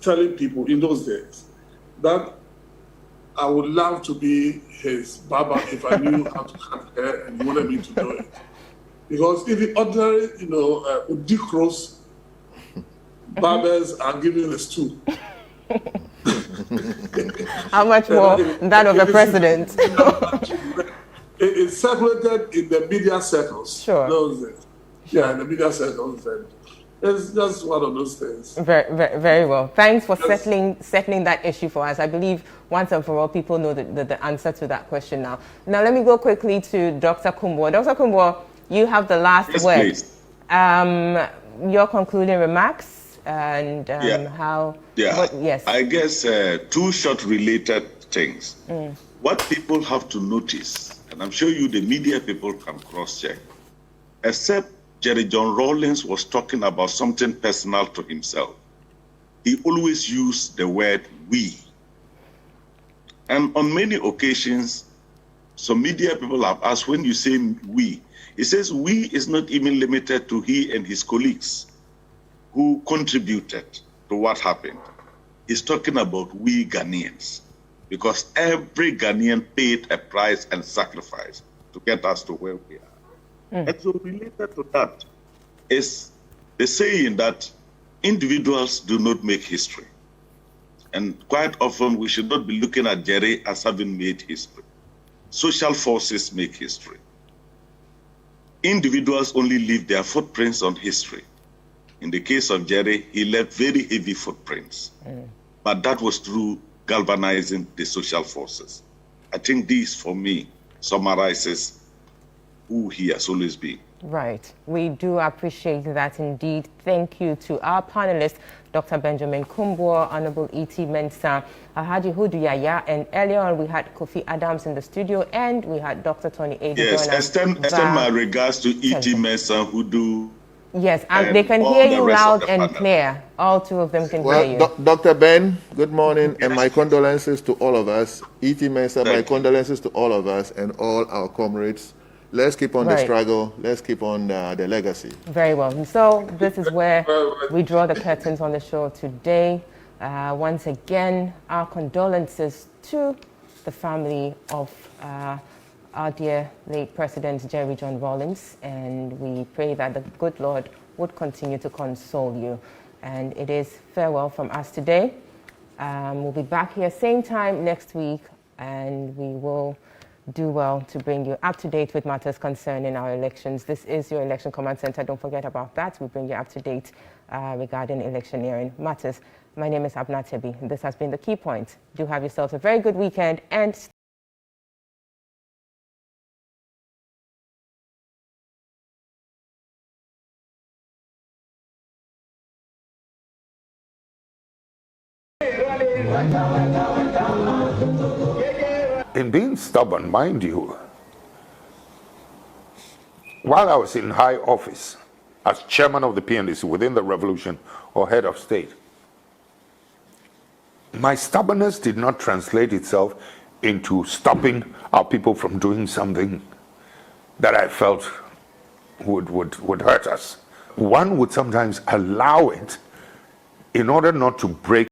telling people in those days that I would love to be his barber if I knew how to cut hair and he wanted me to do it. Because if the ordinary, Udikros barbers are giving us two. How much more that of the president? It's circulated in the media circles. Sure. Those days. Yeah, in the media circles. And it's just one of those things. Very well. Thanks for settling that issue for us. I believe once and for all, people know the answer to that question now. Now, let me go quickly to Dr. Kumbo. Dr. Kumbo, you have the last Yes, word. please. Your concluding remarks and Yeah. how. Yeah, Yes. I guess two short related things. What people have to notice, and I'm sure you, the media people, can cross-check, except Jerry John Rawlings was talking about something personal to himself. He always used the word we. And on many occasions, some media people have asked, when you say we, he says we is not even limited to he and his colleagues who contributed to what happened. He's talking about we Ghanaians, because every Ghanaian paid a price and sacrifice to get us to where we are. And so related to that is the saying that individuals do not make history. And quite often we should not be looking at Jerry as having made history. Social forces make history. Individuals only leave their footprints on history. In the case of Jerry, he left very heavy footprints. But that was through galvanizing the social forces. I think this, for me, summarizes who he has always been. Right. We do appreciate that indeed. Thank you to our panelists, Dr. Benjamin Kumbo, Honorable E.T. Mensah, Alhaji Hudu Yaya, and earlier on we had Kofi Adams in the studio, and we had Dr. Tony Adu. Yes, extend my regards to E.T. Mensah, Hudu. Yes, and they can hear you loud and clear. All two of them can hear you. Dr. Ben, good morning, and my condolences to all of us. E.T. Mensah, my condolences to all of us and all our comrades. Let's keep on the struggle. Let's keep on the legacy. Very well. And so this is where we draw the curtains on the show today. Once again, our condolences to the family of our dear late President Jerry John Rawlings, and we pray that the good Lord would continue to console you. And it is farewell from us today. We'll be back here same time next week, and we will do well to bring you up to date with matters concerning our elections. This is your Election Command Center. Don't forget about that. We bring you up to date regarding electioneering matters. My name is Abna Tebi. This has been The Key Point. Do have yourselves a very good weekend, and in being stubborn, mind you, while I was in high office as chairman of the PNDC within the revolution or head of state, my stubbornness did not translate itself into stopping our people from doing something that I felt would hurt us. One would sometimes allow it in order not to break